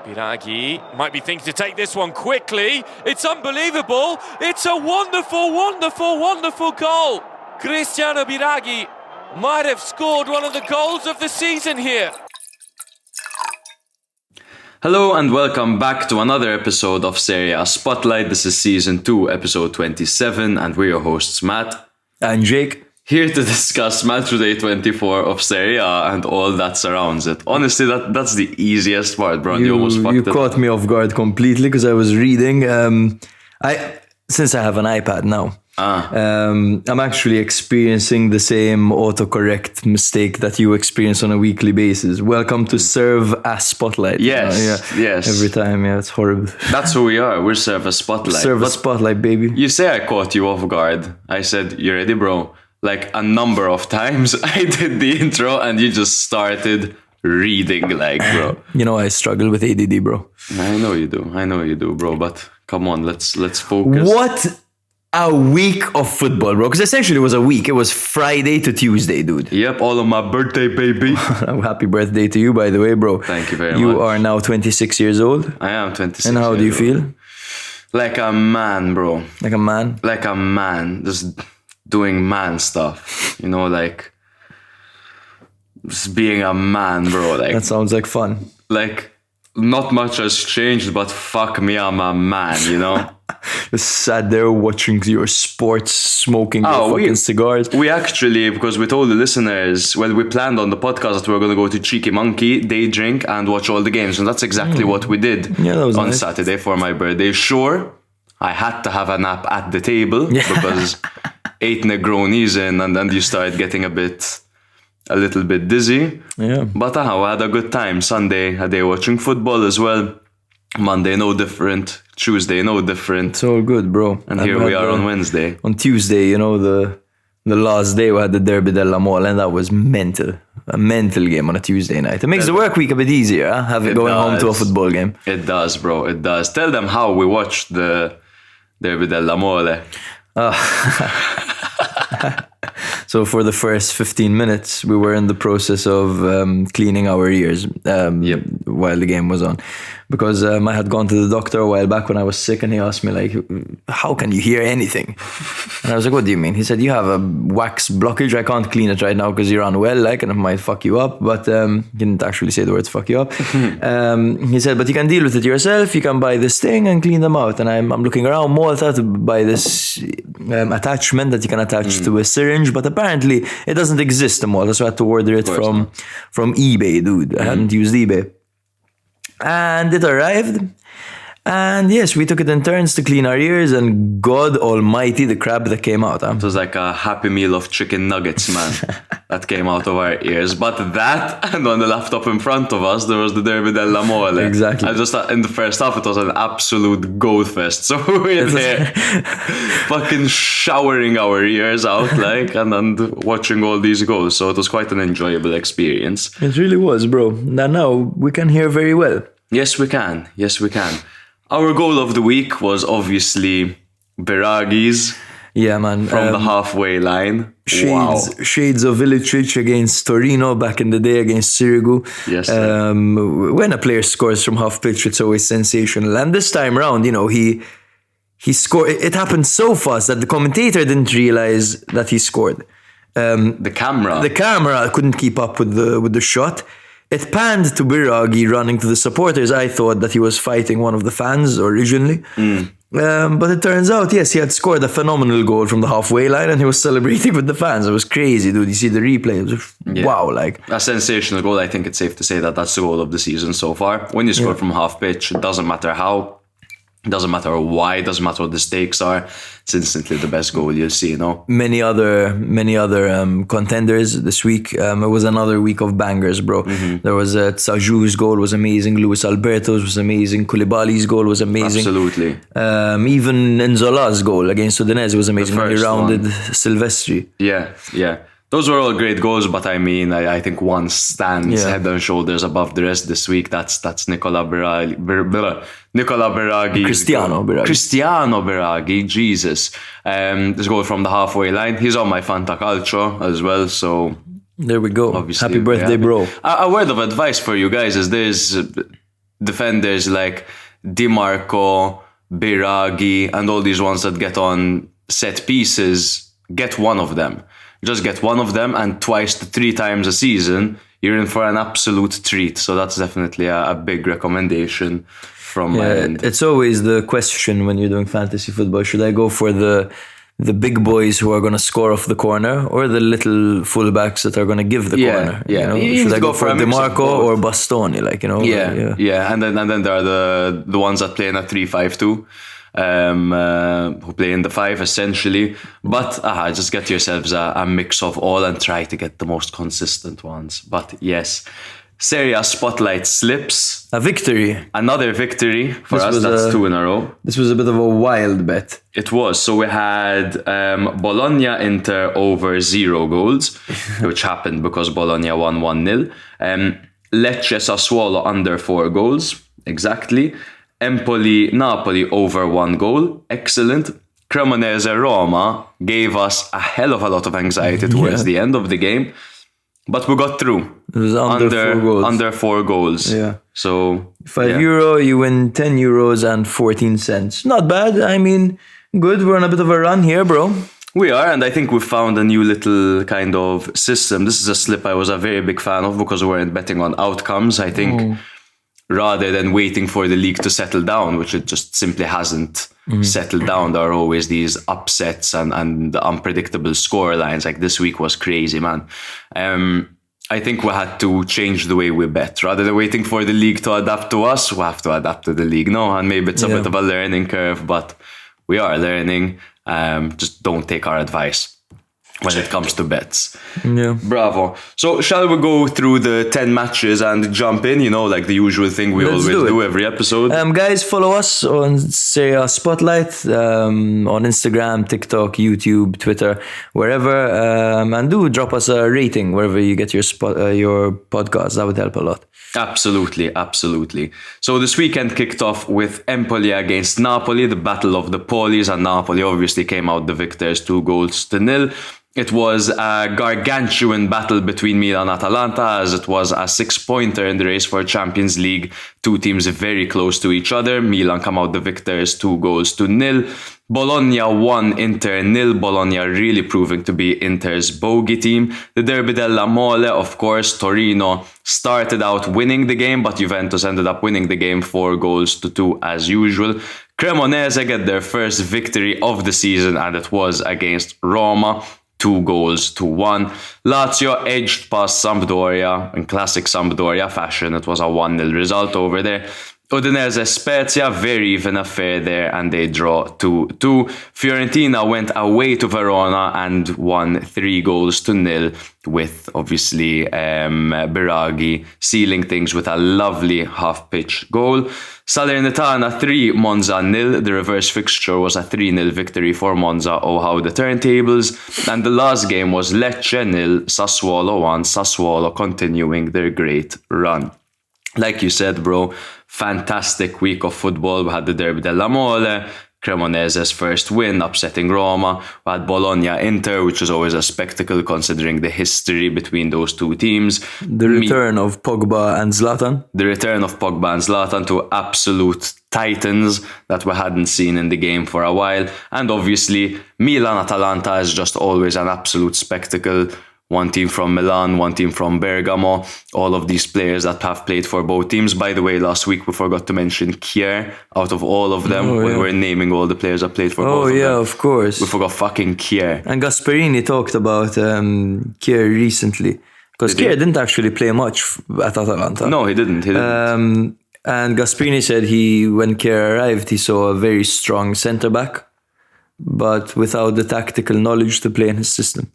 Biraghi might be thinking to take this one quickly. It's unbelievable. It's a wonderful, wonderful, wonderful goal. Cristiano Biraghi might have scored one of the goals of the season here. Hello and welcome back to another episode of Serie A Spotlight. This is Season 2, Episode 27, and we're your hosts, Matt and Jake, here to discuss match day 24 of Serie A and all that surrounds it. Honestly, that's the easiest part, bro. You almost fucked it. You caught me off guard completely because I was reading. Since I have an iPad now, I'm actually experiencing the same autocorrect mistake that you experience on a weekly basis. Welcome to Serve as Spotlight. Yes, yes. Every time, it's horrible. That's who we are. We're Serve as Spotlight. Serve as Spotlight, baby. You say I caught you off guard. I said, you ready, bro? Like a number of times I did the intro and you just started reading bro. You know I struggle with ADD, bro. I know you do, bro. But come on, let's focus. What a week of football, bro. Because essentially it was a week. It was Friday to Tuesday, dude. Yep, all on my birthday, baby. Happy birthday to you, by the way, bro. Thank you very much. You are now 26 years old. I am 26 And how do you feel? Like a man, bro. Like a man? Like a man. Just doing man stuff. You know, like just being a man, bro. Like that sounds like fun. Like not much has changed, but fuck me, I'm a man, you know? Just sat there watching your sports, smoking your fucking cigars. We actually, because we told the listeners, well, we planned on the podcast that we were going to go to Cheeky Monkey, day drink, and watch all the games. And that's exactly what we did on Saturday for my birthday. Sure, I had to have a nap at the table because 8 Negronis in, and then you start getting a little bit dizzy. Yeah. But we had a good time. Sunday, a day watching football as well. Monday, no different. Tuesday, no different. It's all good, bro. And here we are on Wednesday. On Tuesday, the last day we had the Derby Della Mole, and that was mental. A mental game on a Tuesday night. It makes the work week a bit easier, huh? Going home to a football game. It does, bro. It does. Tell them how we watched the Derby Della Mole. So for the first 15 minutes, we were in the process of cleaning our ears while the game was on. Because I had gone to the doctor a while back when I was sick, and he asked me, like, how can you hear anything? And I was like, what do you mean? He said, you have a wax blockage. I can't clean it right now because you're unwell, and it might fuck you up. But he didn't actually say the words fuck you up. He said, but you can deal with it yourself. You can buy this thing and clean them out. And I'm looking around Malta to buy this attachment that you can attach to a syringe. But apparently it doesn't exist in Malta. So I had to order it from eBay, dude. I hadn't used eBay. And it arrived, and yes, we took it in turns to clean our ears, and God almighty, the crap that came out. It was like a happy meal of chicken nuggets, man, that came out of our ears. But that, and on the laptop in front of us, there was the Derby Della Mole. Exactly. I just in the first half, it was an absolute goat fest. So we're there, fucking showering our ears out, and watching all these goals. So it was quite an enjoyable experience. It really was, bro. Now we can hear very well. Yes, we can. Yes, we can. Our goal of the week was obviously Biraghi's. Yeah, man. From the halfway line. Shades of Ilicic against Torino back in the day against Sirigu. Yes. Sir. When a player scores from half pitch, it's always sensational. And this time round, he scored. It happened so fast that the commentator didn't realize that he scored. The camera couldn't keep up with the shot. It panned to Biraghi running to the supporters. I thought that he was fighting one of the fans originally. But it turns out, yes, he had scored a phenomenal goal from the halfway line and he was celebrating with the fans. It was crazy, dude. You see the replay. It was wow. A sensational goal. I think it's safe to say that that's the goal of the season so far. When you score from half pitch, it doesn't matter how. It doesn't matter why, it doesn't matter what the stakes are. It's instantly the best goal you'll see, Many other contenders this week. It was another week of bangers, bro. There was Tsaju's goal was amazing. Luis Alberto's was amazing. Koulibaly's goal was amazing. Absolutely. Even Nzola's goal against Udinese was amazing when he rounded Silvestri. Yeah. Those were all great goals, but I think one stands head and shoulders above the rest this week. That's Nicola Biraghi. Cristiano Biraghi, Jesus. This goal from the halfway line. He's on my Fanta Calcio as well, so... There we go. Obviously, happy birthday, bro. A word of advice for you guys is defenders like Di Marco, Biraghi, and all these ones that get on set pieces, get one of them. Just get one of them, and twice to 3 times a season, you're in for an absolute treat. So that's definitely a big recommendation from my end. It's always the question when you're doing fantasy football. Should I go for the big boys who are going to score off the corner, or the little fullbacks that are going to give the corner? Yeah. Should I go for Di Marco or Bastoni? Yeah. And then there are the ones that play in a 3-5-2. Who play in the 5 essentially, but just get yourselves a mix of all and try to get the most consistent ones. But yes, Serie A spotlight slips. A victory. Another victory for us. That's 2 in a row. This was a bit of a wild bet. It was. So we had Bologna Inter over 0 goals, which happened because Bologna won 1-0. Lecce Sassuolo under 4 goals. Exactly. Empoli Napoli over 1 goal. Excellent. Cremonese Roma gave us a hell of a lot of anxiety towards the end of the game. But we got through. It was under 4 goals. Yeah. So €5, you win €10 and 14 cents. Not bad. I mean, good. We're on a bit of a run here, bro. We are, and I think we've found a new little kind of system. This is a slip I was a very big fan of because we weren't betting on outcomes. I think rather than waiting for the league to settle down, which it just simply hasn't settled down, there are always these upsets and unpredictable score lines. Like this week was crazy, man. I think we had to change the way we bet. Rather than waiting for the league to adapt to us, we have to adapt to the league. No, and maybe it's a bit of a learning curve, but we are learning. Just don't take our advice when it comes to bets. Yeah. Bravo. So shall we go through the 10 matches and jump in, like the usual thing we always do every episode? Guys, follow us on Serie A Spotlight on Instagram, TikTok, YouTube, Twitter, wherever. And do drop us a rating wherever you get your podcast. That would help a lot. Absolutely. So this weekend kicked off with Empoli against Napoli, the battle of the Polis, and Napoli obviously came out the victors 2-0. It was a gargantuan battle between Milan and Atalanta, as it was a 6-pointer in the race for Champions League. 2 teams very close to each other. Milan come out the victors 2-0. Bologna 1, Inter 0. Bologna really proving to be Inter's bogey team. The Derby Della Mole, of course, Torino started out winning the game, but Juventus ended up winning the game 4-2 as usual. Cremonese get their first victory of the season, and it was against Roma. 2-1. Lazio edged past Sampdoria in classic Sampdoria fashion. It was a 1-0 result over there. Udinese Spezia, very even affair there, and they draw 2-2. Fiorentina went away to Verona and won 3-0 with obviously Biraghi sealing things with a lovely half-pitch goal. Salernitana 3, Monza 0. The reverse fixture was a 3-0 victory for Monza. Oh, how the turntables. And the last game was Lecce 0, Sassuolo 1. Sassuolo continuing their great run. Like you said, bro, fantastic week of football. We had the Derby Della Mole, Cremonese's first win, upsetting Roma. We had Bologna Inter, which is always a spectacle considering the history between those 2 teams. The return of Pogba and Zlatan. The return of Pogba and Zlatan, 2 absolute titans that we hadn't seen in the game for a while. And obviously, Milan-Atalanta is just always an absolute spectacle. 1 team from Milan, 1 team from Bergamo, all of these players that have played for both teams. By the way, last week we forgot to mention Kier out of all of them when we were naming all the players that played for both of them. Oh yeah, of course. We forgot fucking Kier. And Gasperini talked about Kier recently. Because Kier didn't actually play much at Atalanta. No, he didn't. And Gasperini said when Kier arrived, he saw a very strong centre-back, but without the tactical knowledge to play in his system.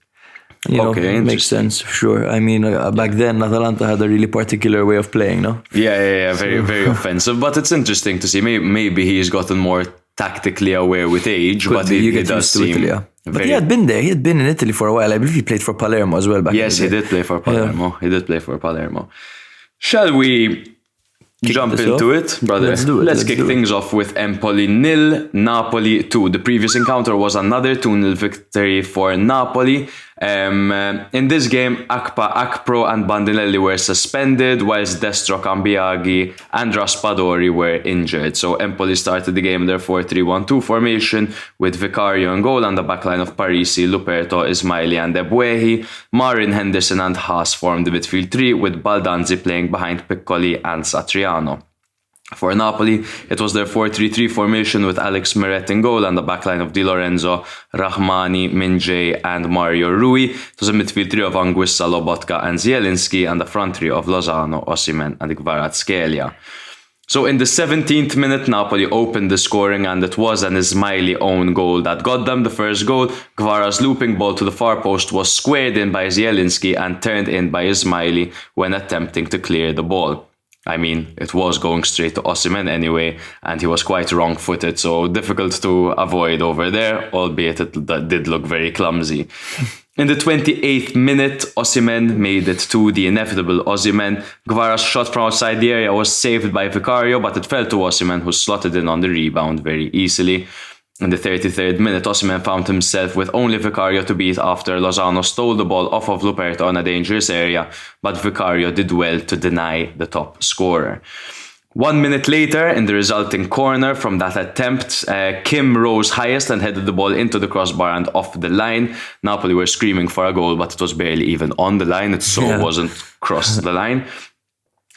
It makes sense, sure. I mean, back then, Atalanta had a really particular way of playing, no? Yeah, very, very offensive. But it's interesting to see. Maybe he's gotten more tactically aware with age, but it does seem... Italy, yeah. But he had been there. He had been in Italy for a while. I believe he played for Palermo as well back then. Yes, he did play for Palermo. Yeah. He did play for Palermo. Shall we jump into it, brother? Let's do it. Let's kick things off with Empoli 0, Napoli 2. The previous encounter was another 2-0 victory for Napoli. In this game, Akpro and Bandinelli were suspended, whilst Destro, Cambiaghi and Raspadori were injured. So Empoli started the game in their 4-3-1-2 formation with Vicario in goal and the backline of Parisi, Luperto, Ismaili and Ebuehi. Marin, Henderson and Haas formed the midfield three, with Baldanzi playing behind Piccoli and Satriano. For Napoli, it was their 4-3-3 formation with Alex Meret in goal and the backline of Di Lorenzo, Rahmani, Minjay and Mario Rui. It was a midfield three of Anguissa, Lobotka and Zielinski and the front three of Lozano, Osimhen and Kvaratskhelia. So in the 17th minute, Napoli opened the scoring and it was an Ismaili own goal that got them the first goal. Kvara's looping ball to the far post was squared in by Zielinski and turned in by Ismaili when attempting to clear the ball. I mean, it was going straight to Osimhen anyway, and he was quite wrong-footed, so difficult to avoid over there, albeit it did look very clumsy. In the 28th minute, Osimhen made it to the inevitable Osimhen. Kvara's shot from outside the area was saved by Vicario, but it fell to Osimhen, who slotted in on the rebound very easily. In the 33rd minute, Osimhen found himself with only Vicario to beat after Lozano stole the ball off of Luperto in a dangerous area, but Vicario did well to deny the top scorer. 1 minute later, in the resulting corner from that attempt, Kim rose highest and headed the ball into the crossbar and off the line. Napoli were screaming for a goal, but it was barely even on the line. It wasn't crossed the line.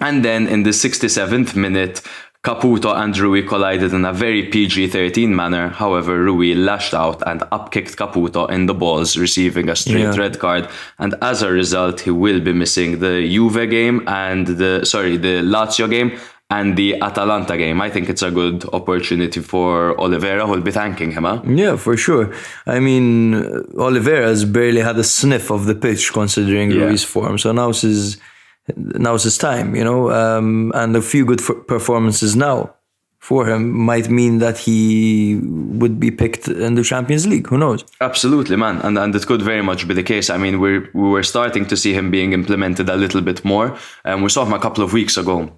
And then in the 67th minute, Caputo and Rui collided in a very PG-13 manner. However, Rui lashed out and upkicked Caputo in the balls, receiving a straight red card. And as a result, he will be missing the Juve game and the Lazio game and the Atalanta game. I think it's a good opportunity for Oliveira, who'll be thanking him, huh? Yeah, for sure. I mean, Oliveira's barely had a sniff of the pitch considering Rui's form. So now's his time, you know, and a few good performances now for him might mean that he would be picked in the Champions League. Who knows? Absolutely, man. And it could very much be the case. I mean, we were starting to see him being implemented a little bit more. We saw him a couple of weeks ago,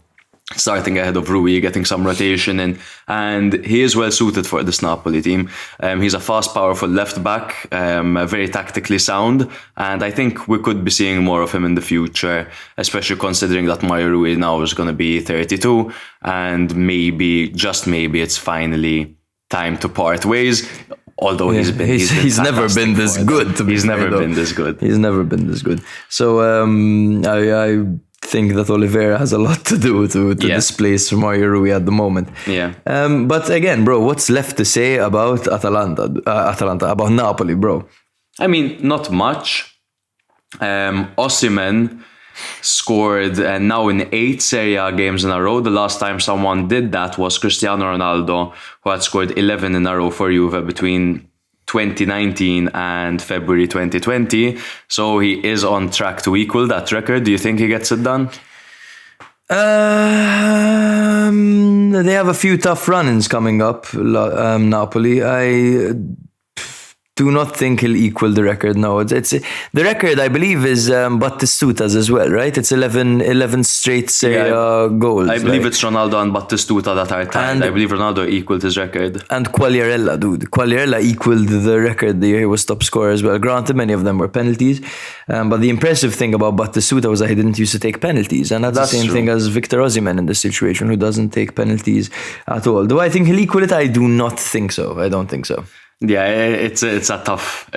starting ahead of Rui, getting some rotation in, and he is well suited for this Napoli team. He's a fast, powerful left back, very tactically sound, and I think we could be seeing more of him in the future, especially considering that Mario Rui now is going to be 32, and maybe, just maybe, it's finally time to part ways. Although he's never been this good. He's never been this good. He's never been this good. So I think that Oliveira has a lot to do to displace Mario Rui at the moment. Yeah. But again, bro, what's left to say about about Napoli, bro? I mean, not much. Osimhen scored now in 8 Serie A games in a row. The last time someone did that was Cristiano Ronaldo, who had scored 11 in a row for Juve between 2019 and February 2020. So he is on track to equal that record. Do you think he gets it done? They have a few tough run-ins coming up, Napoli. I do not think he'll equal the record. No, it's the record, I believe, is Battistuta's as well, right? It's 11 straight Serie A goals. I believe it's Ronaldo and Battistuta that are tied. I believe Ronaldo equaled his record. And Quagliarella, dude. Quagliarella equaled the record the year he was top scorer as well. Granted, many of them were penalties. But the impressive thing about Battistuta was that he didn't used to take penalties. And that's the same thing as Victor Osimhen in this situation, who doesn't take penalties at all. Do I think he'll equal it? I do not think so. I don't think so. Yeah, it's a tough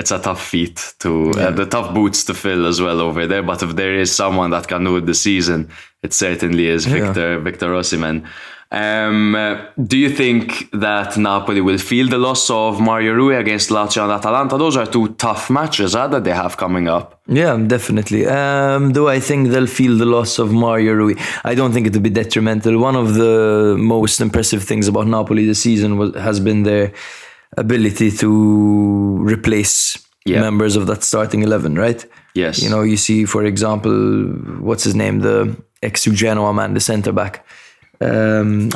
feat to the tough boots to fill as well over there. But if there is someone that can do it this season, it certainly is Victor Osimhen. Do you think that Napoli will feel the loss of Mario Rui against Lazio and Atalanta? Those are 2 tough matches that they have coming up. Yeah, definitely. Do I think they'll feel the loss of Mario Rui? I don't think it will be detrimental. One of the most impressive things about Napoli this season has been their ability to replace members of that starting 11, right? Yes. You know, you see, for example, what's his name? The ex-Genoa man, the centre-back. He was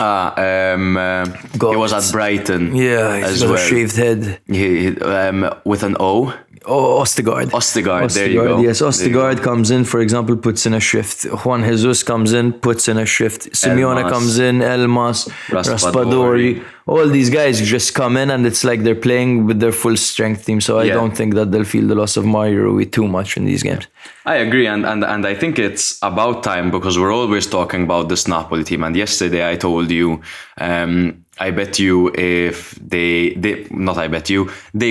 at Brighton. Yeah, he's got a shaved head. With an O. Ostergaard, there you go. Yes, Ostergaard comes in, for example, puts in a shift. Juan Jesus comes in, puts in a shift. Simeone comes in, Elmas, Raspadori. All these guys just come in and it's like they're playing with their full strength team. So I don't think that they'll feel the loss of Mario Rui too much in these games. I agree, and I think it's about time, because we're always talking about this Napoli team. And yesterday I told you, I bet you if they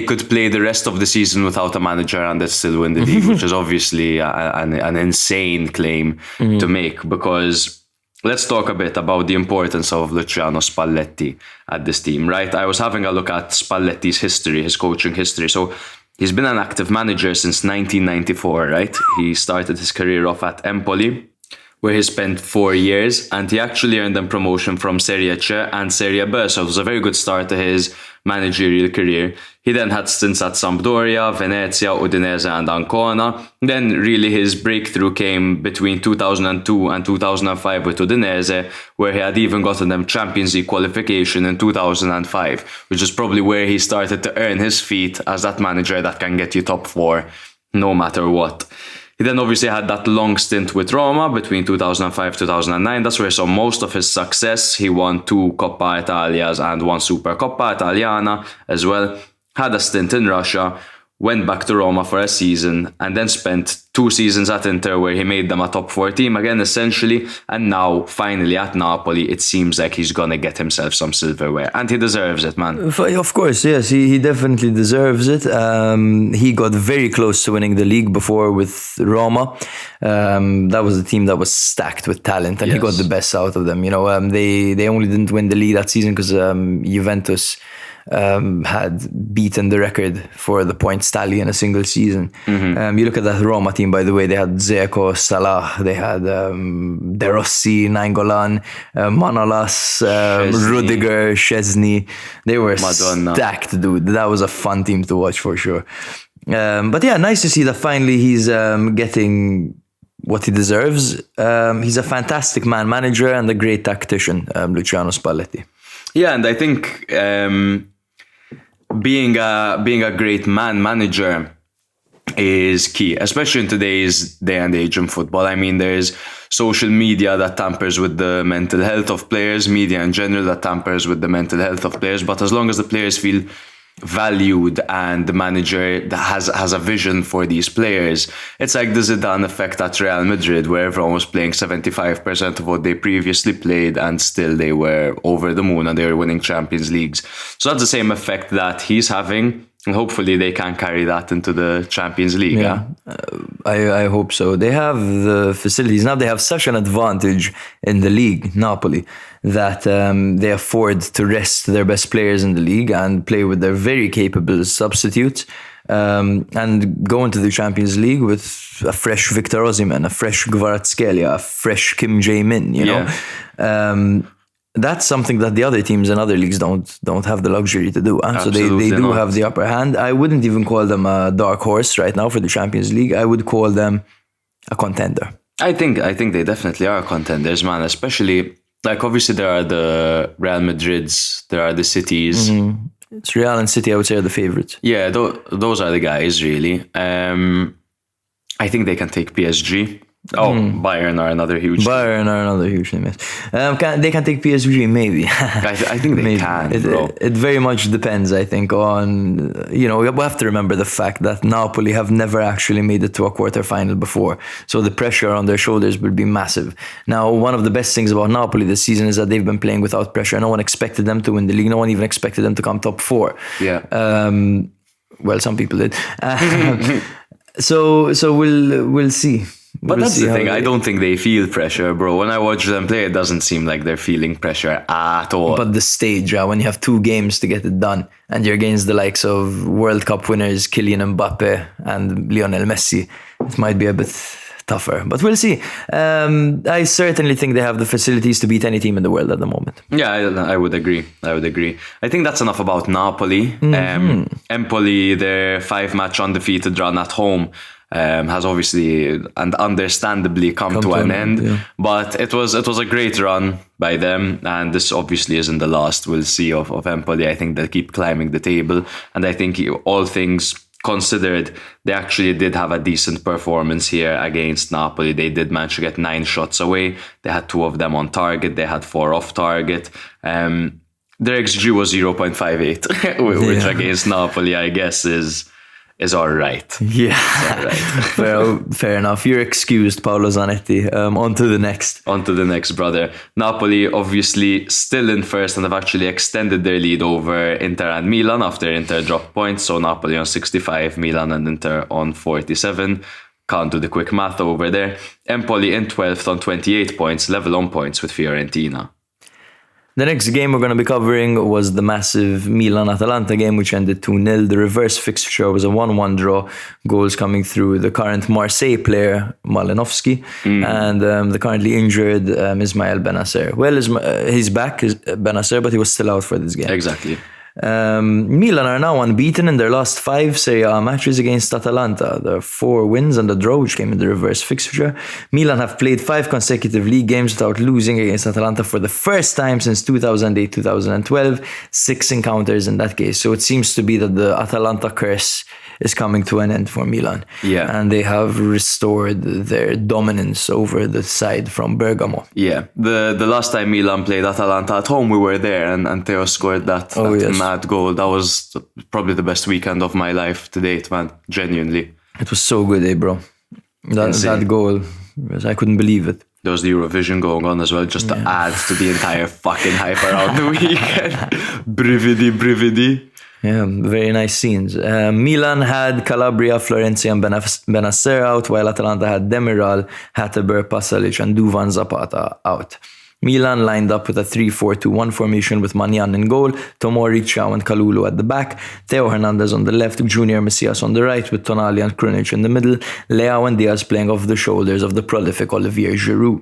could play the rest of the season without a manager and they'd still win the league, which is obviously an insane claim to make, because let's talk a bit about the importance of Luciano Spalletti at this team, right? I was having a look at Spalletti's history, his coaching history. So he's been an active manager since 1994, right? He started his career off at Empoli, where he spent 4 years, and he actually earned them promotion from Serie A and Serie B. So it was a very good start to his managerial career. He then had stints at Sampdoria, Venezia, Udinese and Ancona. Then really his breakthrough came between 2002 and 2005 with Udinese, where he had even gotten them Champions League qualification in 2005, which is probably where he started to earn his feet as that manager that can get you top 4 no matter what. He then obviously had that long stint with Roma between 2005 2009. That's where he saw most of his success. He won 2 Coppa Italias and 1 Supercoppa Italiana as well. Had a stint in Russia, went back to Roma for a season, and then spent 2 seasons at Inter, where he made them a top 4 team again, essentially. And now, finally, at Napoli, it seems like he's going to get himself some silverware. And he deserves it, man. Of course, yes. He definitely deserves it. He got very close to winning the league before with Roma. That was a team that was stacked with talent, and he got the best out of them. You know, they only didn't win the league that season because Juventus had beaten the record for the points tally in a single season. You look at that Roma team, by the way, they had Dzeko, Salah, they had De Rossi, Nainggolan, Manolas, Rudiger, Szczesny. They were stacked, dude. That was a fun team to watch for sure. But yeah, nice to see that finally he's getting what he deserves. He's a fantastic manager and a great tactician, Luciano Spalletti. Yeah, and I think being a great manager is key, especially in today's day and age in football. I mean, there's social media that tampers with the mental health of players, media in general that tampers with the mental health of players. But as long as the players feel valued and the manager has a vision for these players, it's like the Zlatan effect at Real Madrid, where everyone was playing 75% of what they previously played and still they were over the moon and they were winning Champions Leagues. So that's the same effect that he's having, and hopefully they can carry that into the Champions League. Yeah, I hope so. They have the facilities now. They have such an advantage in the league, Napoli, that they afford to rest their best players in the league and play with their very capable substitutes, and go into the Champions League with a fresh Victor Osimhen, a fresh Kvaratskhelia, a fresh Kim Jae-min, you know. That's something that the other teams in other leagues don't have the luxury to do. So they do have the upper hand. I wouldn't even call them a dark horse right now for the Champions League. I would call them a contender. I think they definitely are contenders, man. Especially, like, obviously there are the Real Madrids, there are the Cities. It's Real and City, I would say, are the favourites. Yeah, those are the guys, really. I think they can take PSG. Bayern are another huge team. Yes. They can take PSG, maybe. I think they can, bro. It very much depends, I think, on, you know, we have to remember the fact that Napoli have never actually made it to a quarterfinal before. So the pressure on their shoulders will be massive. Now, one of the best things about Napoli this season is that they've been playing without pressure. No one expected them to win the league. No one even expected them to come top 4. Yeah. Well, some people did. So we'll see. But that's the thing, I don't think they feel pressure, bro. When I watch them play, it doesn't seem like they're feeling pressure at all. But the stage, when you have 2 games to get it done, and you're against the likes of World Cup winners Kylian Mbappe and Lionel Messi, it might be a bit tougher. But we'll see. I certainly think they have the facilities to beat any team in the world at the moment. Yeah, I would agree. I think that's enough about Napoli. Empoli, their 5-match undefeated run at home, has obviously and understandably come to an end. Yeah. But it was a great run by them, and this obviously isn't the last we'll see of Empoli. I think they'll keep climbing the table, and I think all things considered, they actually did have a decent performance here against Napoli. They did manage to get 9 shots away. They had 2 of them on target. They had 4 off target. Their XG was 0.58, which against Napoli, I guess, is all right. Yeah, fair enough. You're excused, Paolo Zanetti. On to the next. Brother. Napoli, obviously, still in first and have actually extended their lead over Inter and Milan after Inter dropped points. So Napoli on 65, Milan and Inter on 47. Can't do the quick math over there. Empoli in 12th on 28 points, level on points with Fiorentina. The next game we're going to be covering was the massive Milan-Atalanta game, which ended 2-0. The reverse fixture was a 1-1 draw, goals coming through the current Marseille player, Malinovsky, and the currently injured Ismail Benacer. Well, he's back, Benacer, but he was still out for this game. Exactly. Milan are now unbeaten in their last 5 Serie A matches against Atalanta. There are 4 wins and a draw, which came in the reverse fixture. Milan have played 5 consecutive league games without losing against Atalanta for the first time since 2008-2012. 6 encounters in that case. So it seems to be that the Atalanta curse is coming to an end for Milan. Yeah. And they have restored their dominance over the side from Bergamo. Yeah. The last time Milan played Atalanta at home, we were there and Theo scored that mad goal. That was probably the best weekend of my life to date, man. Genuinely. It was so good, bro. That goal, I couldn't believe it. There was the Eurovision going on as well, just to add to the entire fucking hype around the weekend. Brividi. Yeah, very nice scenes. Milan had Calabria, Florenzi and Benacer out, while Atalanta had Demiral, Hatteber, Pasalic and Duvan Zapata out. Milan lined up with a 3-4-2-1 formation with Magnan in goal, Tomori, Ciao and Kalulu at the back, Theo Hernandez on the left, Junior Messias on the right with Tonali and Krunic in the middle, Leao and Diaz playing off the shoulders of the prolific Olivier Giroud.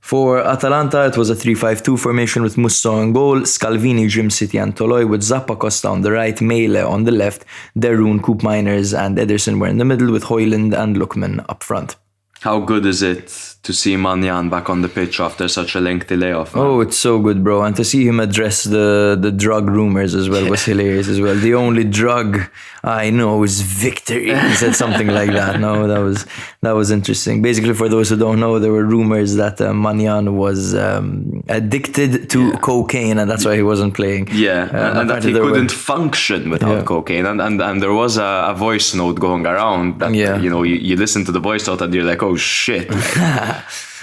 For Atalanta, it was a 3-5-2 formation with Musso in goal, Scalvini, Jim City and Toloi with Zappa Costa on the right, Mele on the left, Derun, Coop Miners and Ederson were in the middle with Højlund and Lookman up front. How good is it to see Magnan back on the pitch after such a lengthy layoff? Man? Oh, it's so good, bro. And to see him address the drug rumors as well was hilarious as well. The only drug I know is victory. He said something like that. No, that was interesting. Basically, for those who don't know, there were rumors that Magnan was addicted to cocaine and that's why he wasn't playing. Yeah, and that he couldn't function without cocaine. And there was a voice note going around that, you listen to the voice note and you're like, oh shit.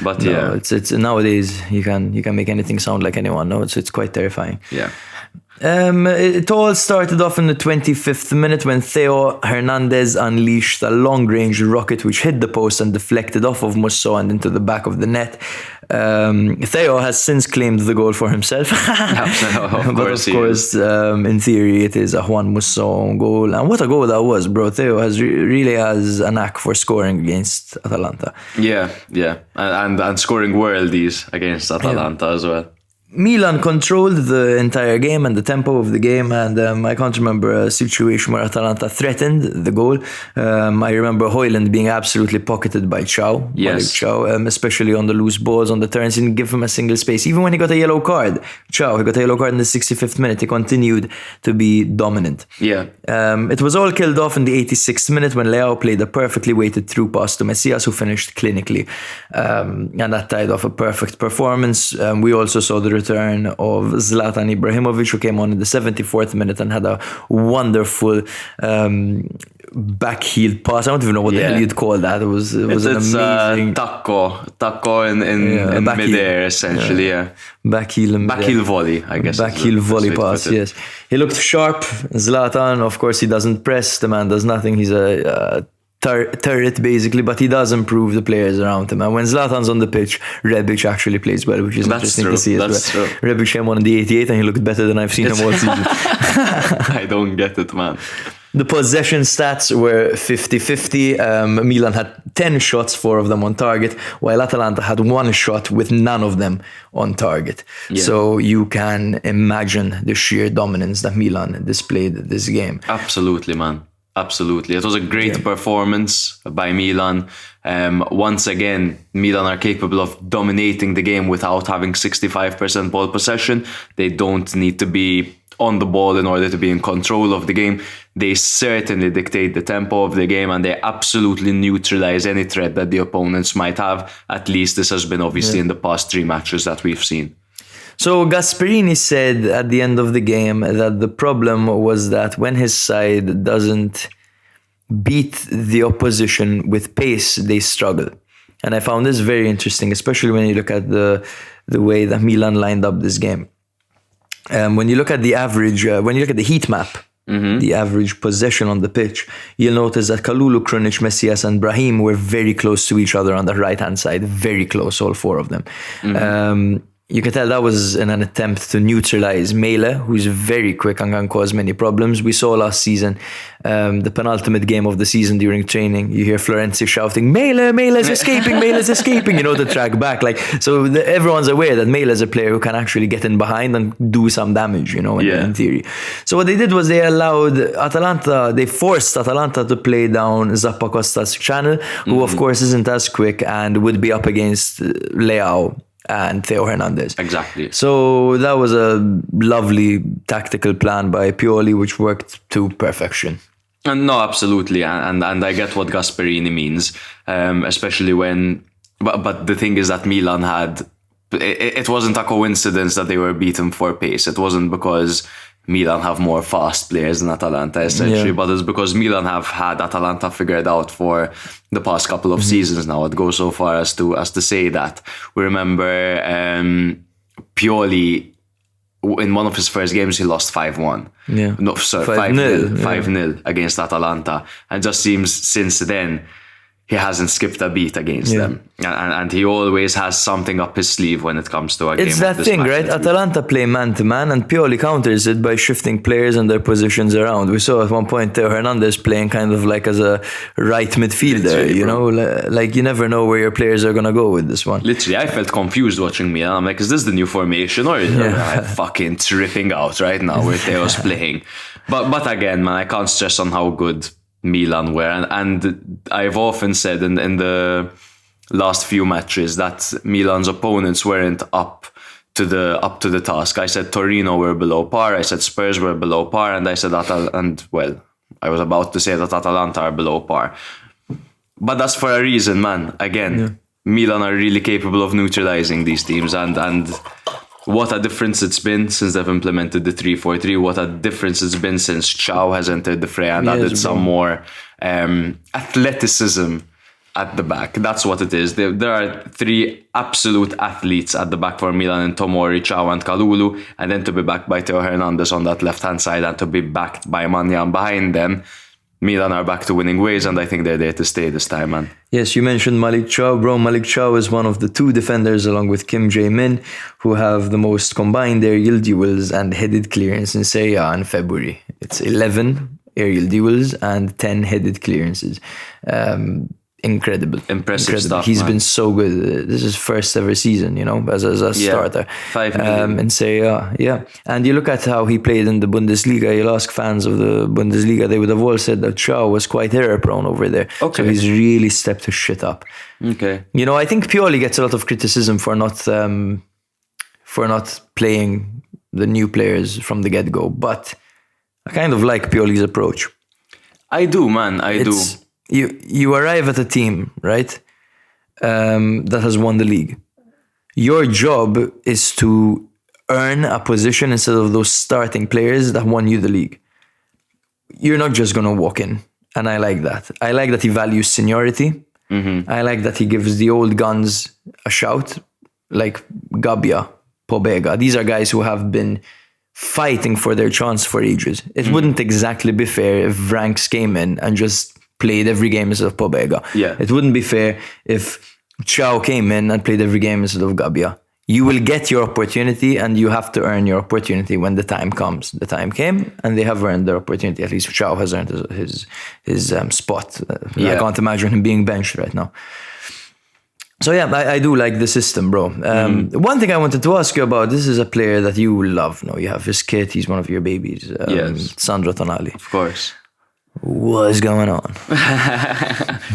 But no, it's nowadays you can make anything sound like anyone. No, it's quite terrifying. Yeah. It all started off in the 25th minute when Theo Hernandez unleashed a long-range rocket which hit the post and deflected off of Musso and into the back of the net. Theo has since claimed the goal for himself. But of course, in theory, it is a Juan Musso goal. And what a goal that was, bro. Theo really has a knack for scoring against Atalanta. Yeah. And scoring worldies against Atalanta as well. Milan controlled the entire game and the tempo of the game, and I can't remember a situation where Atalanta threatened the goal. I remember Højlund being absolutely pocketed by Ciao, especially on the loose balls, on the turns. He didn't give him a single space. Even when he got a yellow card, he got a yellow card in the 65th minute. He continued to be dominant. Yeah. It was all killed off in the 86th minute when Leao played a perfectly weighted through pass to Messias, who finished clinically. And that tied off a perfect performance. We also saw the return of Zlatan Ibrahimovic, who came on in the 74th minute and had a wonderful back-heeled pass. I don't even know what the hell you'd call that. It was an amazing tacco in midair, essentially. Backheel volley, I guess. Backheel volley pass, yes. He looked sharp. Zlatan, of course, he doesn't press. The man does nothing. He's a turret basically, but he does improve the players around him. And when Zlatan's on the pitch, Rebic actually plays well, which is interesting to see as well. Rebic came on in the 88th and he looked better than I've seen him all season. I don't get it, man. The possession stats were 50-50. Milan had 10 shots, 4 of them on target, while Atalanta had 1 shot with none of them on target. Yeah. So you can imagine the sheer dominance that Milan displayed this game. Absolutely, man. Absolutely. It was a great performance by Milan. Once again, Milan are capable of dominating the game without having 65% ball possession. They don't need to be on the ball in order to be in control of the game. They certainly dictate the tempo of the game, and they absolutely neutralize any threat that the opponents might have. At least this has been obviously in the past 3 matches that we've seen. So Gasperini said at the end of the game that the problem was that when his side doesn't beat the opposition with pace, they struggle. And I found this very interesting, especially when you look at the way that Milan lined up this game. When you look at the average, when you look at the heat map, the average possession on the pitch, you'll notice that Kalulu, Krunic, Messias and Brahim were very close to each other on the right-hand side, very close, all 4 of them. You can tell that was in an attempt to neutralize Mele, who's very quick and can cause many problems. We saw last season, the penultimate game of the season during training, you hear Florenzi shouting, Mele is escaping, Mele is escaping, to track back. Everyone's aware that Mele is a player who can actually get in behind and do some damage, in theory. So what they did was they forced Atalanta to play down Zappacosta's channel, who of course isn't as quick and would be up against Leao and Theo Hernandez. Exactly. So that was a lovely tactical plan by Pioli, which worked to perfection. And no, absolutely. And I get what Gasperini means, especially when... But the thing is that Milan had... It wasn't a coincidence that they were beaten for pace. It wasn't because Milan have more fast players than Atalanta, essentially, but it's because Milan have had Atalanta figured out for the past couple of seasons now. It goes so far as to say that. We remember Pioli, in one of his first games, he lost 5-1. Yeah. No, sorry, 5-0. 5-0 against Atalanta. And just seems since then, he hasn't skipped a beat against them. And he always has something up his sleeve when it comes to a game. It's that thing, right? Atalanta play man-to-man and Pioli counters it by shifting players and their positions around. We saw at one point Theo Hernandez playing kind of like as a right midfielder, you never know where your players are going to go with this one. Literally, I felt confused watching Milan. I'm like, is this the new formation or is I'm fucking tripping out right now where Theo's playing? But again, man, I can't stress on how good Milan were, and I've often said in the last few matches that Milan's opponents weren't up to the task. I said Torino were below par, I said Spurs were below par, and I said I was about to say that Atalanta are below par. But that's for a reason, man. Again, Milan are really capable of neutralizing these teams, and what a difference it's been since they've implemented the 3-4-3. What a difference it's been since Chao has entered the fray and added some more athleticism at the back. That's what it is. There are 3 absolute athletes at the back for Milan in Tomori, Chao and Kalulu, and then to be backed by Theo Hernandez on that left-hand side and to be backed by Manyan behind them. Milan are back to winning ways, and I think they're there to stay this time, man. Yes, you mentioned Malik Chow, bro. Malik Chow is one of the 2 defenders, along with Kim Jae-min, who have the most combined aerial duels and headed clearance in Serie A in February. It's 11 aerial duels and 10 headed clearances. Incredible. Impressive stuff. He's been so good. This is his first ever season, as a starter. 5 million. And Serie And you look at how he played in the Bundesliga. You'll ask fans of the Bundesliga, they would have all said that Chow was quite error prone over there. Okay. So he's really stepped his shit up. Okay. I think Pioli gets a lot of criticism for not playing the new players from the get-go, but I kind of like Pioli's approach. I do, man. I do. You arrive at a team, right, that has won the league. Your job is to earn a position instead of those starting players that won you the league. You're not just going to walk in. And I like that. I like that he values seniority. I like that he gives the old guns a shout, like Gabbia, Pobega. These are guys who have been fighting for their chance for ages. It wouldn't exactly be fair if Ranks came in and just played every game instead of Pobega. Yeah. It wouldn't be fair if Chao came in and played every game instead of Gabbia. You will get your opportunity and you have to earn your opportunity when the time comes. The time came and they have earned their opportunity. At least Chao has earned his spot. I can't imagine him being benched right now. So I do like the system, bro. One thing I wanted to ask you about, this is a player that you love. No, you have his kid, he's one of your babies. Yes. Sandro Tonali. Of course. What's going on?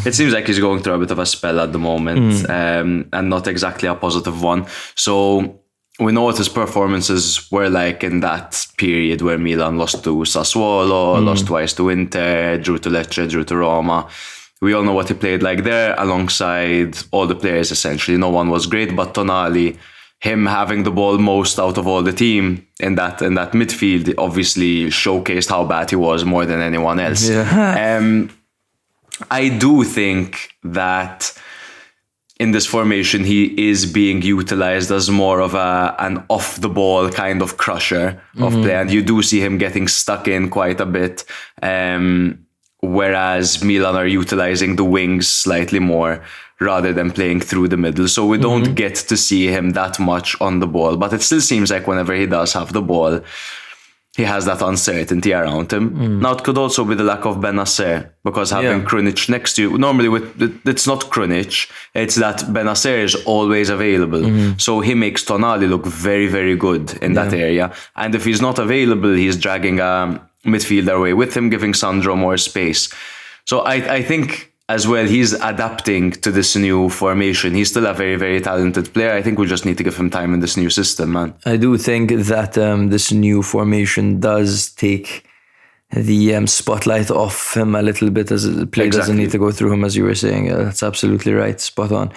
It seems like he's going through a bit of a spell at the moment, and not exactly a positive one. So we know what his performances were like in that period where Milan lost to Sassuolo, lost twice to Inter, drew to Lecce, drew to Roma. We all know what he played like there alongside all the players, essentially. No one was great, but Tonali, him having the ball most out of all the team in that midfield, obviously showcased how bad he was more than anyone else. Yeah. I do think that in this formation, he is being utilized as more of an off-the-ball kind of crusher of play. And you do see him getting stuck in quite a bit, whereas Milan are utilizing the wings slightly more rather than playing through the middle. So we don't get to see him that much on the ball. But it still seems like whenever he does have the ball, he has that uncertainty around him. Now, it could also be the lack of Bennacer, because having Krunic next to you, normally it's not Krunic, it's that Bennacer is always available. So he makes Tonali look very, very good in that area. And if he's not available, he's dragging a midfielder away with him, giving Sandro more space. So I think as well, he's adapting to this new formation. He's still a very, very talented player. I think we just need to give him time in this new system, man. I do think that this new formation does take the spotlight off him a little bit, as the play doesn't need to go through him, as you were saying. That's absolutely right. Spot on.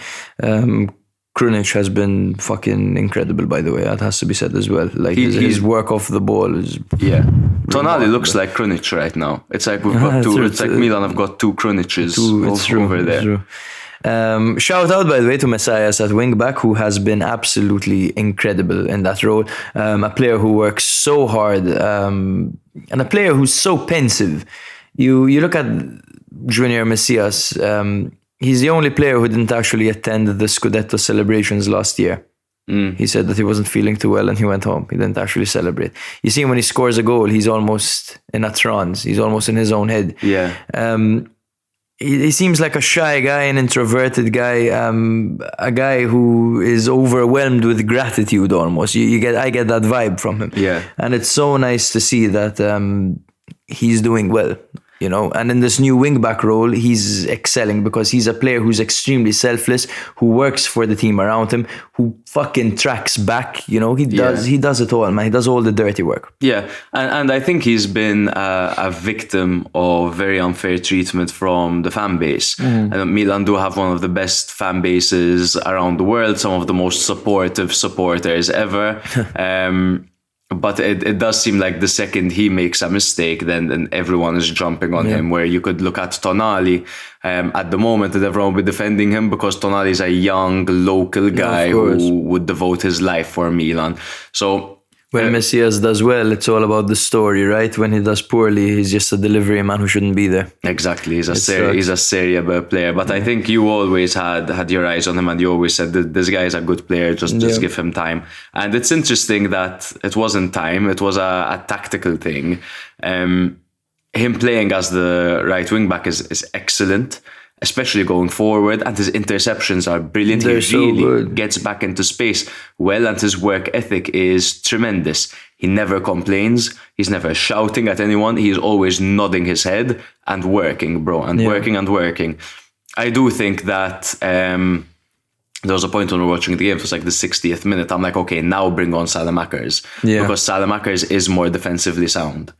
Krunic has been fucking incredible, by the way. That has to be said as well. Like his work off the ball is Tonali looks like Krunic right now. It's like we've got two. It's like Milan have got two Kruniches over there. Shout out, by the way, to Messias at wing back, who has been absolutely incredible in that role. A player who works so hard, and a player who's so pensive. You look at Junior Messias. He's the only player who didn't actually attend the Scudetto celebrations last year. He said that he wasn't feeling too well and he went home. He didn't actually celebrate. You see, when he scores a goal, he's almost in a trance. He's almost in his own head. Yeah. He seems like a shy guy, an introverted guy, a guy who is overwhelmed with gratitude almost. I get that vibe from him. Yeah. And it's so nice to see that he's doing well. You know, and in this new wing-back role, he's excelling because he's a player who's extremely selfless, who works for the team around him, who fucking tracks back. You know, he does it all, man. He does all the dirty work. Yeah, and I think he's been a victim of very unfair treatment from the fan base. And Milan do have one of the best fan bases around the world, some of the most supportive supporters ever. But it does seem like the second he makes a mistake, then everyone is jumping on him, where you could look at Tonali at the moment and everyone would be defending him because Tonali is a young local guy who would devote his life for Milan. So when Messias does well, it's all about the story, right? When he does poorly, he's just a delivery man who shouldn't be there. Exactly, he's a Serie A player. But I think you always had your eyes on him, and you always said that this guy is a good player. Just give him time. And it's interesting that it wasn't time; it was a tactical thing. Him playing as the right wing back is excellent, especially going forward, and his interceptions are brilliant. They're he really good. Gets back into space well, and his work ethic is tremendous. He never complains. He's never shouting at anyone. He's always nodding his head and working, bro, and working. I do think that there was a point when we were watching the game, it was like the 60th minute. I'm like, okay, now bring on Salamakers. Because Salamakers is more defensively sound.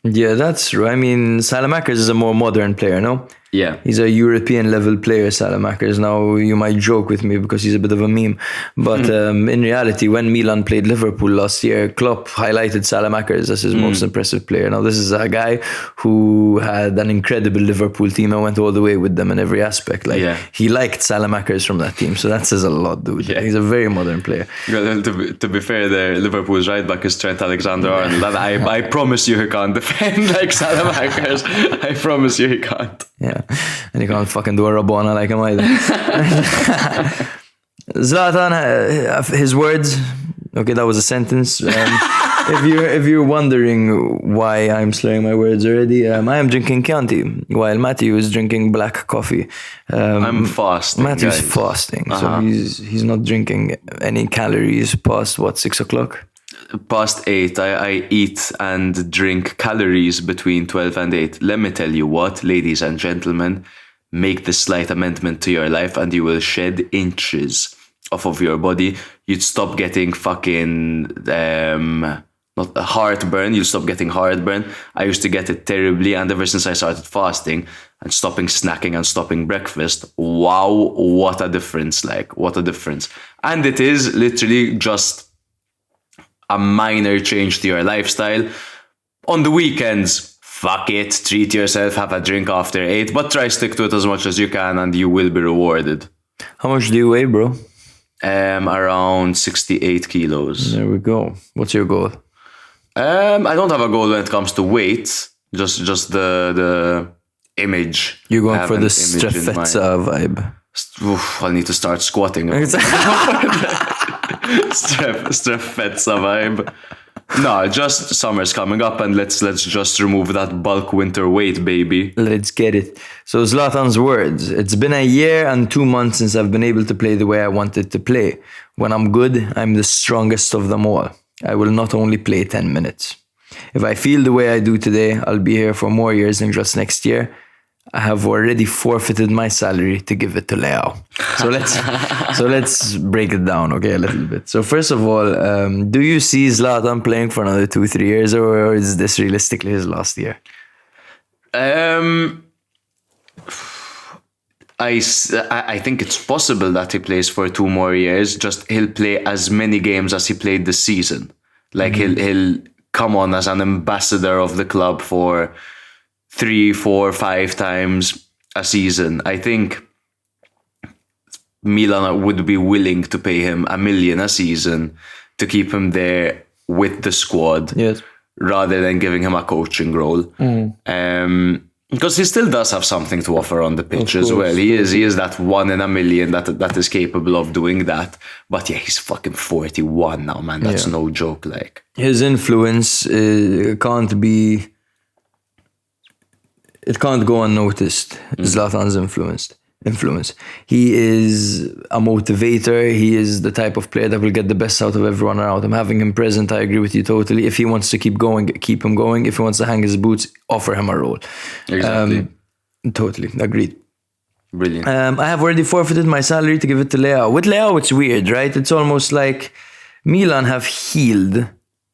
Yeah, that's true. I mean, Salamakers is a more modern player, no? Yeah. He's a European level player, Salamakers. Now, you might joke with me because he's a bit of a meme. But in reality, when Milan played Liverpool last year, Klopp highlighted Salamakers as his most impressive player. Now, this is a guy who had an incredible Liverpool team and went all the way with them in every aspect. He liked Salamakers from that team. So that says a lot, dude. Yeah. He's a very modern player. Well, to be fair, Liverpool's right back is Trent Alexander-Arnold. I promise you he can't defend like Salamakers. I promise you he can't. Yeah, and he can't fucking do a Rabona like him either. Zlatan, his words. Okay, that was a sentence. If you're wondering why I'm slurring my words already, I am drinking Chianti while Matthew is drinking black coffee. I'm fasting. Matthew's fasting, so he's not drinking any calories past 6 o'clock. Past 8, I eat and drink calories between 12 and 8. Let me tell you what, ladies and gentlemen, make this slight amendment to your life and you will shed inches off of your body, you'd stop getting fucking not heartburn. You'll stop getting heartburn. I used to get it terribly, and ever since I started fasting and stopping snacking and stopping breakfast, wow, what a difference! Like, what a difference! And it is literally just a minor change to your lifestyle. On the weekends, fuck it, treat yourself, have a drink after 8, but try stick to it as much as you can, and you will be rewarded. How much do you weigh, bro? Around 68 kilos. There we go. What's your goal? I don't have a goal when it comes to weight. Just the image. You're going for the strefezza vibe. Oof, I'll need to start squatting. Strefezza vibe. No, just summer's coming up, and let's just remove that bulk winter weight, baby. Let's get it. So Zlatan's words. It's been a year and 2 months since I've been able to play the way I wanted to play. When I'm good, I'm the strongest of them all. I will not only play 10 minutes. If I feel the way I do today, I'll be here for more years than just next year. I have already forfeited my salary to give it to Leao. So let's break it down, okay, a little bit. So first of all, do you see Zlatan playing for another 2-3 years, or is this realistically his last year? I think it's possible that he plays for 2 more years. Just he'll play as many games as he played this season. Like he'll come on as an ambassador of the club for 3, 4, 5 times a season. I think Milan would be willing to pay him $1 million a season to keep him there with the squad, yes, rather than giving him a coaching role. Because he still does have something to offer on the pitch as well. He is that 1 in a million that is capable of doing that. But yeah, he's fucking 41 now, man. That's no joke. Like, his influence can't go unnoticed. Zlatan's influence. He is a motivator. He is the type of player that will get the best out of everyone around him. Having him present, I agree with you totally. If he wants to keep going, keep him going. If he wants to hang his boots, offer him a role. Exactly. Totally agreed. Brilliant. I have already forfeited my salary to give it to Leao. With Leao, it's weird, right? It's almost like Milan have healed,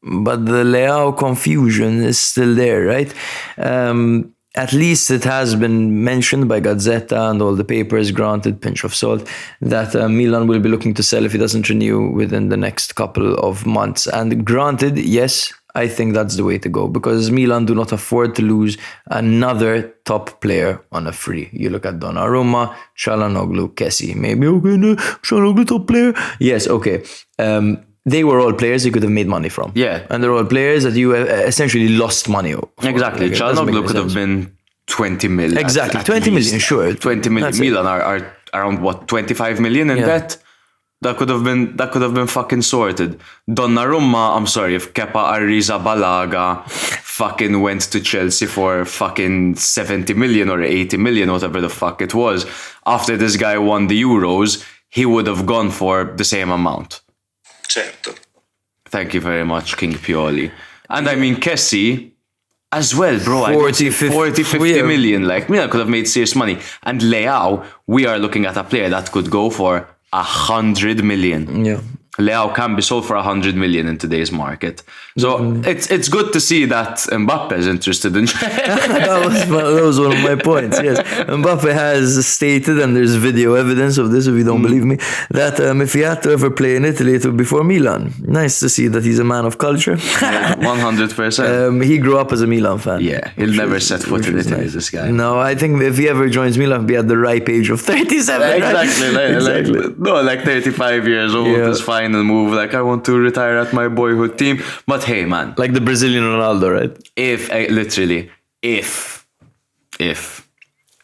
but the Leao confusion is still there, right? At least it has been mentioned by Gazzetta and all the papers, granted, pinch of salt, that Milan will be looking to sell if he doesn't renew within the next couple of months. And granted, yes, I think that's the way to go, because Milan do not afford to lose another top player on a free. You look at Donnarumma, Çalhanoğlu, Kessie. Maybe, okay, no, Çalhanoğlu top player? Yes, okay. They were all players you could have made money from. Yeah. And they're all players that you essentially lost money for. Exactly. Çalhanoğlu could have been 20 million. Exactly. 20 million, sure. 20 million. Milan are around, what, 25 million in debt? That could have been fucking sorted. Donnarumma, I'm sorry, if Kepa Arrizabalaga fucking went to Chelsea for fucking 70 million or 80 million, whatever the fuck it was, after this guy won the Euros, he would have gone for the same amount. Certo. Thank you very much, King Pioli. And I mean, Kessie as well, bro. 40, 50 million. Like, Milan could have made serious money. And Leao, we are looking at a player that could go for 100 million. Yeah. Leao can be sold for 100 million in today's market. So it's good to see that Mbappe is interested in that was one of my points, yes. Mbappe has stated, and there's video evidence of this if you don't believe me, that if he had to ever play in Italy, it would be for Milan. Nice to see that he's a man of culture. 100%. He grew up as a Milan fan. Yeah, he'll never set foot in Italy, this guy. No, I think if he ever joins Milan, he'll be at the ripe age of 37. Exactly. Right? Exactly. Like 35 years old is fine and move. Like, I want to retire at my boyhood team. But hey, man. Like the Brazilian Ronaldo, right? If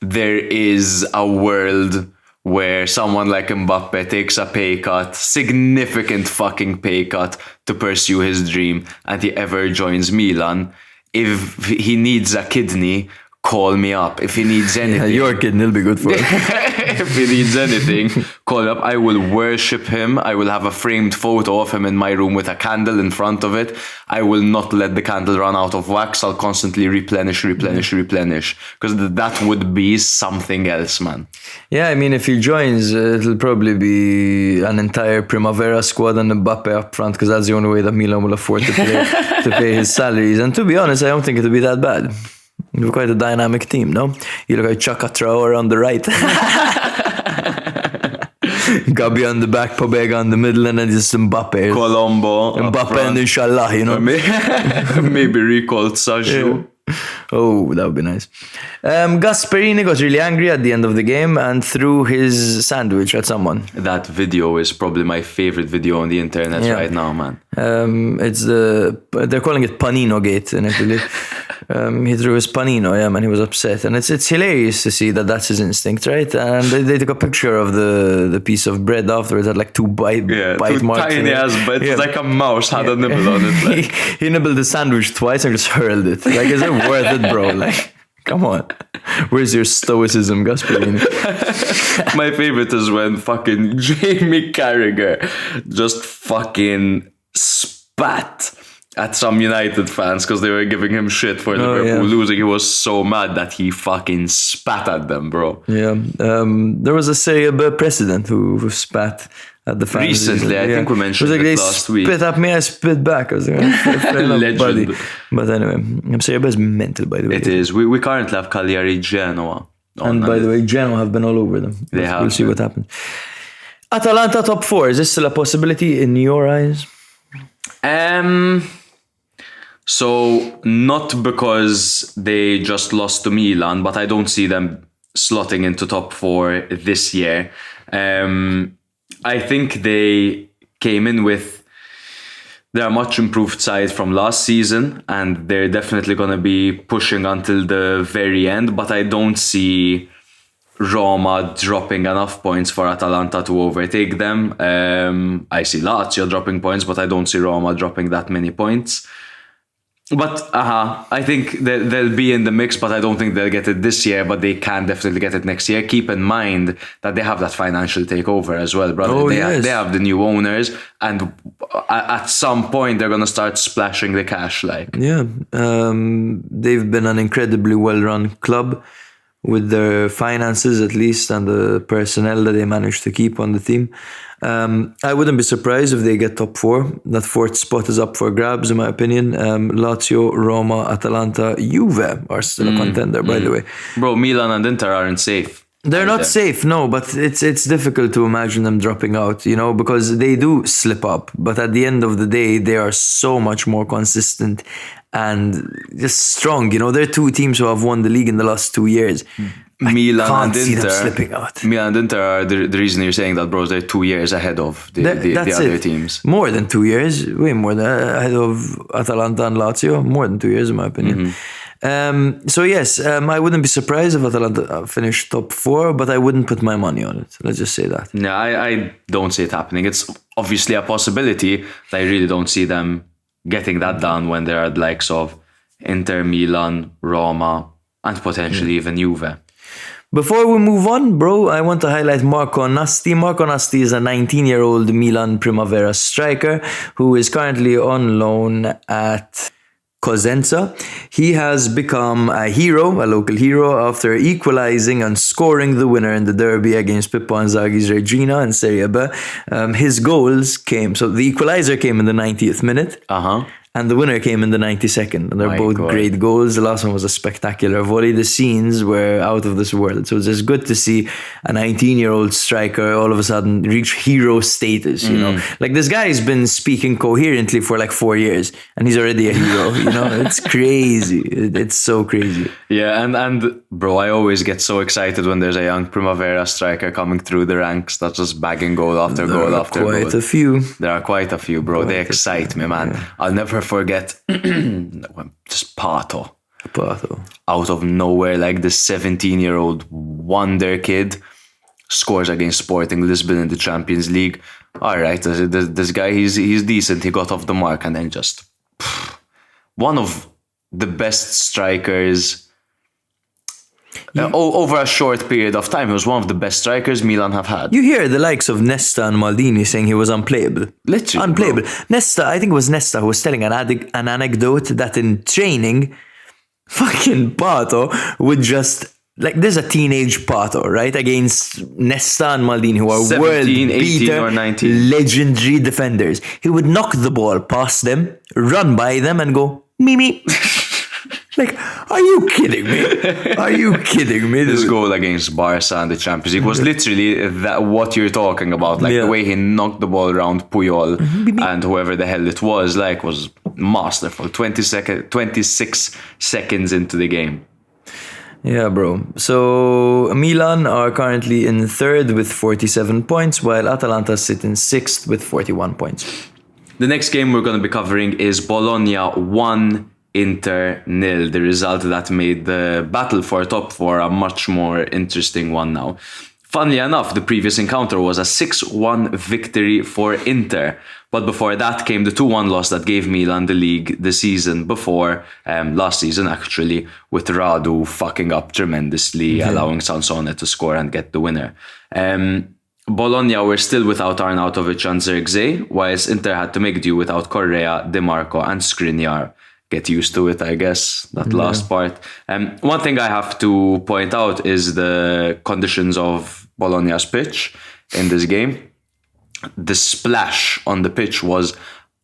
there is a world where someone like Mbappe takes a pay cut, significant fucking pay cut, to pursue his dream, and he ever joins Milan, if he needs a kidney, call me up. If he needs anything. Your kid, he'll be good for it. If he needs anything, call me up. I will worship him. I will have a framed photo of him in my room with a candle in front of it. I will not let the candle run out of wax. I'll constantly replenish. Because that would be something else, man. Yeah, I mean, if he joins, it'll probably be an entire Primavera squad and Mbappe up front, because that's the only way that Milan will afford to pay his salaries. And to be honest, I don't think it'll be that bad. You're quite a dynamic team, no? You look like Chaka Traore on the right. Gabi on the back, Pobega on the middle, and then just Mbappe. Colombo. Mbappe and Inshallah, you know? Maybe recalled Sajou. Yeah. Oh, that would be nice. Gasperini got really angry at the end of the game and threw his sandwich at someone. That video is probably my favorite video on the internet right now, man. They're calling it Panino Gate in Italy. He threw his panino, man, he was upset. And it's hilarious to see that that's his instinct, right? And they took a picture of the piece of bread afterwards. It had like two bite marks. Tiny ass bites. It's like a mouse had a nibble on it. Like. he nibbled the sandwich twice and just hurled it. Like, is it worth it, bro? Like, come on. Where's your stoicism, Gasperini? My favorite is when fucking Jamie Carragher just fucking spat at some United fans because they were giving him shit for Liverpool losing. He was so mad that he fucking spat at them, bro. Yeah. There was a Serie A precedent who spat at the fans. Recently, I think we mentioned it last week. Spit at me, I spit back. I was like, Legend. But anyway, Serie A is mental, by the way. It is. We currently have Cagliari Genoa. And by the way, Genoa have been all over them. We'll see what happens. Atalanta top 4. Is this still a possibility in your eyes? So not because they just lost to Milan, but I don't see them slotting into top 4 this year. I think they came in with their much improved side from last season, and they're definitely going to be pushing until the very end, but I don't see Roma dropping enough points for Atalanta to overtake them. I see Lazio dropping points, but I don't see Roma dropping that many points. But I think they'll be in the mix, but I don't think they'll get it this year, but they can definitely get it next year. Keep in mind that they have that financial takeover as well, brother. They have the new owners, and at some point they're going to start splashing the cash. They've been an incredibly well-run club with their finances, at least, and the personnel that they managed to keep on the team. I wouldn't be surprised if they get top 4. That 4th spot is up for grabs, in my opinion. Lazio, Roma, Atalanta, Juve are still a contender, by the way. Bro, Milan and Inter aren't safe. They're not safe, no, but it's difficult to imagine them dropping out, because they do slip up. But at the end of the day, they are so much more consistent and just strong. They're 2 teams who have won the league in the last 2 years. Milan and see Inter them slipping out. Milan and Inter are the reason you're saying that, bro. They're 2 years ahead of the other teams. More than 2 years, way more than ahead of Atalanta and Lazio. More than 2 years, in my opinion. So yes, I wouldn't be surprised if Atalanta finished top 4, but I wouldn't put my money on it. Let's just say that. No, I don't see it happening. It's obviously a possibility, but I really don't see them getting that done when they're at the likes of Inter, Milan, Roma, and potentially even Juve. Before we move on, bro, I want to highlight Marco Nasti. Marco Nasti is a 19-year-old Milan Primavera striker who is currently on loan at Cosenza. He has become a local hero, after equalizing and scoring the winner in the derby against Pippo Inzaghi's Regina in Serie B. His goals so the equalizer came in the 90th minute. And the winner came in the 92nd. And they're both great goals. The last one was a spectacular volley. The scenes were out of this world. So it's just good to see a 19-year-old striker all of a sudden reach hero status, Like, this guy's been speaking coherently for like 4 years. And he's already a hero, It's crazy. It's so crazy. Yeah, and bro, I always get so excited when there's a young Primavera striker coming through the ranks that's just bagging goal after goal after goal. Quite a few. There are quite a few, bro. They excite me, man. Yeah. I'll never forget just Pato out of nowhere, like this 17-year-old wonder kid scores against Sporting Lisbon in the Champions League. All right, this guy, he's decent. He got off the mark, and then just one of the best strikers Over a short period of time, he was one of the best strikers Milan have had. You hear the likes of Nesta and Maldini saying he was unplayable. Literally. Unplayable. Bro. Nesta, I think it was Nesta who was telling an anecdote that in training, fucking Pato would just... Like, there's a teenage Pato, right? Against Nesta and Maldini, who are 17, world 18 beater, or 19. legendary defenders. He would knock the ball past them, run by them and go, me. Like, are you kidding me? Are you kidding me? This goal against Barca in the Champions League was literally what you're talking about. Like, the way he knocked the ball around Puyol and whoever the hell it was, like, was masterful. 26 seconds into the game. Yeah, bro. So Milan are currently in third with 47 points, while Atalanta sit in sixth with 41 points. The next game we're going to be covering is Bologna 1, Inter 0. The result that made the battle for top four a much more interesting one now. Funnily enough, the previous encounter was a 6-1 victory for Inter. But before that came the 2-1 loss that gave Milan the league the season before, last season actually, with Radu fucking up tremendously, allowing Sansone to score and get the winner. Bologna were still without Arnautovic and Zirkzee, whilst Inter had to make do without Correa, De Marco and Skriniar. Get used to it, I guess, that last part. One thing I have to point out is the conditions of Bologna's pitch in this game. The splash on the pitch was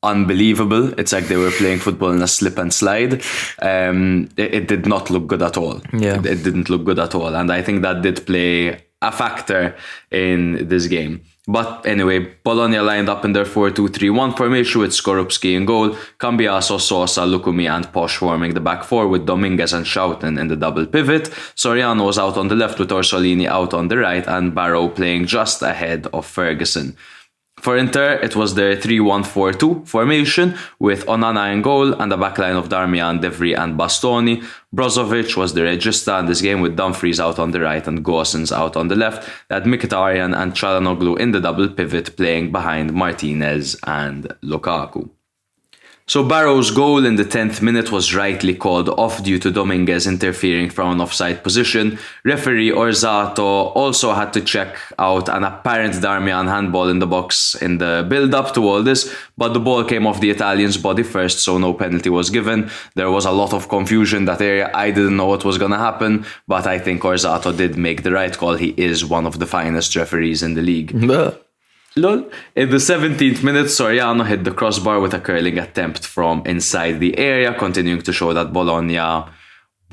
unbelievable. It's like they were playing football in a slip and slide. It did not look good at all. Yeah. It didn't look good at all. And I think that did play a factor in this game. But anyway, Bologna lined up in their 4-2-3-1 formation with Skorupski in goal, Cambiaso, Sosa, Lukumi and Posh forming the back four with Dominguez and Schouten in the double pivot. Soriano was out on the left with Orsolini out on the right and Barrow playing just ahead of Ferguson. For Inter, it was their 3-1-4-2 formation with Onana in goal and a backline of Darmian, Devry and Bastoni. Brozovic was the regista in this game with Dumfries out on the right and Gosens out on the left. They had Mkhitaryan and Çalhanoğlu in the double pivot playing behind Martinez and Lukaku. So Barrow's goal in the 10th minute was rightly called off due to Dominguez interfering from an offside position. Referee Orzato also had to check out an apparent Darmian handball in the box in the build-up to all this, but the ball came off the Italian's body first, so no penalty was given. There was a lot of confusion that area. I didn't know what was going to happen, but I think Orzato did make the right call. He is one of the finest referees in the league. Lol. In the 17th minute, Soriano hit the crossbar with a curling attempt from inside the area, continuing to show that Bologna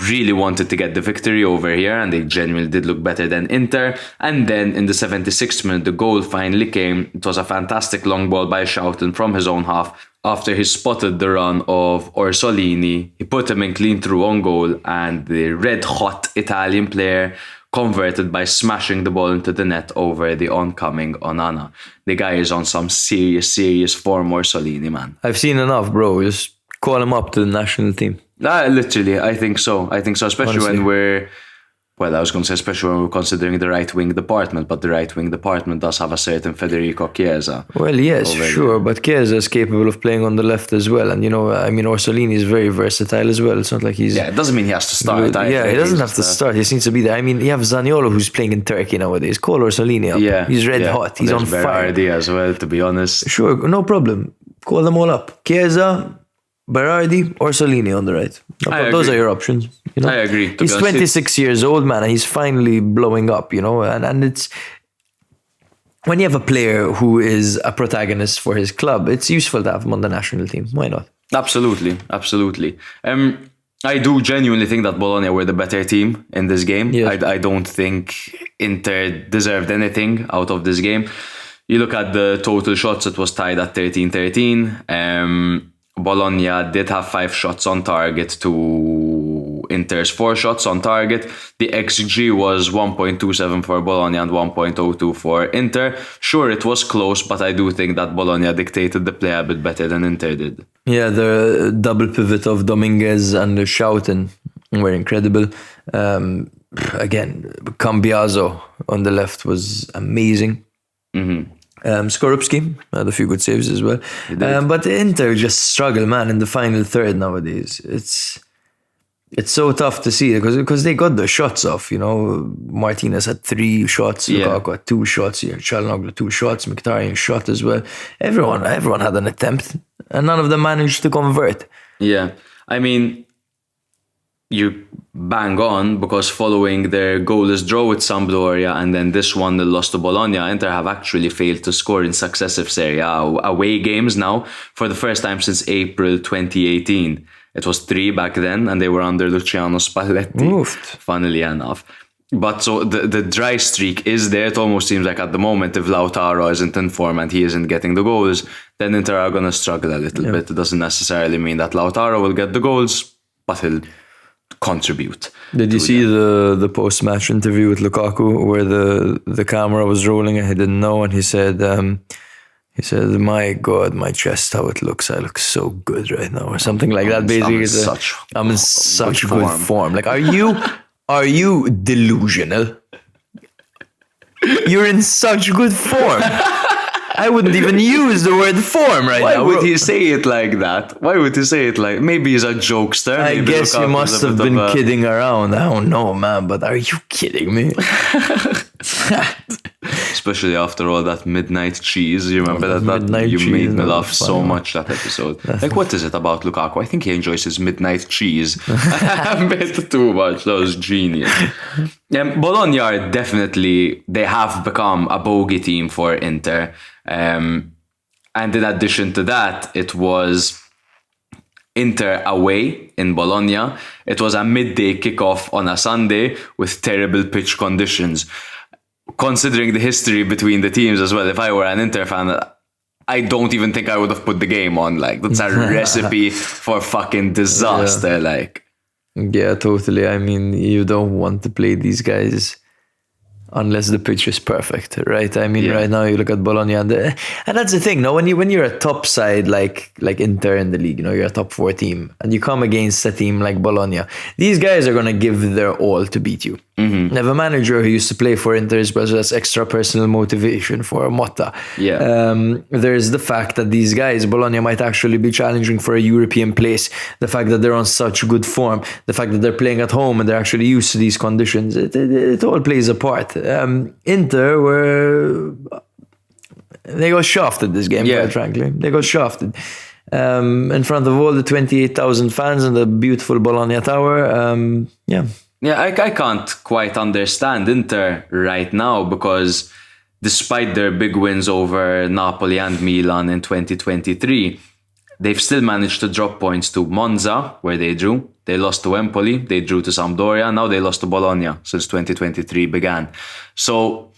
really wanted to get the victory over here, and they genuinely did look better than Inter. And then in the 76th minute, the goal finally came. It was a fantastic long ball by Schouten from his own half. After he spotted the run of Orsolini, he put him in clean through on goal, and the red-hot Italian player converted by smashing the ball into the net over the oncoming Onana. The guy is on some serious form, Orsolini, man. I've seen enough, bro. Just call him up to the national team. Literally, I think so, especially Honestly. when we're... Well, I was going to say especially when we're considering the right-wing department, but the right-wing department does have a certain Federico Chiesa. Well, yes, sure, but Chiesa is capable of playing on the left as well. And, Orsolini is very versatile as well. It's not like he's... Yeah, it doesn't mean he has to start. He doesn't have to start. He seems to be there. You have Zaniolo who's playing in Turkey nowadays. Call Orsolini up. Yeah. He's red hot. He's on fire. Berardi as well, to be honest. Sure, no problem. Call them all up. Chiesa, Berardi, Orsolini on the right. Those are your options. I agree. He's 26 years old, man, and he's finally blowing up, and it's... When you have a player who is a protagonist for his club, it's useful to have him on the national team. Why not? Absolutely. I do genuinely think that Bologna were the better team in this game. Yes. I don't think Inter deserved anything out of this game. You look at the total shots, it was tied at 13-13. Bologna did have 5 shots on target to Inter's 4 shots on target. The XG was 1.27 for Bologna and 1.02 for Inter. Sure, it was close, but I do think that Bologna dictated the play a bit better than Inter did. Yeah, the double pivot of Dominguez and Schouten were incredible. Again, Cambiaso on the left was amazing. Mm-hmm. Skorupski had a few good saves as well. But Inter just struggle, man, in the final third nowadays. It's so tough to see because they got the shots off. Martinez had 3 shots, Lukaku had 2 shots, Çalhanoğlu 2 shots, Mkhitaryan shot as well. Everyone had an attempt, and none of them managed to convert. Yeah, I mean, you bang on, because following their goalless draw with Sampdoria and then this one, they lost to Bologna, Inter have actually failed to score in successive Serie A away games now for the first time since April 2018. It was 3 back then, and they were under Luciano Spalletti, funnily enough. But so the dry streak is there. It almost seems like at the moment, if Lautaro isn't in form and he isn't getting the goals, then Inter are going to struggle a little bit. It doesn't necessarily mean that Lautaro will get the goals, but he'll contribute. Did you see the post-match interview with Lukaku where the camera was rolling and he didn't know, and he said, "My God, my chest, how it looks. I look so good right now," or something like that. Basically, I'm in such good form. Like, are you delusional? You're in such good form. I wouldn't even use the word form right now. Why would he say it like that? Maybe he's a jokester. I guess he must have been kidding around. I don't know, man, but are you kidding me? Especially after all that midnight cheese. You remember that you made me laugh so much that episode. What is it about Lukaku? I think he enjoys his midnight cheese a bit too much. That was genius. Bologna are definitely, they have become a bogey team for Inter. And in addition to that, it was Inter away in Bologna. It was a midday kickoff on a Sunday with terrible pitch conditions. Considering the history between the teams as well, if I were an Inter fan, I don't even think I would have put the game on. That's a recipe for fucking disaster. Yeah, totally. I mean, you don't want to play these guys unless the pitch is perfect, right? I mean, right now you look at Bologna, and that's the thing. No, when you're a top side like Inter in the league, you're a top 4 team, and you come against a team like Bologna, these guys are gonna give their all to beat you. Mm-hmm. They have a manager who used to play for Inter as well, so that's extra personal motivation for Motta. There's the fact that these guys, Bologna, might actually be challenging for a European place. The fact that they're on such good form, the fact that they're playing at home and they're actually used to these conditions, it all plays a part. Inter they got shafted this game, quite frankly. They got shafted in front of all the 28,000 fans in the beautiful Bologna Tower. I can't quite understand Inter right now, because despite their big wins over Napoli and Milan in 2023, they've still managed to drop points to Monza, where they drew. They lost to Empoli, they drew to Sampdoria, now they lost to Bologna since 2023 began. So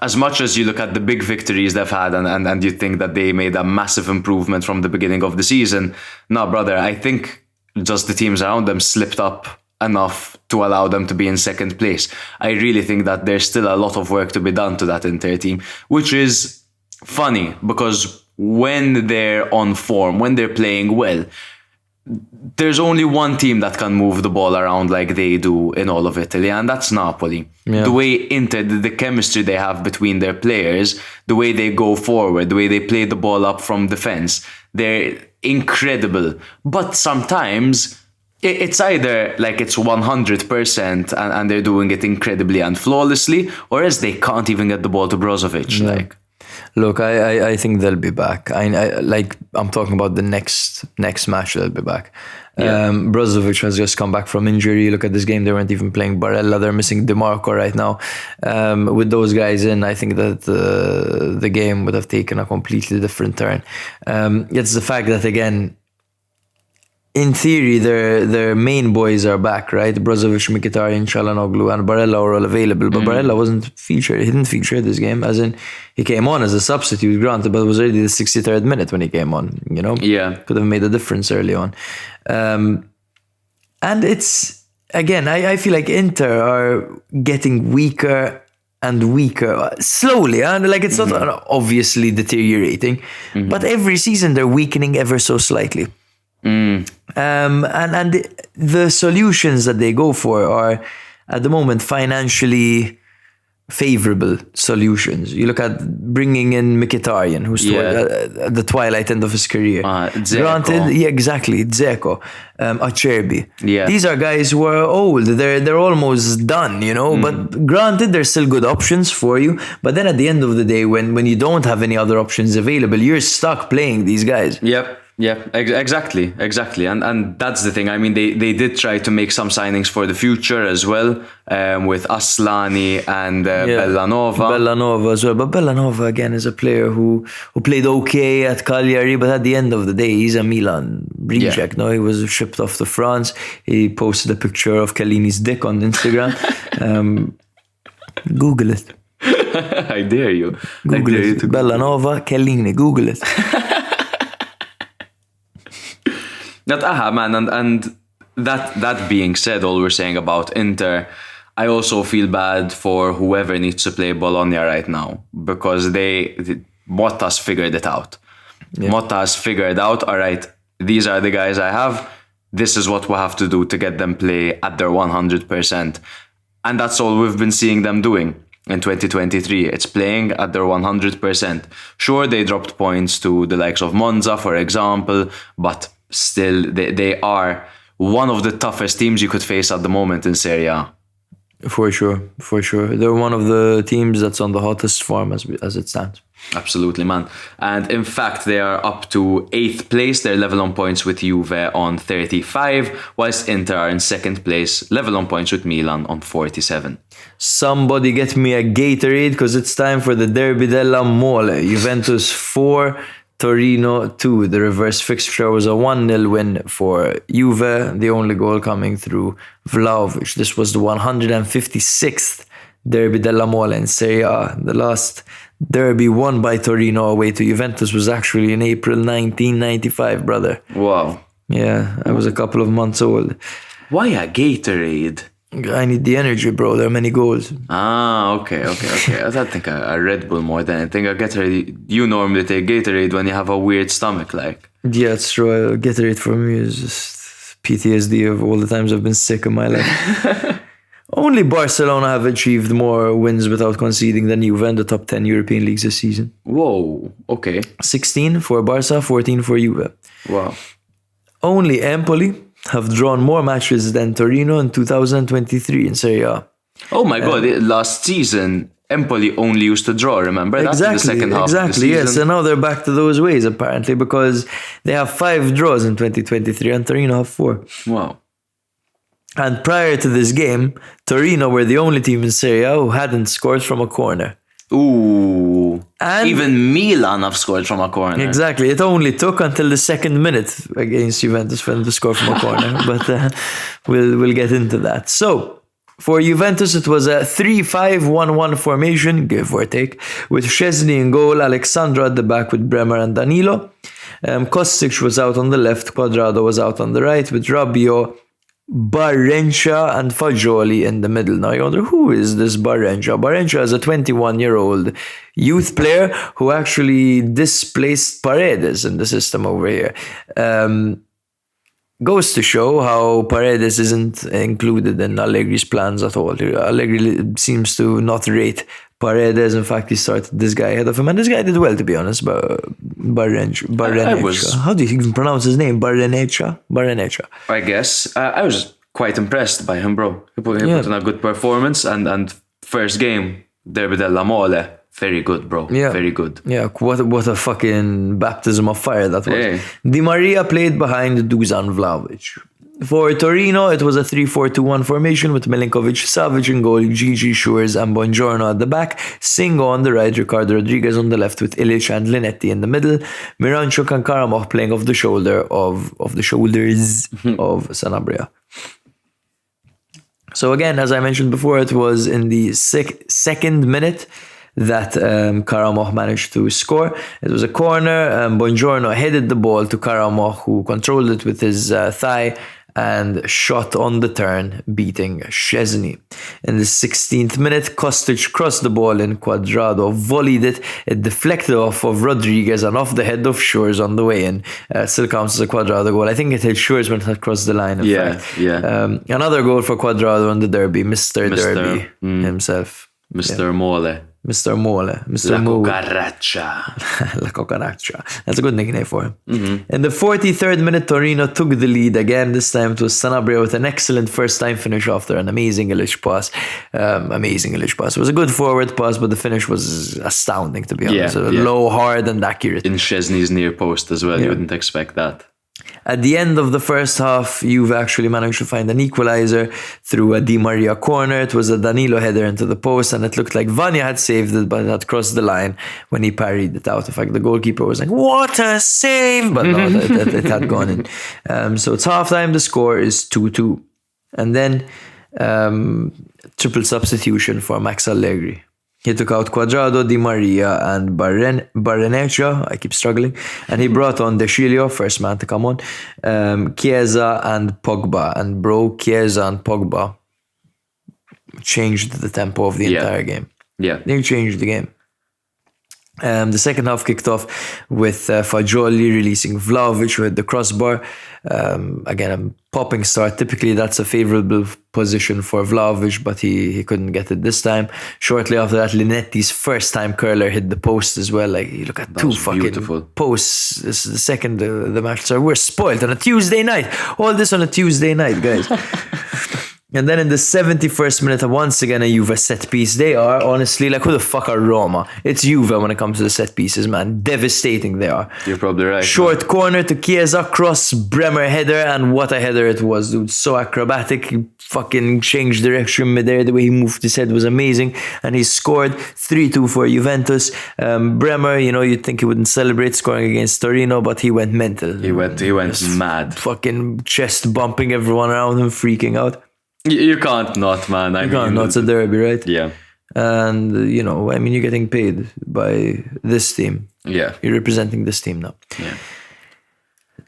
as much as you look at the big victories they've had and you think that they made a massive improvement from the beginning of the season, no, brother, I think just the teams around them slipped up enough to allow them to be in second place. I really think that there's still a lot of work to be done to that Inter team, which is funny because when they're on form, when they're playing well, there's only one team that can move the ball around like they do in all of Italy, and that's Napoli. The way Inter, the chemistry they have between their players, the way they go forward, the way they play the ball up from defense, they're incredible. But sometimes it's either like it's 100% and they're doing it incredibly and flawlessly, or else they can't even get the ball to Brozovic. Look, I think they'll be back. I'm talking about the next match they'll be back. Brozovic has just come back from injury. Look at this game, they weren't even playing Barella. They're missing DeMarco right now. With those guys in, I think that the game would have taken a completely different turn. It's the fact that, again, in theory, their main boys are back, right? Brozovic, Mkhitaryan, Çalhanoğlu, and Barella are all available, but Barella wasn't featured. He didn't feature this game, as in he came on as a substitute, granted, but it was already the 63rd minute when he came on. Could have made a difference early on. And it's, again, I feel like Inter are getting weaker and weaker slowly, and it's not obviously deteriorating, but every season they're weakening ever so slightly. And the solutions that they go for are at the moment financially favourable solutions. You look at bringing in Mkhitaryan, who's at the twilight end of his career. Granted, exactly, Dzeko, Acerbi. Yeah. These are guys who are old. They're almost done, But granted, they're still good options for you. But then at the end of the day, when you don't have any other options available, you're stuck playing these guys. Yep. Yeah, exactly. And that's the thing. I mean, they did try to make some signings for the future as well, with Aslani and Bellanova. Bellanova as well. But Bellanova, again, is a player who played okay at Cagliari, but at the end of the day, he's a Milan reject. No, he was shipped off to France. He posted a picture of Chiellini's dick on Instagram. Google it. I dare you. Google it. Bellanova, Chiellini. Google it. And that being said, all we're saying about Inter, I also feel bad for whoever needs to play Bologna right now, because Motta's figured it out. Yeah. Motta's figured out, all right, these are the guys I have, this is what we have to do to get them play at their 100%. And that's all we've been seeing them doing in 2023. It's playing at their 100%. Sure, they dropped points to the likes of Monza, for example, but still, they are one of the toughest teams you could face at the moment in Serie A. For sure. They're one of the teams that's on the hottest form as it stands. Absolutely, man. And in fact, they are up to 8th place. They're level on points with Juve on 35, whilst Inter are in 2nd place, level on points with Milan on 47. Somebody get me a Gatorade, because it's time for the Derby Della Mole. Juventus 4, Torino 2. The reverse fixture was a 1-0 win for Juve, the only goal coming through Vlahovic. This was the 156th Derby della Mole in Serie A. The last derby won by Torino away to Juventus was actually in April 1995, brother. Wow. Yeah, I was a couple of months old. Why a Gatorade? I need the energy, bro. There are many goals. Okay. I think a Red Bull more than anything. A Gatorade. You normally take Gatorade when you have a weird stomach, like. Yeah, it's true. Gatorade for me is just PTSD of all the times I've been sick in my life. Only Barcelona have achieved more wins without conceding than Juve in the top 10 European leagues this season. Whoa, okay. 16 for Barca, 14 for Juve. Wow. Only Empoli have drawn more matches than Torino in 2023 in Serie A. Oh my God, last season, Empoli only used to draw, remember? That's in the second half of the season. Yes, and now they're back to those ways, apparently, because they have 5 draws in 2023 and Torino have 4. Wow. And prior to this game, Torino were the only team in Serie A who hadn't scored from a corner. Ooh. And even Milan have scored from a corner. Exactly. It only took until the 2nd minute against Juventus for them to score from a corner. But we'll get into that. So, for Juventus, it was a 3-5-1-1 formation, give or take, with Szczesny in goal, Alexandro at the back with Bremer and Danilo. Kostic was out on the left, Quadrado was out on the right, with Rabiot, Barrencha and Fagioli in the middle. Now you wonder, who is this Barrencha? Barrencha is a 21-year-old youth player who actually displaced Paredes in the system over here. Goes to show how Paredes isn't included in Allegri's plans at all. Allegri seems to not rate Paredes. In fact, he started this guy ahead of him, and this guy did well, to be honest. Barrencha. How do you even pronounce his name? Barrencha? I guess. I was quite impressed by him, bro. He put in a good performance, and first game, Derby della Mole. Very good, bro. Yeah. Very good. Yeah, what a fucking baptism of fire that was. Hey. Di Maria played behind Dusan Vlahovic. For Torino, it was a 3-4-2-1 formation with Milinkovic, Savic in goal, Gigi, Shures and Buongiorno at the back, Singo on the right, Ricardo Rodriguez on the left with Ilic and Linetti in the middle, Miranchuk and Karamoh playing off the shoulders of Sanabria. So again, as I mentioned before, it was in the 2nd minute that Karamoh managed to score. It was a corner. Buongiorno headed the ball to Karamoh, who controlled it with his thigh and shot on the turn, beating Szczesny. In the 16th minute, Kostic crossed the ball in, Quadrado volleyed it. It deflected off of Rodriguez and off the head of Shures on the way in. Still counts as a Quadrado goal. I think it hit Shures when it had crossed the line. In fact. Yeah. Another goal for Quadrado in the derby, Mr. Derby himself. Mr. Mole. Mr. Mole. Mr. La Mole. Cucaracha. La Cucaracha. That's a good nickname for him. In the 43rd minute, Torino took the lead again. This time it was Sanabria with an excellent first-time finish after an amazing English pass. It was a good forward pass, but the finish was astounding, to be honest. Low, hard, and accurate. In Szczesny's near post as well. You wouldn't expect that. At the end of the first half, Juve actually managed to find an equalizer through a Di Maria corner. It was a Danilo header into the post, and it looked like Vanya had saved it, but it had crossed the line when he parried it out. In fact, the goalkeeper was like, "What a save!" But no, it had gone in. So it's halftime. The score is 2-2. And then triple substitution for Max Allegri. He took out Quadrado, Di Maria, and Barrenetxea. I keep struggling. And he brought on De Sciglio, first man to come on, Chiesa and Pogba. And bro, Chiesa and Pogba changed the tempo of the entire game. Yeah. They changed the game. The second half kicked off with Fagioli releasing Vlahovic with the crossbar. Again, a popping start. Typically, that's a favourable position for Vlahovic, but he couldn't get it this time. Shortly after that, Linetti's first-time curler hit the post as well. Like, you look at two fucking beautiful posts. This is the second the match started. We're spoiled on a Tuesday night. All this on a Tuesday night, guys. And then in the 71st minute, once again, a Juve set piece. They are, honestly, like, who the fuck are Roma? It's Juve when it comes to the set pieces, man. Devastating they are. You're probably right. Short corner to Chiesa, cross, Bremer header, and what a header it was, dude. So acrobatic. He fucking changed direction midair. The way he moved his head was amazing. And he scored 3-2 for Juventus. Bremer, you'd think he wouldn't celebrate scoring against Torino, but he went mental. He went mad. Fucking chest bumping everyone around him, freaking out. You can't not, man. You can't not. It's a derby, right? Yeah. And, you're getting paid by this team. Yeah. You're representing this team now. Yeah.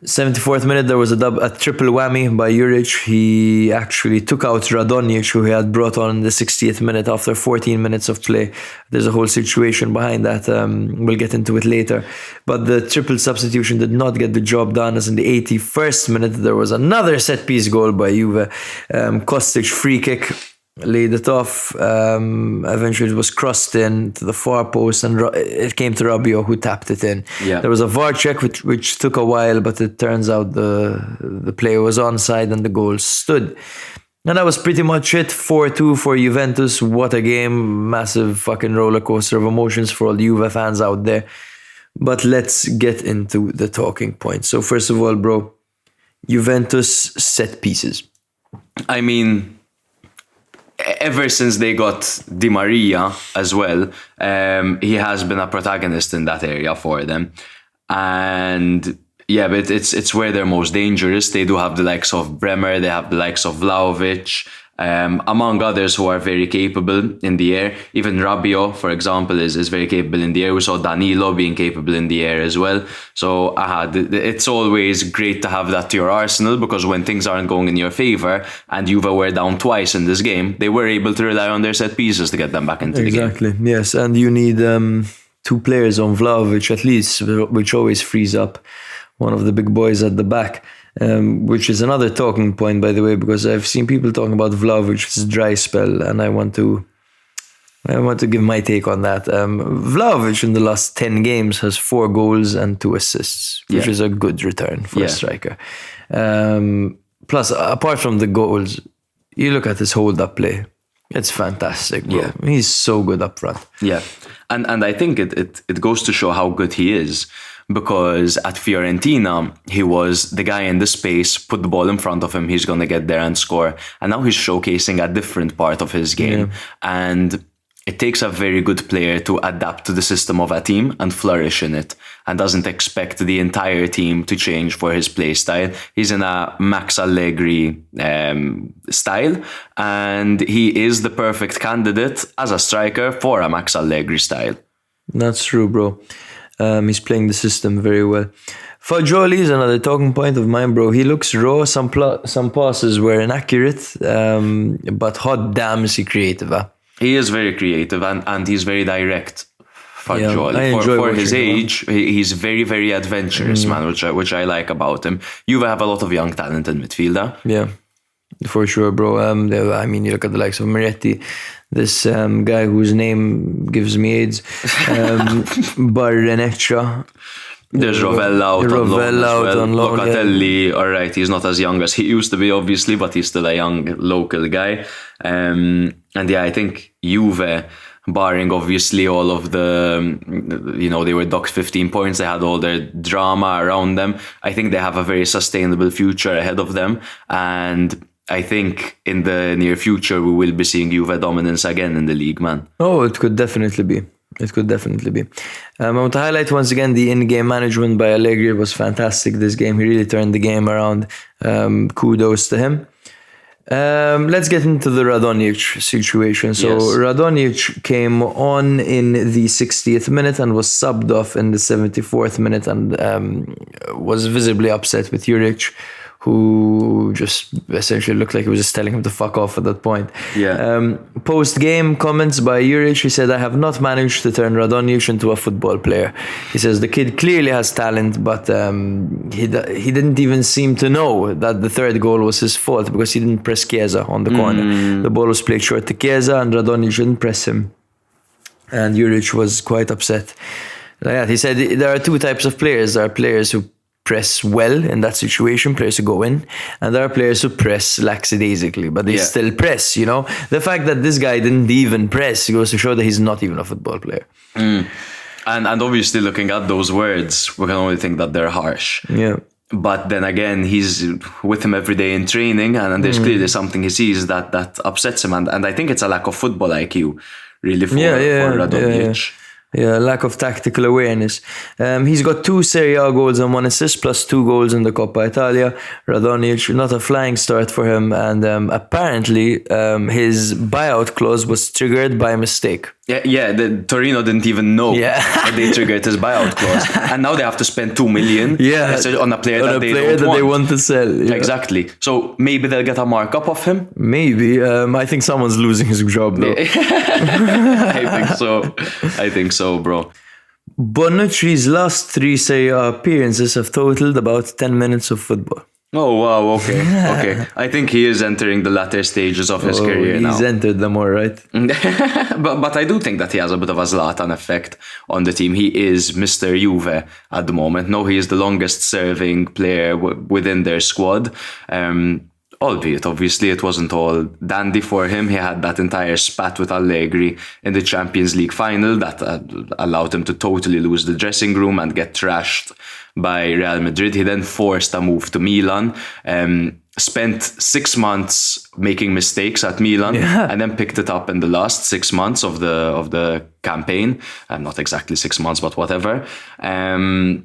74th minute, there was a triple whammy by Juric. He actually took out Radonjic, who he had brought on in the 60th minute after 14 minutes of play. There's a whole situation behind that. We'll get into it later. But the triple substitution did not get the job done, as in the 81st minute, there was another set-piece goal by Juve. Kostic free kick. Laid it off. Eventually it was crossed in to the far post, and it came to Rabiot, who tapped it in. Yeah. There was a VAR check which took a while, but it turns out the player was onside and the goal stood. And that was pretty much it. 4-2 for Juventus. What a game. Massive fucking roller coaster of emotions for all the Juve fans out there. But let's get into the talking points. So first of all, bro, Juventus set pieces. I mean, ever since they got Di Maria as well, he has been a protagonist in that area for them. And yeah, but it's where they're most dangerous. They do have the likes of Bremer, they have the likes of Vlahovic, among others who are very capable in the air. Even Rabiot, for example, is very capable in the air. We saw Danilo being capable in the air as well. So it's always great to have that to your arsenal, because when things aren't going in your favour, and Juve were down twice in this game, they were able to rely on their set pieces to get them back into the game. Exactly, yes. And you need two players on Vlahovic at least, which always frees up one of the big boys at the back. Which is another talking point, by the way, because I've seen people talking about Vlahovic's dry spell, and I want to give my take on that. Vlahovic in the last 10 games has 4 goals and 2 assists, which is a good return for a striker. Plus, apart from the goals, you look at his hold-up play. It's fantastic, bro. Yeah. He's so good up front. Yeah, and I think it goes to show how good he is. Because at Fiorentina, he was the guy in the space, put the ball in front of him, he's going to get there and score. And now he's showcasing a different part of his game. Yeah. And it takes a very good player to adapt to the system of a team and flourish in it, and doesn't expect the entire team to change for his play style. He's in a Max Allegri style, and he is the perfect candidate as a striker for a Max Allegri style. That's true, bro. He's playing the system very well. Fagioli is another talking point of mine, bro. He looks raw. Some passes were inaccurate, but hot damn is he creative, huh? He is very creative, and he's very direct. Fagioli. Yeah, for his age, he's very, very adventurous, man, which I like about him. Juve have a lot of young talent in midfield, huh? Yeah. For sure, bro. I mean, you look at the likes of Miretti, this guy whose name gives me AIDS, Barrenettra. There's Rovella out on loan. Locatelli, all right, he's not as young as he used to be, obviously, but he's still a young local guy. And yeah, I think Juve, barring obviously all of the, they were docked 15 points, they had all their drama around them. I think they have a very sustainable future ahead of them. And I think in the near future, we will be seeing Juve dominance again in the league, man. Oh, it could definitely be. I want to highlight once again the in-game management by Allegri. It was fantastic this game. He really turned the game around. Kudos to him. Let's get into the Radonjic situation. So yes. Radonjic came on in the 60th minute and was subbed off in the 74th minute and was visibly upset with Juric, who just essentially looked like he was just telling him to fuck off at that point. Yeah. Post-game comments by Juric, he said, "I have not managed to turn Radonjic into a football player." He says the kid clearly has talent, but he didn't even seem to know that the third goal was his fault because he didn't press Chiesa on the corner. The ball was played short to Chiesa and Radonjic didn't press him. And Juric was quite upset. He said there are two types of players. There are players who press well in that situation, players who go in, and there are players who press lackadaisically, but they still press, The fact that this guy didn't even press goes to show that he's not even a football player. And obviously looking at those words, we can only think that they're harsh. Yeah. But then again, he's with him every day in training, and there's clearly something he sees that upsets him, and I think it's a lack of football IQ, really, for Radonjic. Yeah, lack of tactical awareness. He's got 2 Serie A goals and 1 assist, plus 2 goals in the Coppa Italia. Radonjic, not a flying start for him, and apparently his buyout clause was triggered by mistake. Yeah, the Torino didn't even know that they triggered his buyout clause, and now they have to spend 2 million on a player that they want to sell. Yeah. Exactly. So maybe they'll get a markup of him. Maybe. I think someone's losing his job though. I think so, bro. Bonucci's last 3 Serie A appearances have totaled about 10 minutes of football. Oh, wow, okay. I think he is entering the latter stages of his career now. He's entered them all right. But I do think that he has a bit of a Zlatan effect on the team. He is Mr. Juve at the moment. No, he is the longest serving player within their squad. Albeit, obviously, it wasn't all dandy for him. He had that entire spat with Allegri in the Champions League final that allowed him to totally lose the dressing room and get trashed by Real Madrid. He then forced a move to Milan, spent 6 months making mistakes at Milan, and then picked it up in the last 6 months of the campaign. Not exactly 6 months, but whatever. And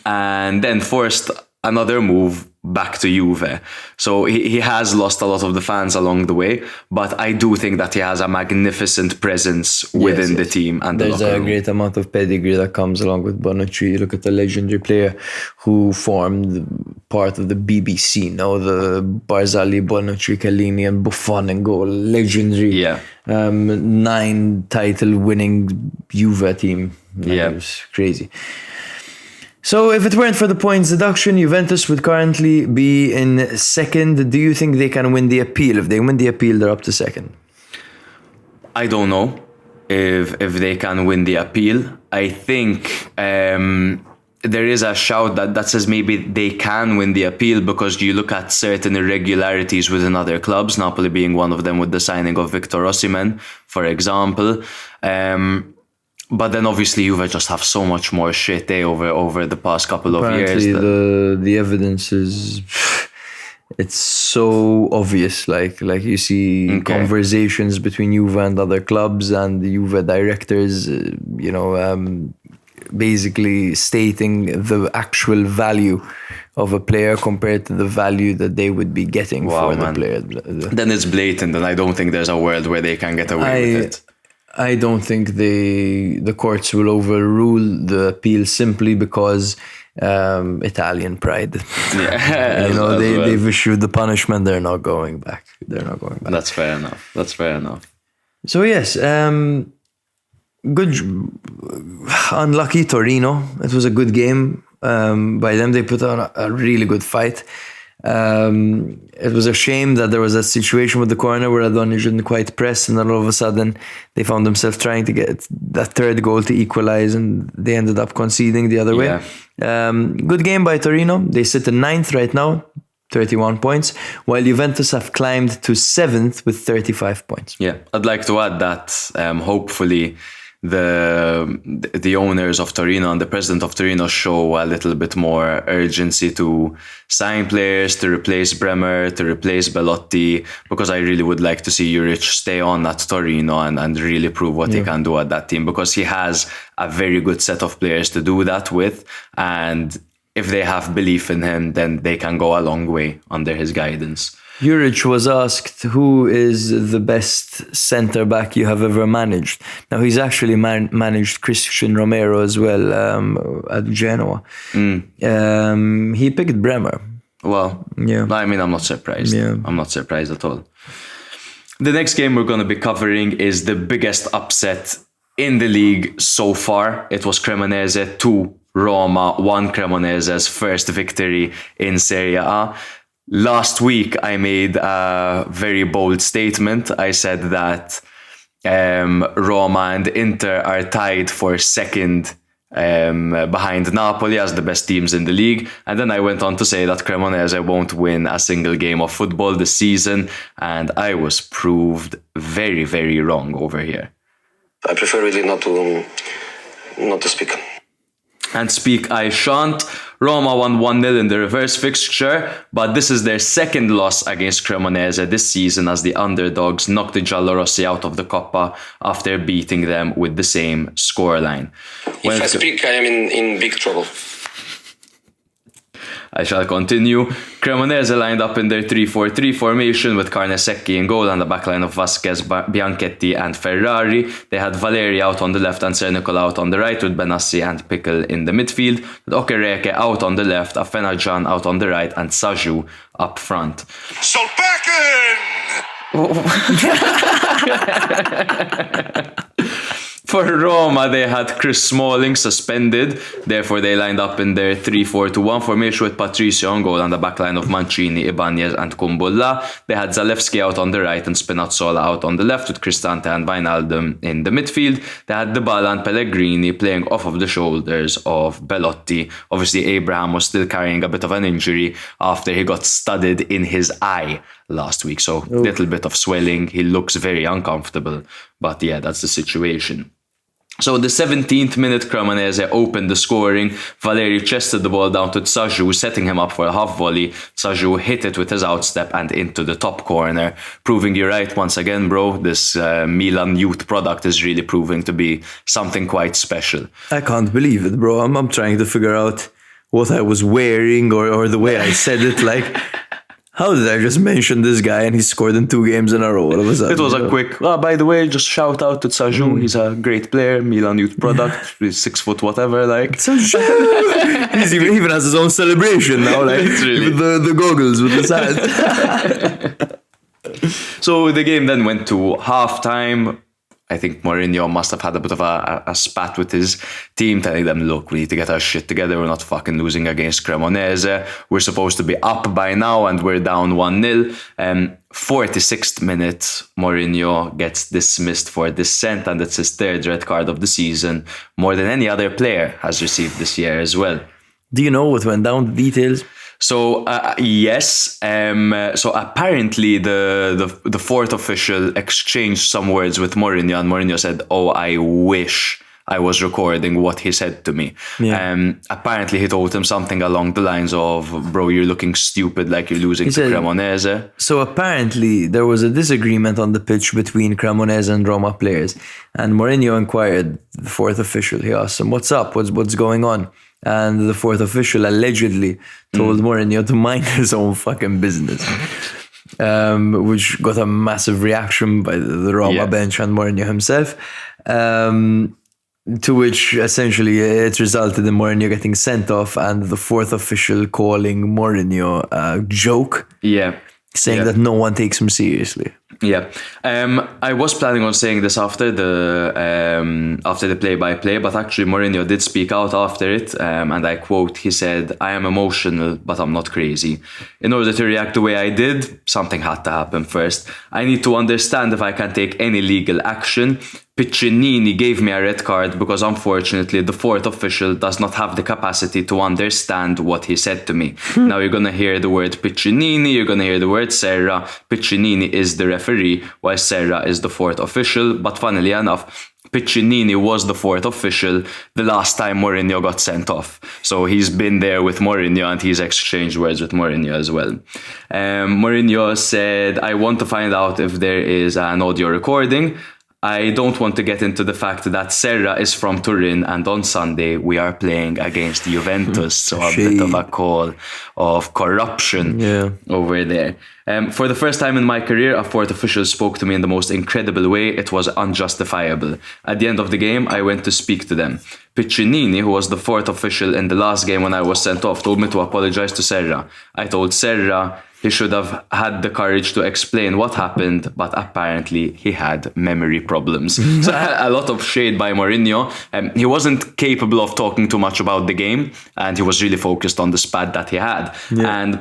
then forced another move back to Juve. So he has lost a lot of the fans along the way, but I do think that he has a magnificent presence within the team and the locker room. There's a great amount of pedigree that comes along with Bonucci. You look at the legendary player who formed part of the BBC, the Barzagli, Bonucci, Chiellini and Buffon and goal. Legendary. 9 title winning Juve team. It was crazy. So if it weren't for the points deduction, Juventus would currently be in second. Do you think they can win the appeal? If they win the appeal, they're up to second. I don't know if they can win the appeal. I think there is a shout that says maybe they can win the appeal because you look at certain irregularities within other clubs, Napoli being one of them with the signing of Victor Osimhen, for example. But then obviously Juve just have so much more shit over the past couple of years. The evidence is, it's so obvious. Like you see conversations between Juve and other clubs and the Juve directors, basically stating the actual value of a player compared to the value that they would be getting for the player. Then it's blatant, and I don't think there's a world where they can get away with it. I don't think the courts will overrule the appeal simply because Italian pride. They've issued the punishment. They're not going back. That's fair enough. So yes, good, unlucky Torino. It was a good game by them. They put on a really good fight. It was a shame that there was a situation with the corner where Adoni didn't quite press, and then all of a sudden they found themselves trying to get that third goal to equalize, and they ended up conceding the other way. Good game by Torino. They sit in 9th right now, 31 points, while Juventus have climbed to 7th with 35 points. Yeah, I'd like to add that hopefully the owners of Torino and the president of Torino show a little bit more urgency to sign players, to replace Bremer, to replace Belotti, because I really would like to see Juric stay on at Torino and really prove what he can do at that team, because he has a very good set of players to do that with, and if they have belief in him, then they can go a long way under his guidance. Juric was asked, who is the best centre-back you have ever managed? Now, he's actually managed Christian Romero as well at Genoa. He picked Bremer. Well, I mean, I'm not surprised. I'm not surprised at all. The next game we're going to be covering is the biggest upset in the league so far. It was Cremonese 2, Roma 1, Cremonese's first victory in Serie A. Last week, I made a very bold statement. I said that Roma and Inter are tied for second behind Napoli as the best teams in the league. And then I went on to say that Cremonese won't win a single game of football this season. And I was proved very, very wrong over here. I prefer really not to speak. And speak I shan't. Roma won 1-0 in the reverse fixture, but this is their second loss against Cremonese this season, as the underdogs knocked the Giallorossi out of the Coppa after beating them with the same scoreline. If I speak, I am in big trouble. I shall continue. Cremonese lined up in their 3-4-3 formation with Carnesecchi in goal and a backline of Vasquez, Bianchetti and Ferrari. They had Valeri out on the left and Sernicola out on the right, with Benassi and Pickle in the midfield, with Okereke out on the left, Afenajan out on the right, and Saju up front. Solbakken! For Roma, they had Chris Smalling suspended. Therefore, they lined up in their 3-4-2-1 formation with Patricio on goal and a backline of Mancini, Ibanez and Kumbulla. They had Zalewski out on the right and Spinazzola out on the left, with Cristante and Wijnaldum in the midfield. They had Dybala and Pellegrini playing off of the shoulders of Belotti. Obviously, Abraham was still carrying a bit of an injury after he got studded in his eye last week. So, a little bit of swelling. He looks very uncomfortable. But yeah, that's the situation. So the 17th minute, Cremonese opened the scoring. Valeri chested the ball down to Saju, setting him up for a half volley. Saju hit it with his outstep and into the top corner. Proving you right once again, bro. This Milan youth product is really proving to be something quite special. I can't believe it, bro. I'm trying to figure out what I was wearing or the way I said it. Like, how did I just mention this guy and he scored in 2 games in a row all of a sudden? It was a quick, by the way, just shout out to Saju. He's a great player, Milan youth product. He's 6 foot whatever, like. Saju! He even has his own celebration now, like, Literally. with the goggles, with the sand. So the game then went to halftime. I think Mourinho must have had a bit of a spat with his team, telling them, look, we need to get our shit together. We're not fucking losing against Cremonese. We're supposed to be up by now and we're down 1-0. 46th minute, Mourinho gets dismissed for dissent, and it's his 3rd red card of the season, more than any other player has received this year as well. Do you know what went down, the details? So yes, so apparently the fourth official exchanged some words with Mourinho, and Mourinho said, "Oh, I wish I was recording what he said to me." Yeah. Apparently he told him something along the lines of, "Bro, you're looking stupid, like you're losing to Cremonese." So apparently there was a disagreement on the pitch between Cremonese and Roma players, and Mourinho inquired the fourth official. He asked him, "What's up? What's going on?" And the fourth official allegedly told Mourinho to mind his own fucking business, which got a massive reaction by the Roma bench and Mourinho himself, to which essentially it resulted in Mourinho getting sent off and the fourth official calling Mourinho a joke. Yeah. Saying that no one takes him seriously. Yeah, I was planning on saying this after the play-by-play, but actually Mourinho did speak out after it, and I quote, he said, "I am emotional, but I'm not crazy. In order to react the way I did, something had to happen first. I need to understand if I can take any legal action. Piccinini gave me a red card because unfortunately the fourth official does not have the capacity to understand what he said to me." Now you're going to hear the word Piccinini, you're going to hear the word Serra. Piccinini is the referee, while Serra is the fourth official. But funnily enough, Piccinini was the fourth official the last time Mourinho got sent off. So he's been there with Mourinho and he's exchanged words with Mourinho as well. Mourinho said, "I want to find out if there is an audio recording. I don't want to get into the fact that Serra is from Turin and on Sunday we are playing against Juventus." So a bit of a call of corruption over there. For the first time in my career, a fourth official spoke to me in the most incredible way. It was unjustifiable. At the end of the game, I went to speak to them. Piccinini, who was the fourth official in the last game when I was sent off, told me to apologize to Serra. I told Serra he should have had the courage to explain what happened, but apparently he had memory problems. So a lot of shade by Mourinho. He wasn't capable of talking too much about the game, and he was really focused on the spat that he had. And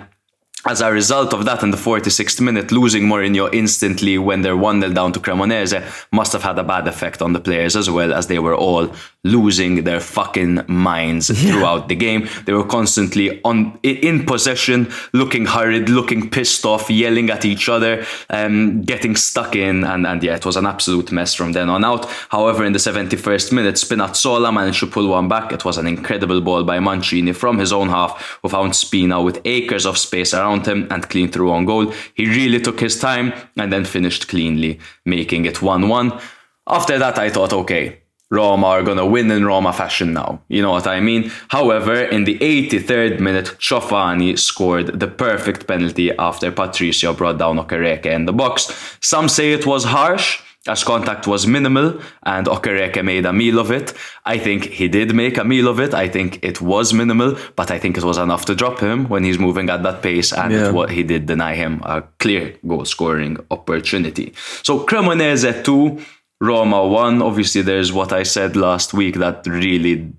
as a result of that, in the 46th minute, losing Mourinho instantly when they're 1-0 down to Cremonese must have had a bad effect on the players as well, as they were all losing their fucking minds throughout the game. They were constantly in possession, looking hurried, looking pissed off, yelling at each other, getting stuck in, and it was an absolute mess from then on out. However, in the 71st minute, Spinazzola managed to pull one back. It was an incredible ball by Mancini from his own half, who found Spina with acres of space around him and clean through on goal. He really took his time and then finished cleanly, making it 1-1. After that, I thought, okay, Roma are going to win in Roma fashion now. You know what I mean? However, in the 83rd minute, Ciofani scored the perfect penalty after Patricio brought down Okereke in the box. Some say it was harsh, as contact was minimal and Okereke made a meal of it. I think he did make a meal of it. I think it was minimal, but I think it was enough to drop him when he's moving at that pace, and he did deny him a clear goal-scoring opportunity. So Cremonese 2, Roma 1. Obviously, there's what I said last week that really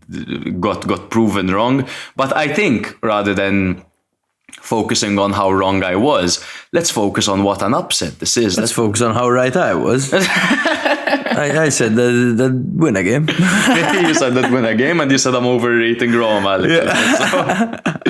got proven wrong. But I think rather than focusing on how wrong I was, let's focus on what an upset this is. Let's focus on how right I was. I said that win a game. You said that win a game, and you said I'm overrating Roma. So,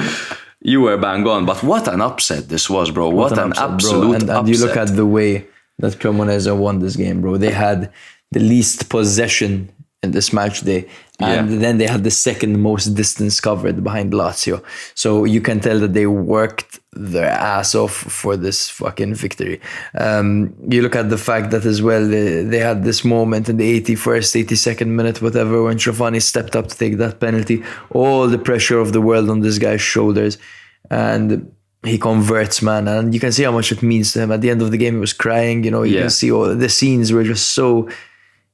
you were bang on, but what an upset this was, bro. What an upset, absolute upset. And you look at the way that Cremonese won this game, bro. They had the least possession in this match day, and then they had the second most distance covered behind Lazio. So you can tell that they worked their ass off for this fucking victory. You look at the fact that as well, they had this moment in the 81st, 82nd minute, whatever, when Ciofani stepped up to take that penalty. All the pressure of the world on this guy's shoulders, and he converts, man, and you can see how much it means to him. At the end of the game, he was crying. You know, you can see all the scenes were just so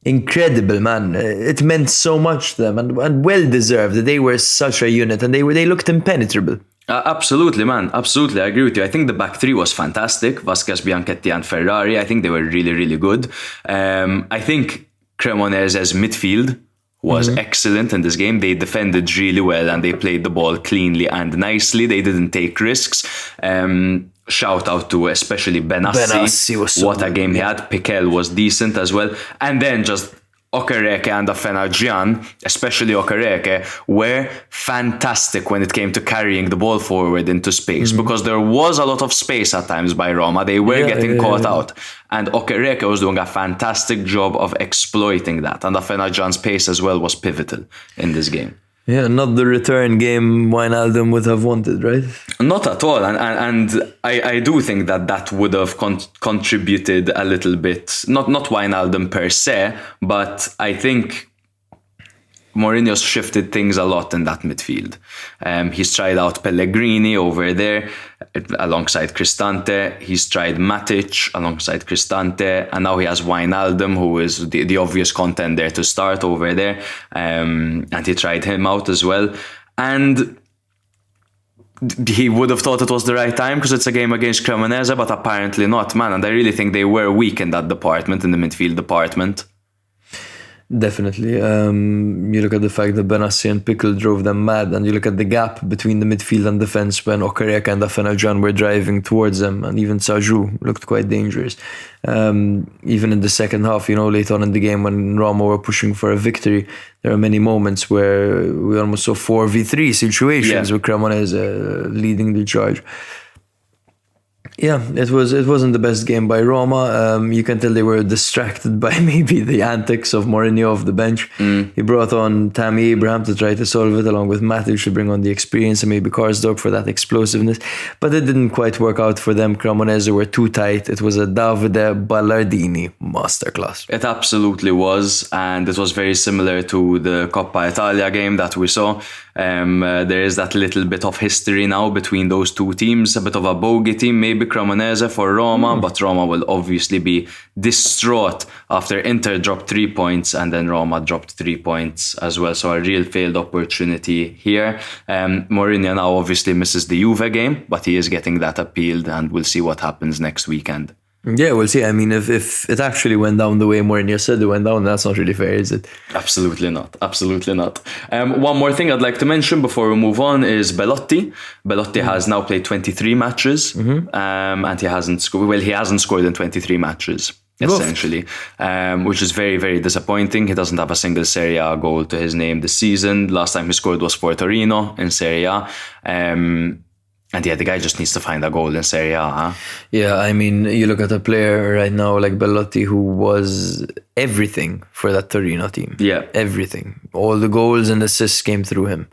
incredible, man. It meant so much to them, and well deserved. They were such a unit, and they looked impenetrable. Absolutely, man. Absolutely, I agree with you. I think the back three was fantastic. Vasquez, Bianchetti, and Ferrari. I think they were really, really good. I think Cremonese's midfield was excellent in this game. They defended really well and they played the ball cleanly and nicely. They didn't take risks. Shout out to especially Benassi. Was so what a game he had. Piquel was decent as well. And then just Okereke and Afenagian, especially Okereke, were fantastic when it came to carrying the ball forward into space, because there was a lot of space at times by Roma. They were getting caught out, and Okereke was doing a fantastic job of exploiting that, and Afenagian's pace as well was pivotal in this game. Yeah, not the return game Wijnaldum would have wanted, right? Not at all. And I do think that would have contributed a little bit, not Wijnaldum per se, but I think Mourinho's shifted things a lot in that midfield. He's tried out Pellegrini over there alongside Cristante. He's tried Matic alongside Cristante. And now he has Wijnaldum, who is the obvious contender to start over there. And he tried him out as well. And he would have thought it was the right time because it's a game against Cremonese, but apparently not, man. And I really think they were weak in that department, in the midfield department. Definitely. You look at the fact that Benassi and Pickle drove them mad, and you look at the gap between the midfield and defense when Okereka and Afenaljan were driving towards them, and even Saju looked quite dangerous. Even in the second half, late on in the game when Roma were pushing for a victory, there are many moments where we almost saw 4v3 situations with Cremonese leading the charge. Yeah, it wasn't the best game by Roma. You can tell they were distracted by maybe the antics of Mourinho off the bench. He brought on Tammy Abraham to try to solve it, along with Matic to bring on the experience, and maybe Karsdorp for that explosiveness. But it didn't quite work out for them. Cremonese were too tight. It was a Davide Ballardini masterclass. It absolutely was, and it was very similar to the Coppa Italia game that we saw. There is that little bit of history now between those two teams, a bit of a bogey team, maybe Cremonese for Roma, but Roma will obviously be distraught after Inter dropped 3 points and then Roma dropped 3 points as well. So a real failed opportunity here. Mourinho now obviously misses the Juve game, but he is getting that appealed, and we'll see what happens next weekend. Yeah, we'll see. I mean, if it actually went down the way Mourinho said it went down, that's not really fair, is it? Absolutely not. Absolutely not. One more thing I'd like to mention before we move on is Belotti. Belotti has now played 23 matches, and he hasn't scored. He hasn't scored in 23 matches, essentially, which is very, very disappointing. He doesn't have a single Serie A goal to his name this season. Last time he scored was for Torino in Serie A. And yeah, the guy just needs to find a goal in Serie A. Huh? Yeah, I mean, you look at a player right now like Belotti, who was everything for that Torino team. Yeah. Everything. All the goals and assists came through him.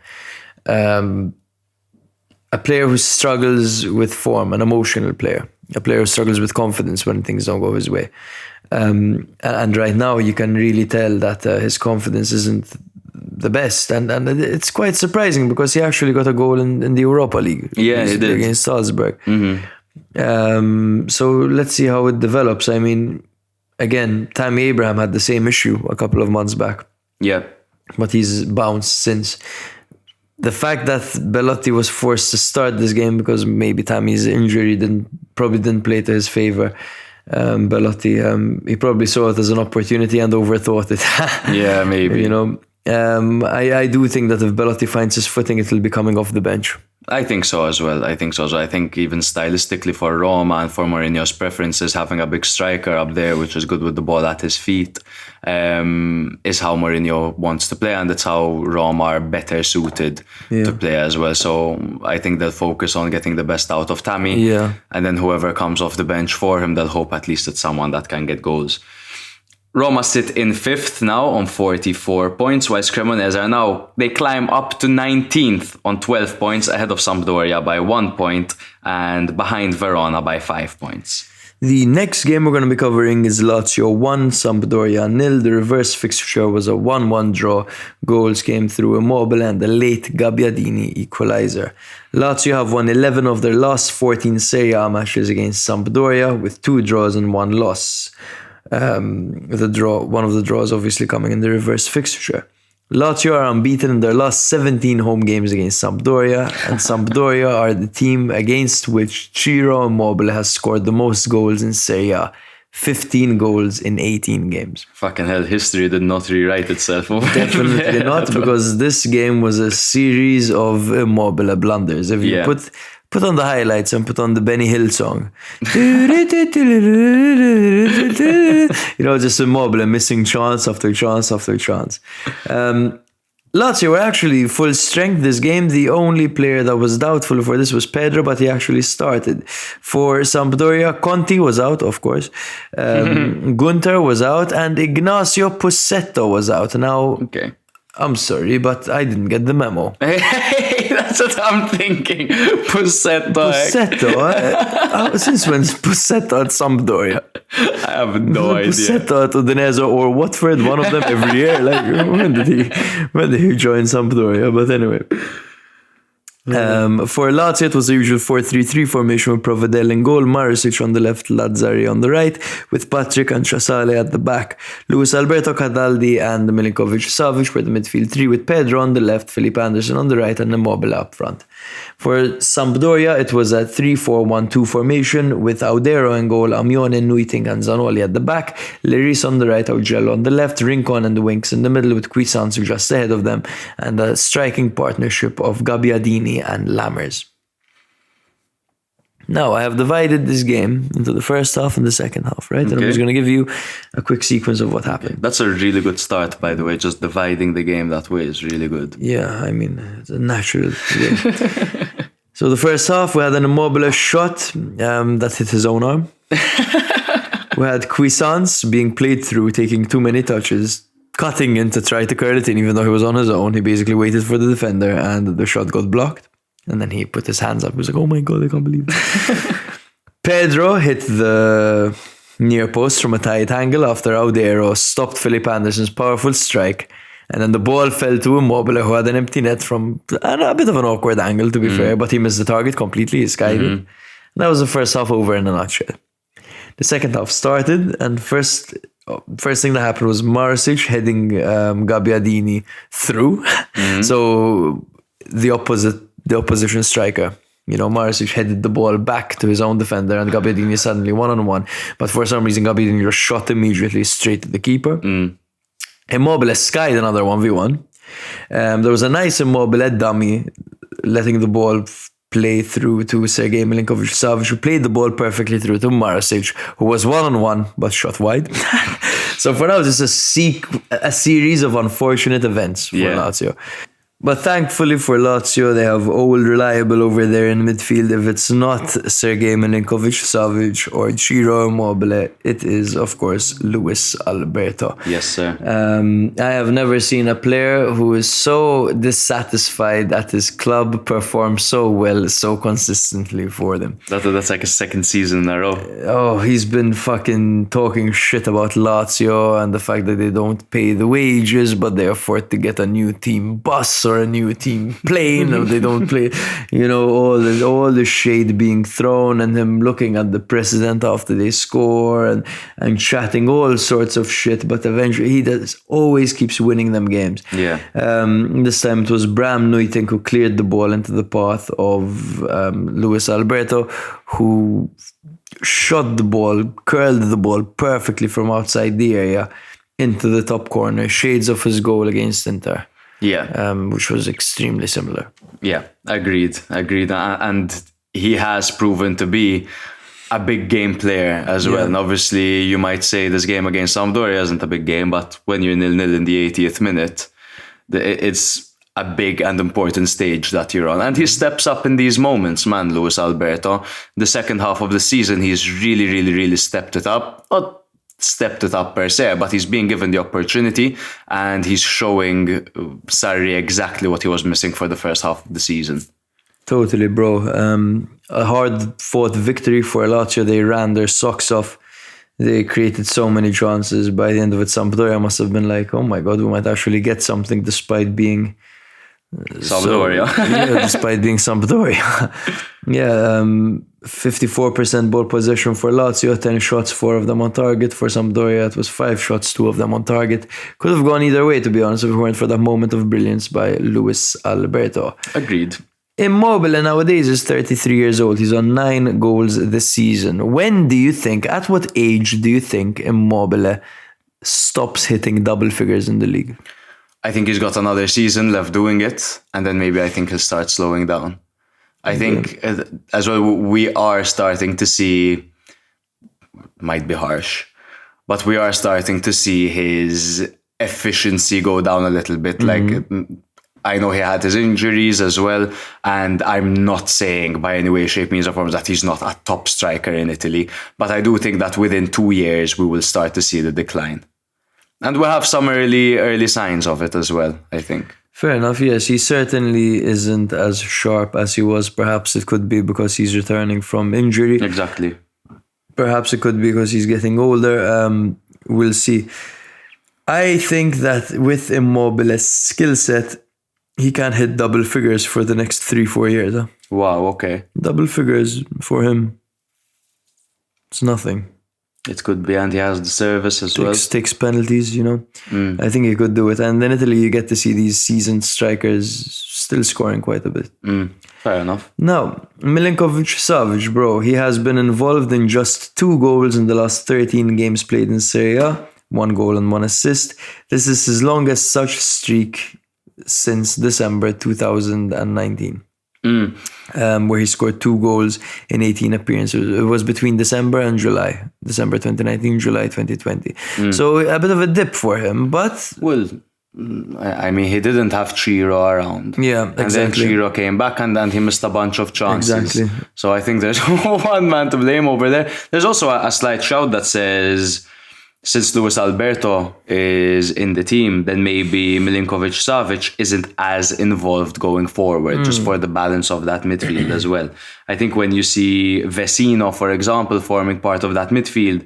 A player who struggles with form, an emotional player. A player who struggles with confidence when things don't go his way. And right now, you can really tell that his confidence isn't the best, and it's quite surprising because he actually got a goal in the Europa League. Yeah, he did against Salzburg. So let's see how it develops. I mean, again, Tammy Abraham had the same issue a couple of months back. Yeah, but he's bounced since. The fact that Belotti was forced to start this game because maybe Tammy's injury probably didn't play to his favor. Belotti, he probably saw it as an opportunity and overthought it. Yeah, maybe. I do think that if Belotti finds his footing, it will be coming off the bench. I think so as well. I think even stylistically for Roma and for Mourinho's preferences, having a big striker up there, which is good with the ball at his feet, is how Mourinho wants to play, and it's how Roma are better suited to play as well. So I think they'll focus on getting the best out of Tammy, and then whoever comes off the bench for him, they'll hope at least it's someone that can get goals. Roma sit in 5th now on 44 points, whilst Cremonese they climb up to 19th on 12 points, ahead of Sampdoria by 1 point and behind Verona by 5 points. The next game we're going to be covering is Lazio 1, Sampdoria 0. The reverse fixture was a 1-1 draw. Goals came through Immobile and the late Gabbiadini equaliser. Lazio have won 11 of their last 14 Serie A matches against Sampdoria, with 2 draws and 1 loss. One of the draws obviously coming in the reverse fixture. Lazio are unbeaten in their last 17 home games against Sampdoria, and Sampdoria are the team against which Ciro Immobile has scored the most goals in Serie A. 15 goals in 18 games. Fucking hell, history did not rewrite itself. Definitely not, because this game was a series of Immobile blunders. If you put on the highlights and put on the Benny Hill song. Just Immobile missing chance after chance after chance. Lazio were actually full strength this game. The only player that was doubtful for this was Pedro, but he actually started. For Sampdoria, Conti was out, of course. Gunter was out, and Ignacio Pussetto was out. Now, I'm sorry, but I didn't get the memo. Hey, that's what I'm thinking. Pussetto. Since when is Pussetto at Sampdoria? I have no idea. Pussetto at Udinese or Watford, one of them every year. Like, when did he join Sampdoria? But anyway. For Lazio, it was the usual 4-3-3 formation with Provedel in goal, Marisic on the left, Lazzari on the right, with Patrick and Trasale at the back. Luis Alberto, Cataldi and Milinkovic-Savic were the midfield three, with Pedro on the left, Felipe Anderson on the right, and Immobile up front. For Sampdoria, it was a 3-4-1-2 formation with Audero in goal, Amione, Nuiting and Zanoli at the back, Leris on the right, Augello on the left, Rincon and the wings in the middle with Cuisance just ahead of them, and a striking partnership of Gabbiadini and Lammers. Now, I have divided this game into the first half and the second half, right? And I'm just going to give you a quick sequence of what happened. That's a really good start, by the way. Just dividing the game that way is really good. Yeah, I mean, it's a natural game. So the first half, we had an Immobile shot that hit his own arm. We had Cuisance being played through, taking too many touches, cutting in to try to curl it in, even though he was on his own. He basically waited for the defender and the shot got blocked. And then he put his hands up. He was like, oh my God, I can't believe it. Pedro hit the near post from a tight angle after Audero stopped Felipe Anderson's powerful strike. And then the ball fell to Immobile, who had an empty net from a bit of an awkward angle, to be fair, but he missed the target completely. He skied it. And that was the first half over in a nutshell. The second half started, and first thing that happened was Marisic heading Gabbiadini through. So the opposition striker, Marisic headed the ball back to his own defender, and Gabbiadini suddenly 1-on-1. But for some reason, Gabbiadini just shot immediately straight to the keeper. Immobile skied another 1v1. There was a nice Immobile dummy, letting the ball play through to Sergei Milinkovic-Savic, who played the ball perfectly through to Marisic, who was 1-on-1 but shot wide. So for now, it's a series of unfortunate events for Lazio. But thankfully for Lazio, they have old reliable over there in midfield. If it's not Sergei Milinkovic-Savic or Ciro Immobile, it is, of course, Luis Alberto. Yes, sir. I have never seen a player who is so dissatisfied at his club perform so well, so consistently for them. That's like a second season in a row. Oh, he's been fucking talking shit about Lazio and the fact that they don't pay the wages, but they afford to get a new team bus or a new team plane, or they don't play, all the shade being thrown, and him looking at the president after they score and chatting all sorts of shit, but eventually he always keeps winning them games. This time it was Bram Nuitink who cleared the ball into the path of Luis Alberto, who shot the ball, curled the ball perfectly from outside the area into the top corner, shades of his goal against Inter. Which was extremely similar. Agreed. And he has proven to be a big game player as well. And obviously, you might say this game against Sampdoria isn't a big game, but when you're 0-0 in the 80th minute, it's a big and important stage that you're on. And he steps up in these moments, man, Luis Alberto. The second half of the season, he's really, really, really stepped it up. Not stepped it up per se, but he's being given the opportunity and he's showing Sarri exactly what he was missing for the first half of the season. Totally, bro. A hard-fought victory for Lazio. They ran their socks off. They created so many chances. By the end of it, Sampdoria must have been like, oh my God, we might actually get something despite being Sampdoria. Despite being Sampdoria. 54% ball possession for Lazio, 10 shots, 4 of them on target. For Sampdoria, it was 5 shots, 2 of them on target. Could have gone either way, to be honest, if it weren't for that moment of brilliance by Luis Alberto. Agreed. Immobile nowadays is 33 years old. He's on 9 goals this season. When do you think, at what age do you think Immobile stops hitting double figures in the league? I think he's got another season left doing it, and then maybe I think he'll start slowing down. I think as well, we are starting to see, might be harsh, but we are starting to see his efficiency go down a little bit. Like, I know he had his injuries as well, and I'm not saying by any way, shape, means or form that he's not a top striker in Italy, but I do think that within 2 years, we will start to see the decline. And we'll have some early signs of it as well, I think. Fair enough, yes. He certainly isn't as sharp as he was. Perhaps it could be because he's returning from injury. Exactly. Perhaps it could be because he's getting older. We'll see. I think that with Immobile's skill set, he can't hit double figures for the next 3-4 years. Huh? Wow, okay. Double figures for him, it's nothing. It could be, and he has the service as well. Takes penalties, you know. I think he could do it. And in Italy, you get to see these seasoned strikers still scoring quite a bit. Fair enough. Now, Milinkovic-Savic, bro, he has been involved in just 2 goals in the last 13 games played in Serie A. 1 goal and 1 assist. This is his longest such streak since December 2019. Where he scored 2 goals in 18 appearances. It was between December and July. December 2019, July 2020. So a bit of a dip for him, but... Well, I mean, he didn't have Chiro around. Yeah, exactly. And then Chiro came back and then he missed a bunch of chances. Exactly. So I think there's one man to blame over there. There's also a slight shout that says... Since Luis Alberto is in the team, then maybe Milinkovic-Savic isn't as involved going forward, just for the balance of that midfield as well. I think when you see Vecino, for example, forming part of that midfield,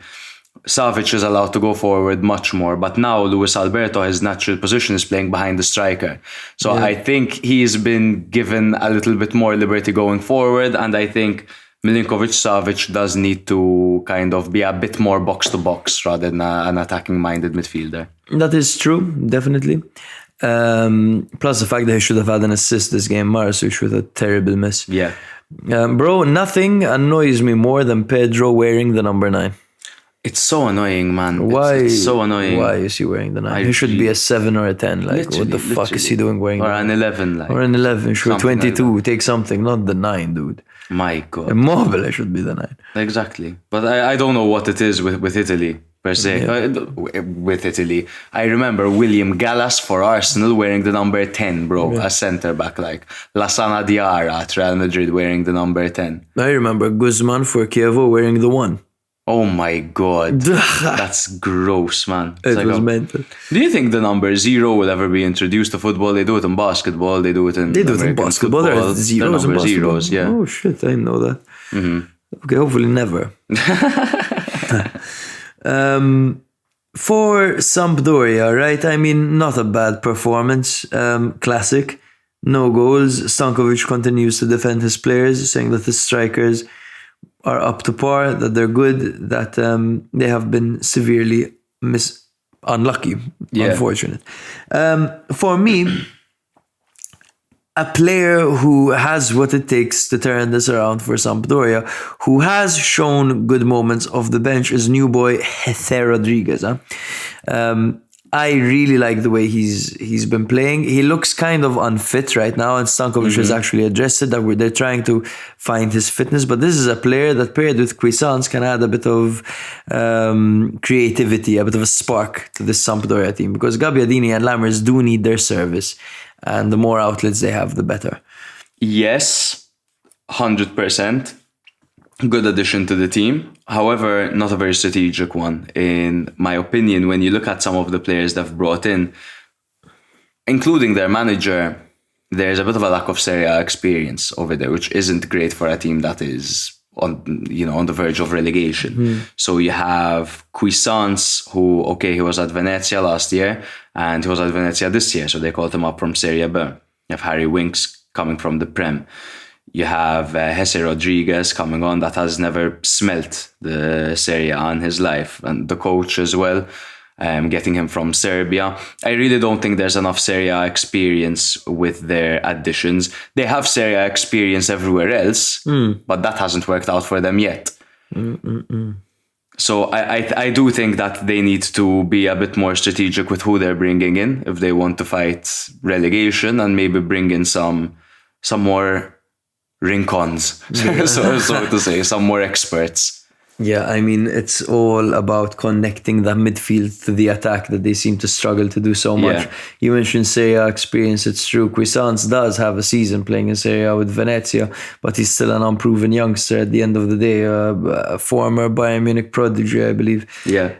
Savic is allowed to go forward much more. But now Luis Alberto, his natural position is playing behind the striker. So I think he's been given a little bit more liberty going forward, and I think Milinkovic-Savic does need to kind of be a bit more box-to-box rather than an attacking-minded midfielder. That is true, definitely. Plus the fact that he should have had an assist this game, Marasuch with a terrible miss. Yeah. Bro, nothing annoys me more than Pedro wearing the number 9. It's so annoying, man. Why? It's so annoying. Why is he wearing the 9? He should be a 7 or a 10. Like, what the fuck is he doing wearing or the 9? An 11, like. Or an 11, sure. 22, like take something, not the 9, dude. My God. Immobile should be the 9. Exactly. But I don't know what it is with Italy, per se. With Italy. I remember William Gallas for Arsenal wearing the number 10, bro. A centre-back, like. Lassana Diarra at Real Madrid wearing the number 10. I remember Guzman for Chievo wearing the 1. Oh my God. That's gross, man. It was mental. Do you think the number 0 will ever be introduced to football? They do it in basketball. They do it in basketball. There are zeros in basketball. Zeros, yeah. Oh shit, I didn't know that. Okay, hopefully never. For Sampdoria, right? I mean, not a bad performance. Classic. No goals. Stankovic continues to defend his players, saying that the strikers are up to par, that they're good, that they have been severely unlucky, unfortunate. For me, a player who has what it takes to turn this around for Sampdoria, who has shown good moments off the bench, is new boy Jose Rodriguez. I really like the way he's been playing. He looks kind of unfit right now, and Stankovic has actually addressed it, that they're trying to find his fitness. But this is a player that, paired with Cuisance, can add a bit of creativity, a bit of a spark to this Sampdoria team, because Gabbiadini and Lammers do need their service, and the more outlets they have, the better. Yes, 100%. Good addition to the team. However, not a very strategic one, in my opinion. When you look at some of the players they've brought in, including their manager, there's a bit of a lack of Serie A experience over there, which isn't great for a team that is on the verge of relegation. So you have Cuisance, who, he was at Venezia last year, and he was at Venezia this year, so they called him up from Serie B. You have Harry Winks coming from the Prem. You have Jose Rodriguez coming on, that has never smelt the Serie A in his life, and the coach as well, getting him from Serbia. I really don't think there's enough Serie A experience with their additions. They have Serie A experience everywhere else, but that hasn't worked out for them yet. So I do think that they need to be a bit more strategic with who they're bringing in if they want to fight relegation, and maybe bring in some more rincons, so to say, some more experts. Yeah, I mean, it's all about connecting the midfield to the attack that they seem to struggle to do so much. Yeah. You mentioned Serie A experience, it's true. Cuisance does have a season playing in Serie A with Venezia, but he's still an unproven youngster at the end of the day, a former Bayern Munich prodigy, I believe. Yeah.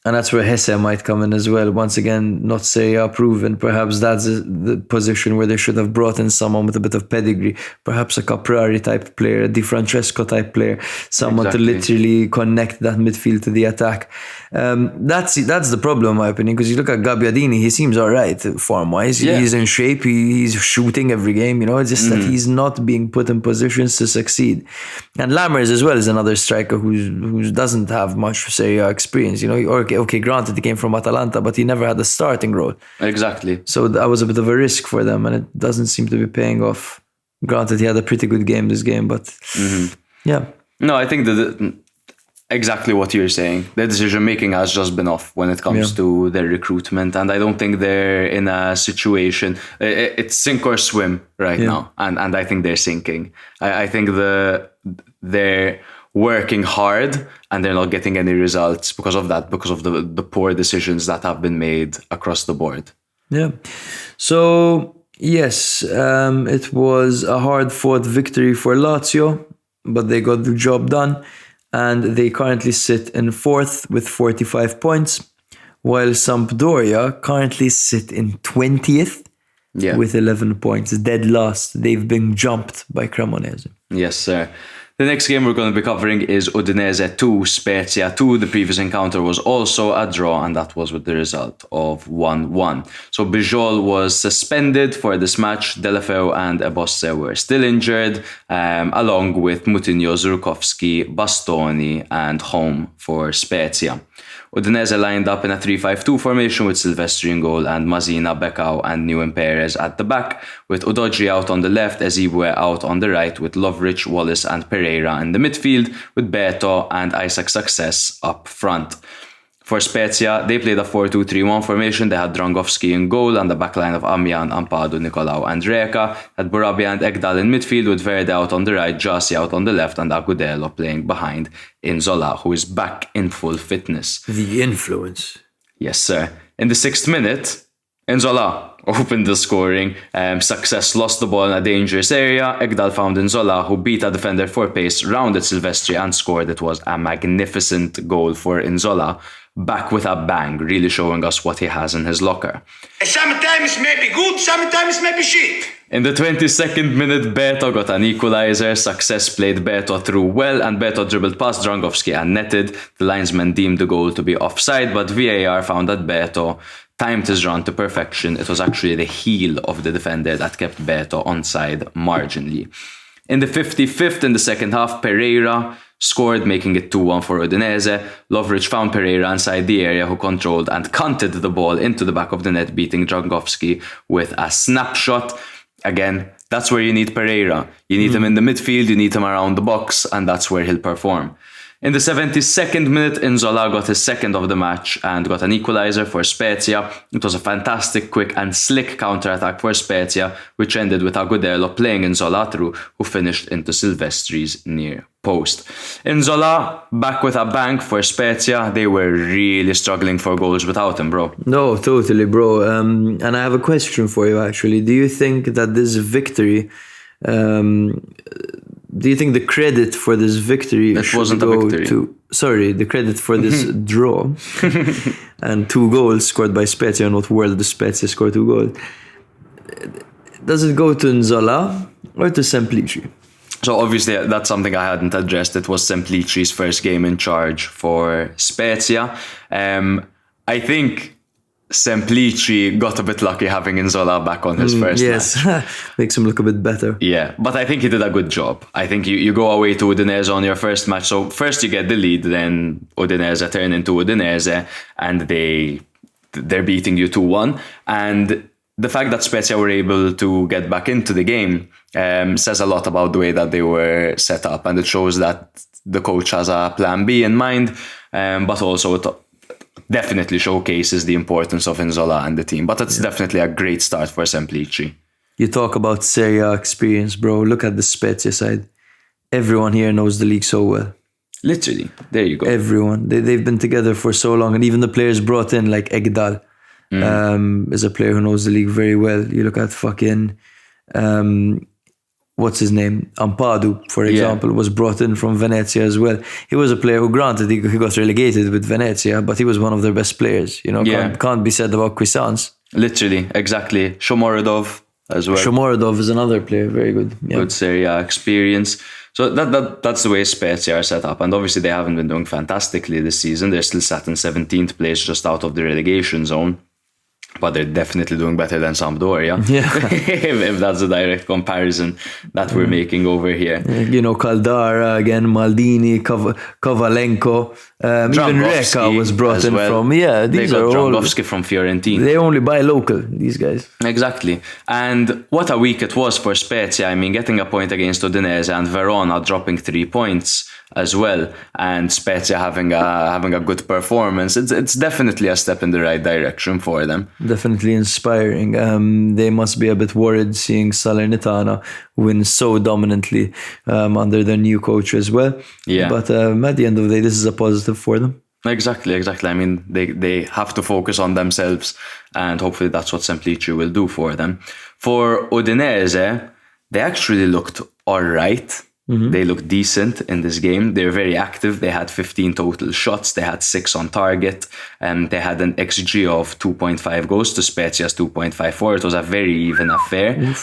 And that's where Hesse might come in as well. Once again, not Serie A proven. Perhaps that's the position where they should have brought in someone with a bit of pedigree. Perhaps a Caprari type player, a Di Francesco type player. Someone to literally connect that midfield to the attack. That's the problem, in my opinion, because you look at Gabbiadini, he seems all right form-wise. Yeah. He's in shape. He's shooting every game. It's just that he's not being put in positions to succeed. And Lammers as well is another striker who doesn't have much Serie A experience. Okay, granted, he came from Atalanta, but he never had a starting role. Exactly. So that was a bit of a risk for them, and it doesn't seem to be paying off. Granted, he had a pretty good game this game, but yeah. No, I think that exactly what you're saying. Their decision-making has just been off when it comes to their recruitment, and I don't think they're in a situation... It's sink or swim right now, and I think they're sinking. I think they're working hard and they're not getting any results because of that, because of the poor decisions that have been made across the board. Yeah. So, yes, it was a hard-fought victory for Lazio, but they got the job done, and they currently sit in 4th with 45 points, while Sampdoria currently sit in 20th with 11 points. Dead last. They've been jumped by Cremonese. Yes, sir. The next game we're going to be covering is Udinese 2, Spezia 2. The previous encounter was also a draw, and that was with the result of 1-1. So Bijol was suspended for this match. Delafeu and Ebosse were still injured, along with Moutinho, Zurkowski, Bastoni, and Home for Spezia. Udinese lined up in a 3-5-2 formation with Silvestri in goal and Mazina, Becao and Newen Perez at the back, with Udogi out on the left, Ezibue out on the right, with Lovric, Wallace and Pereira in the midfield, with Beto and Isaac Success up front. For Spezia, they played a 4-2-3-1 formation. They had Drangowski in goal and the backline of Amian, Ampadu, Nicolau and Reka. Had Borabi and Ekdal in midfield, with Verde out on the right, Jassi out on the left and Agudelo playing behind Inzola, who is back in full fitness. The influence. Yes, sir. In the 6th minute, Inzola opened the scoring. Success lost the ball in a dangerous area. Ekdal found Inzola, who beat a defender for pace, rounded Silvestri and scored. It was a magnificent goal for Inzola. Back with a bang, really showing us what he has in his locker. Sometimes maybe good, sometimes maybe shit. In the 22nd minute, Beto got an equalizer. Success played Beto through well, and Beto dribbled past Drangowski and netted. The linesman deemed the goal to be offside, but VAR found that Beto timed his run to perfection. It was actually the heel of the defender that kept Beto onside marginally. In the 55th, in the second half, Pereira scored, making it 2-1 for Udinese. Lovric found Pereira inside the area, who controlled and punted the ball into the back of the net, beating Drangowski with a snapshot. Again, that's where you need Pereira. You need him in the midfield, you need him around the box, and that's where he'll perform. In the 72nd minute, Inzola got his second of the match and got an equalizer for Spezia. It was a fantastic, quick and slick counter-attack for Spezia, which ended with Agudelo playing Inzola through, who finished into Silvestri's near post. Inzola back with a bang for Spezia. They were really struggling for goals without him, bro. No, totally, bro. And I have a question for you, actually. Do you think that this victory... do you think the credit for this victory should go to... Sorry, the credit for this draw and 2 goals scored by Spezia, not where the Spezia scored 2 goals. Does it go to Inzola or to Semplici? So obviously that's something I hadn't addressed. It was Semplici's first game in charge for Spezia. I think Semplici got a bit lucky having Inzola back on his first match. Makes him look a bit better. Yeah, but I think he did a good job. I think you go away to Udinese on your first match. So first you get the lead, then Udinese turn into Udinese, and they're beating you 2-1. And the fact that Spezia were able to get back into the game says a lot about the way that they were set up. And it shows that the coach has a plan B in mind, but also it definitely showcases the importance of Inzola and the team. But it's definitely a great start for Semplici. You talk about Serie A experience, bro. Look at the Spezia side. Everyone here knows the league so well. Literally. There you go. Everyone. They've been together for so long. And even the players brought in, like Ekdal, is a player who knows the league very well. You look at fucking what's his name? Ampadu, for example, was brought in from Venezia as well. He was a player who, granted, he got relegated with Venezia, but he was one of their best players. Can't be said about Cuisance. Literally, exactly. Shomorodov as well. Shomorodov is another player, very good. Yeah. Good Serie A experience. So that's the way Spezia are set up. And obviously they haven't been doing fantastically this season. They're still sat in 17th place, just out of the relegation zone. But they're definitely doing better than Sampdoria. Yeah. if that's a direct comparison that we're making over here. Caldara, again, Maldini, Kovalenko, even Reka was brought in from. Yeah, these are all. Dragowski from Fiorentina. They only buy local, these guys. Exactly. And what a week it was for Spezia. I mean, getting a point against Udinese and Verona dropping 3 points as well, and Spezia having a good performance. It's definitely a step in the right direction for them. Definitely inspiring. They must be a bit worried seeing Salernitana win so dominantly under their new coach as well. Yeah. But at the end of the day, this is a positive for them. Exactly. I mean, they have to focus on themselves, and hopefully that's what Semplici will do for them. For Udinese, they actually looked all right. Mm-hmm. They looked decent in this game. They're very active. They had 15 total shots. They had 6 on target. And they had an XG of 2.5 goals to Spezia's 2.54. It was a very even affair.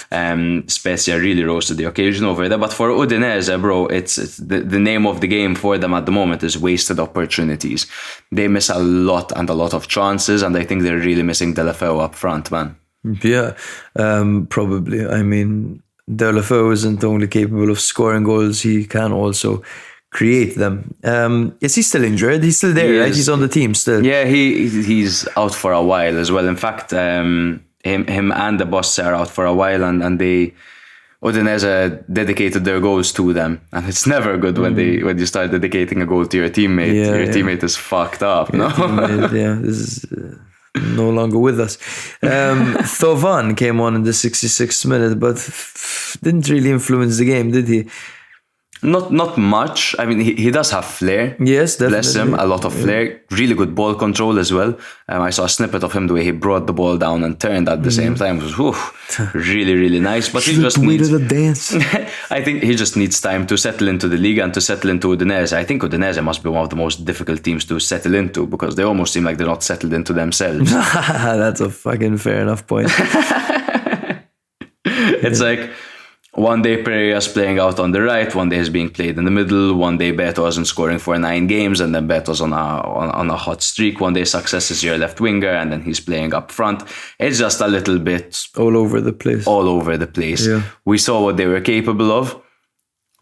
Spezia really rose to the occasion over there. But for Udinese, bro, it's the name of the game for them at the moment is wasted opportunities. They miss a lot of chances. And I think they're really missing Delafeu up front, man. Yeah, probably. I mean, Delafeu isn't only capable of scoring goals, he can also create them. Is he still injured? He's still there, right? He's on the team still. Yeah, he's out for a while as well. In fact, him and the boss are out for a while, and Udinese dedicated their goals to them. And it's never good when you start dedicating a goal to your teammate. Your teammate is fucked up, no? This is no longer with us. Thovan came on in the 66th minute, but didn't really influence the game, did he? Not much. I mean, he does have flair. Yes, definitely. Bless him, a lot of flair. Really good ball control as well. I saw a snippet of him the way he brought the ball down and turned at the same time. It was really, really nice. But he just needs a dance. I think he just needs time to settle into the league and to settle into Udinese. I think Udinese must be one of the most difficult teams to settle into because they almost seem like they're not settled into themselves. That's a fucking fair enough point. It's like one day Pereira's playing out on the right, one day he's being played in the middle, one day Beto isn't scoring for 9 games, and then Beto's on a hot streak. One day Success is your left winger, and then he's playing up front. It's just a little bit all over the place. Yeah. We saw what they were capable of.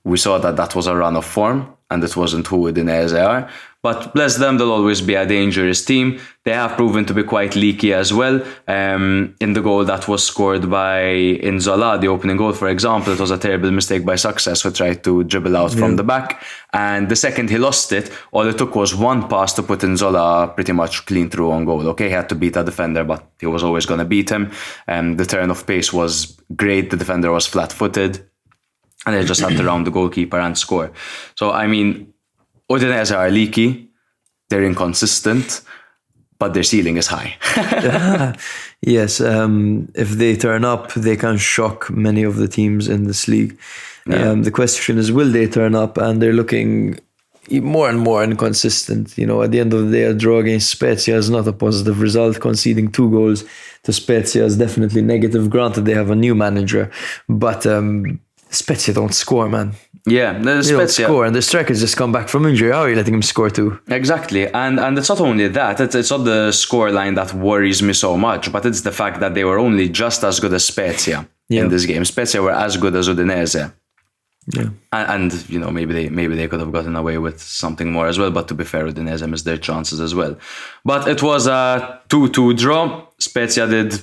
We saw that was a run of form, and it wasn't who Udinese are. But bless them, they'll always be a dangerous team. They have proven to be quite leaky as well. In the goal that was scored by Inzola, the opening goal, for example, it was a terrible mistake by Success, who tried to dribble out from the back. And the second he lost it, all it took was one pass to put Inzola pretty much clean through on goal. Okay, he had to beat a defender, but he was always going to beat him. The turn of pace was great. The defender was flat-footed. And they just had to round the goalkeeper and score. So, I mean, Udinese are leaky, they're inconsistent, but their ceiling is high. Yes, if they turn up, they can shock many of the teams in this league. The question is, will they turn up? And they're looking more and more inconsistent. At the end of the day, a draw against Spezia is not a positive result. Conceding 2 goals to Spezia is definitely negative. Granted, they have a new manager, but Spezia don't score, man. Yeah, they don't score, and the strikers just come back from injury. How are you letting him score too? Exactly, and it's not only that. It's not the scoreline that worries me so much, but it's the fact that they were only just as good as Spezia in this game. Spezia were as good as Udinese. Yeah, and maybe they could have gotten away with something more as well. But to be fair, Udinese missed their chances as well. But it was a 2-2 draw. Spezia did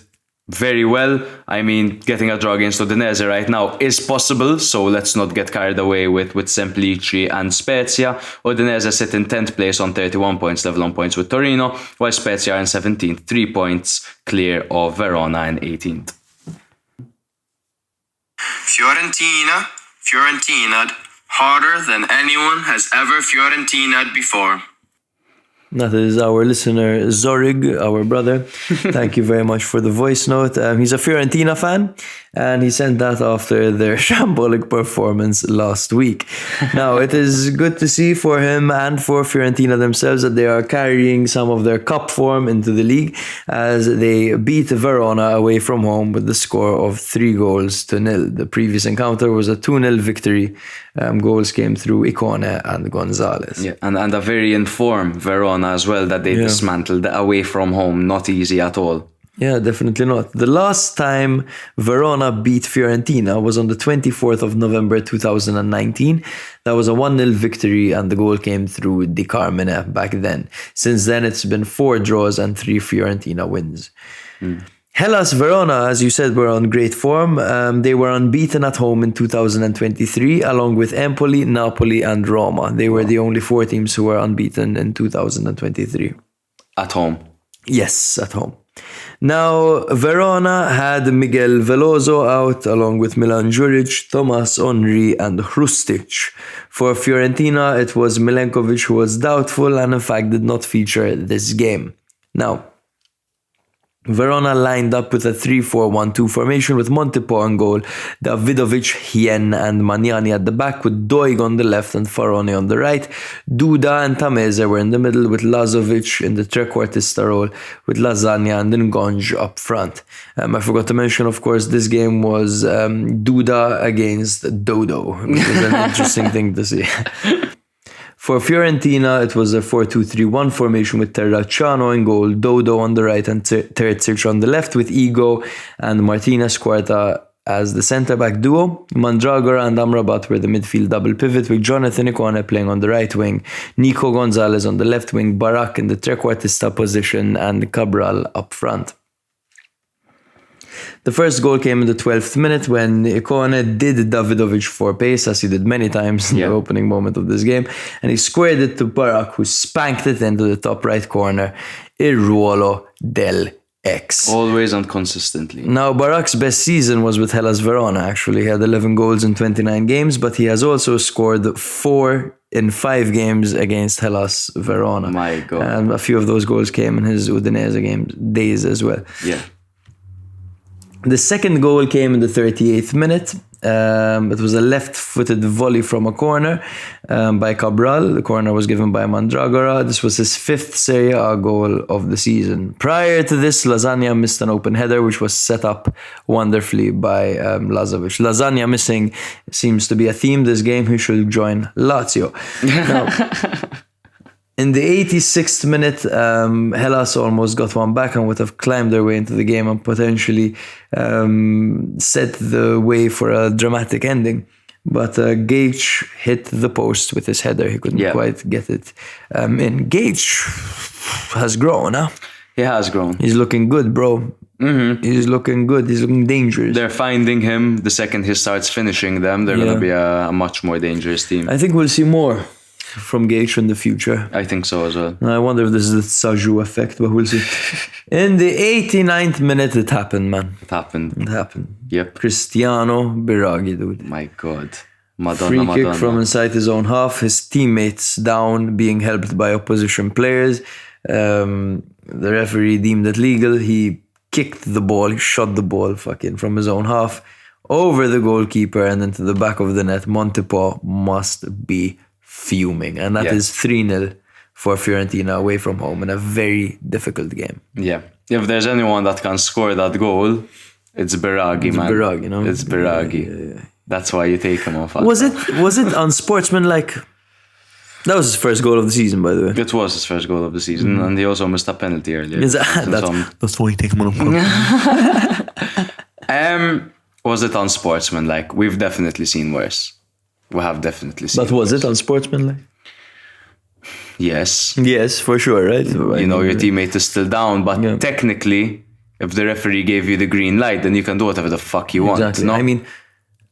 very well. I mean, getting a draw against Udinese right now is possible, so let's not get carried away with Semplici and Spezia. Udinese sit in 10th place on 31 points, level on points with Torino, while Spezia are in 17th, 3 points clear of Verona in 18th. Fiorentina'd harder than anyone has ever Fiorentina'd before. That is our listener Zorig, our brother. Thank you very much for the voice note. He's a Fiorentina fan, and he sent that after their shambolic performance last week. Now, it is good to see for him and for Fiorentina themselves that they are carrying some of their cup form into the league as they beat Verona away from home with the score of 3-0. The previous encounter was a 2-0 victory. Goals came through Icone and Gonzalez. Yeah, and a very informed Verona as well that they dismantled away from home. Not easy at all. Yeah, definitely not. The last time Verona beat Fiorentina was on the 24th of November 2019. That was a 1-0 victory and the goal came through Di Carmine back then. Since then, it's been 4 draws and 3 Fiorentina wins. Hellas Verona, as you said, were on great form. They were unbeaten at home in 2023, along with Empoli, Napoli, and Roma. They were the only 4 teams who were unbeaten in 2023. At home? Yes, at home. Now, Verona had Miguel Veloso out, along with Milan Juric, Tomas Henry, and Hrustic. For Fiorentina, it was Milenkovic who was doubtful and in fact did not feature this game. Now, Verona lined up with a 3-4-1-2 formation with Montipo on goal, Davidovic, Hien and Magnani at the back with Doig on the left and Faroni on the right. Duda and Tameze were in the middle with Lazovic in the trequartista role with Lasagna and Ngonj up front. I forgot to mention, of course, this game was Duda against Dodo, which is an interesting thing to see. For Fiorentina, it was a 4-2-3-1 formation with Terracciano in goal, Dodo on the right and Terzic on the left with Igo and Martinez Quarta as the centre-back duo. Mandragora and Amrabat were the midfield double pivot with Jonathan Icone playing on the right wing, Nico Gonzalez on the left wing, Barak in the trequartista position and Cabral up front. The first goal came in the 12th minute when Icone did Davidovic for pace, as he did many times in the opening moment of this game, and he squared it to Barak, who spanked it into the top right corner. Il ruolo del ex. Always and consistently. Now, Barak's best season was with Hellas Verona, actually. He had 11 goals in 29 games, but he has also scored 4 in 5 games against Hellas Verona. My God. And a few of those goals came in his Udinese days as well. Yeah. The second goal came in the 38th minute. It was a left-footed volley from a corner by Cabral. The corner was given by Mandragora. This was his 5th Serie A goal of the season. Prior to this, Lasagna missed an open header, which was set up wonderfully by Lazovic. Lasagna missing seems to be a theme this game. He should join Lazio. Now, in the 86th minute, Hellas almost got one back and would have climbed their way into the game and potentially set the way for a dramatic ending. But Gage hit the post with his header. He couldn't quite get it in. Gage has grown, huh? He has grown. He's looking good, bro. Mm-hmm. He's looking good. He's looking dangerous. They're finding him. The second he starts finishing them, they're going to be a much more dangerous team. I think we'll see more from Gage in the future. I think so as well. I wonder if this is the Saju effect, but we'll see. In the 89th minute, it happened, man. It happened. Yep. Cristiano Biraghi, dude. My God. Madonna, Free kick Madonna. from inside his own half. His teammates down, being helped by opposition players. The referee deemed it legal. He kicked the ball. He shot the ball from his own half over the goalkeeper and into the back of the net. Montipo must be fuming, and that is 3-0 for Fiorentina away from home in a very difficult game. Yeah. If there's anyone that can score that goal, it's Biraghi, man. Biraghi, you know? It's Biraghi. Yeah. That's why you take him off. Was it unsportsmanlike? That was his first goal of the season, by the way. It was his first goal of the season, and he also missed a penalty earlier. That's why you take him off. Was it unsportsmanlike? We've definitely seen worse. We have definitely seen. But was it unsportsmanlike? Yes. Yes, for sure, right? You know, your teammate is still down, but technically, if the referee gave you the green light, then you can do whatever the fuck you want. No? I mean,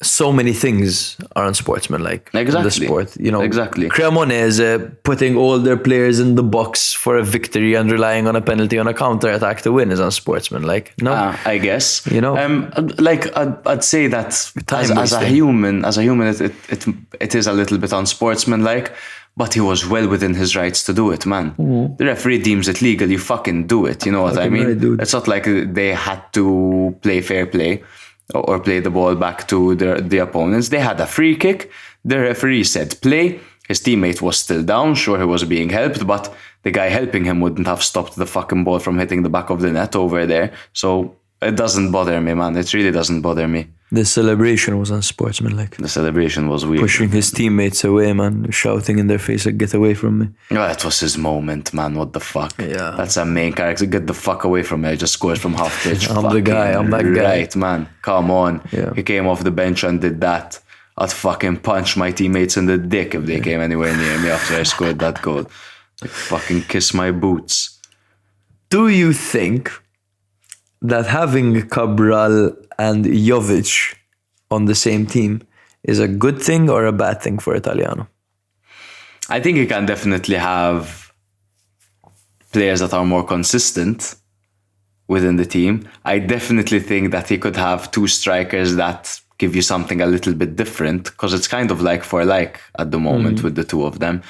so many things are unsportsmanlike in the sport. You know, Cremonese putting all their players in the box for a victory and relying on a penalty on a counter attack to win is unsportsmanlike. No, I guess. You know, I'd say that as a human, it is a little bit unsportsmanlike. But he was well within his rights to do it, man. The referee deems it legal, you fucking do it. You know what I mean? Right, it's not like they had to play fair play or play the ball back to the opponents. They had a free kick. The referee said play. His teammate was still down. Sure, he was being helped, but the guy helping him wouldn't have stopped the fucking ball from hitting the back of the net over there. So it doesn't bother me, man. It really doesn't bother me. The celebration was unsportsmanlike. The celebration was weird. Pushing his teammates away, man. Shouting in their face, like, get away from me. Oh, that was his moment, man. What the fuck? Yeah. That's a main character. Get the fuck away from me. I just scored from half pitch. I'm the guy. I'm that guy. Right, man. Come on. Yeah. He came off the bench and did that. I'd fucking punch my teammates in the dick if they came anywhere near me after I scored that goal. Like, fucking kiss my boots. Do you think that having Cabral and Jovic on the same team is a good thing or a bad thing for Italiano? I think you can definitely have players that are more consistent within the team. I definitely think that he could have two strikers that give you something a little bit different, because it's kind of like for like at the moment with the two of them.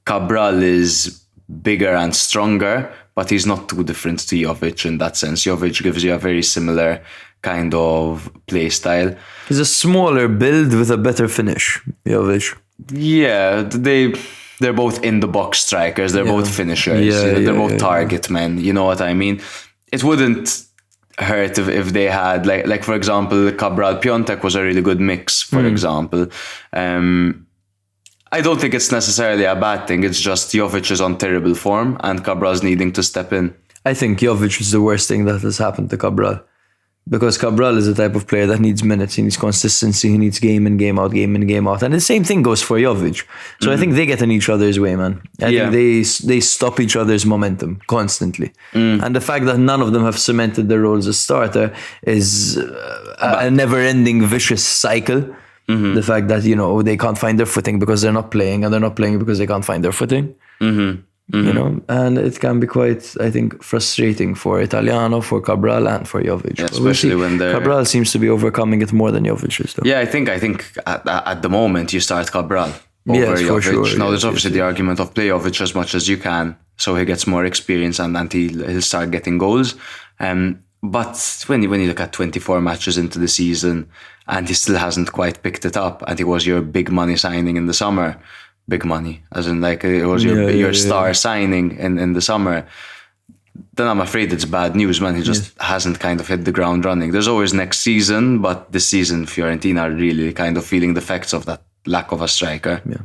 Cabral is bigger and stronger, but he's not too different to Jovic in that sense. Jovic gives you a very similar kind of play style. He's a smaller build with a better finish, Jovic. Yeah, they're both in the box strikers. They're both finishers. They're both target men. You know what I mean? It wouldn't hurt if they had like for example, Cabral Piontek was a really good mix. For example, I don't think it's necessarily a bad thing. It's just Jovic is on terrible form and Cabral's needing to step in. I think Jovic is the worst thing that has happened to Cabral. Because Cabral is the type of player that needs minutes, he needs consistency, he needs game in, game out, game in, game out. And the same thing goes for Jovic. So I think they get in each other's way, man. I think they stop each other's momentum constantly. And the fact that none of them have cemented their role as a starter is a never-ending vicious cycle. The fact that, they can't find their footing because they're not playing, and they're not playing because they can't find their footing. And it can be quite, I think, frustrating for Italiano, for Cabral, and for Jovic. Yeah, especially when they're... Cabral seems to be overcoming it more than Jovic is, though. Yeah, I think at the moment you start Cabral over Jovic. For sure. Now, there's obviously the argument of play Jovic as much as you can, so he gets more experience and he'll start getting goals. But when you look at 24 matches into the season and he still hasn't quite picked it up, and he was your big money signing in the summer, big money, as in like it was your star signing in the summer, then I'm afraid it's bad news, man. He just hasn't kind of hit the ground running. There's always next season, but this season Fiorentina are really kind of feeling the effects of that lack of a striker. Yeah.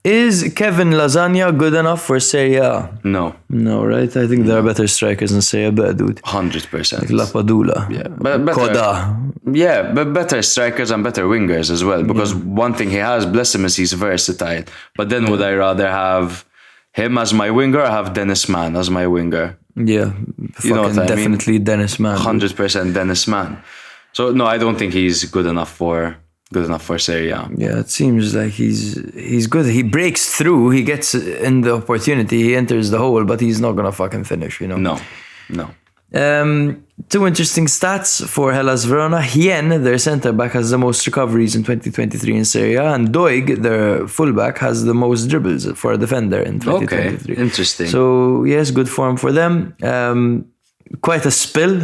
Is Kevin Lasagna good enough for Serie A? No, right? I think there are better strikers in Serie B, dude. 100%. Like Lapadula. Yeah, but better, Koda. Yeah, but better strikers and better wingers as well. Because one thing he has, bless him, is he's versatile. But then would I rather have him as my winger or have Dennis Mann as my winger? Yeah, you know what I definitely mean? Dennis Mann. 100% Dennis Mann. So no, I don't think he's good enough for Serie A. Yeah, it seems like he's good. He breaks through. He gets in the opportunity. He enters the hole, but he's not gonna fucking finish. No. Two interesting stats for Hellas Verona. Hien, their centre back, has the most recoveries in 2023 in Serie A, and Doig, their fullback, has the most dribbles for a defender in 2023. Okay, interesting. So yes, good form for them. Quite a spill.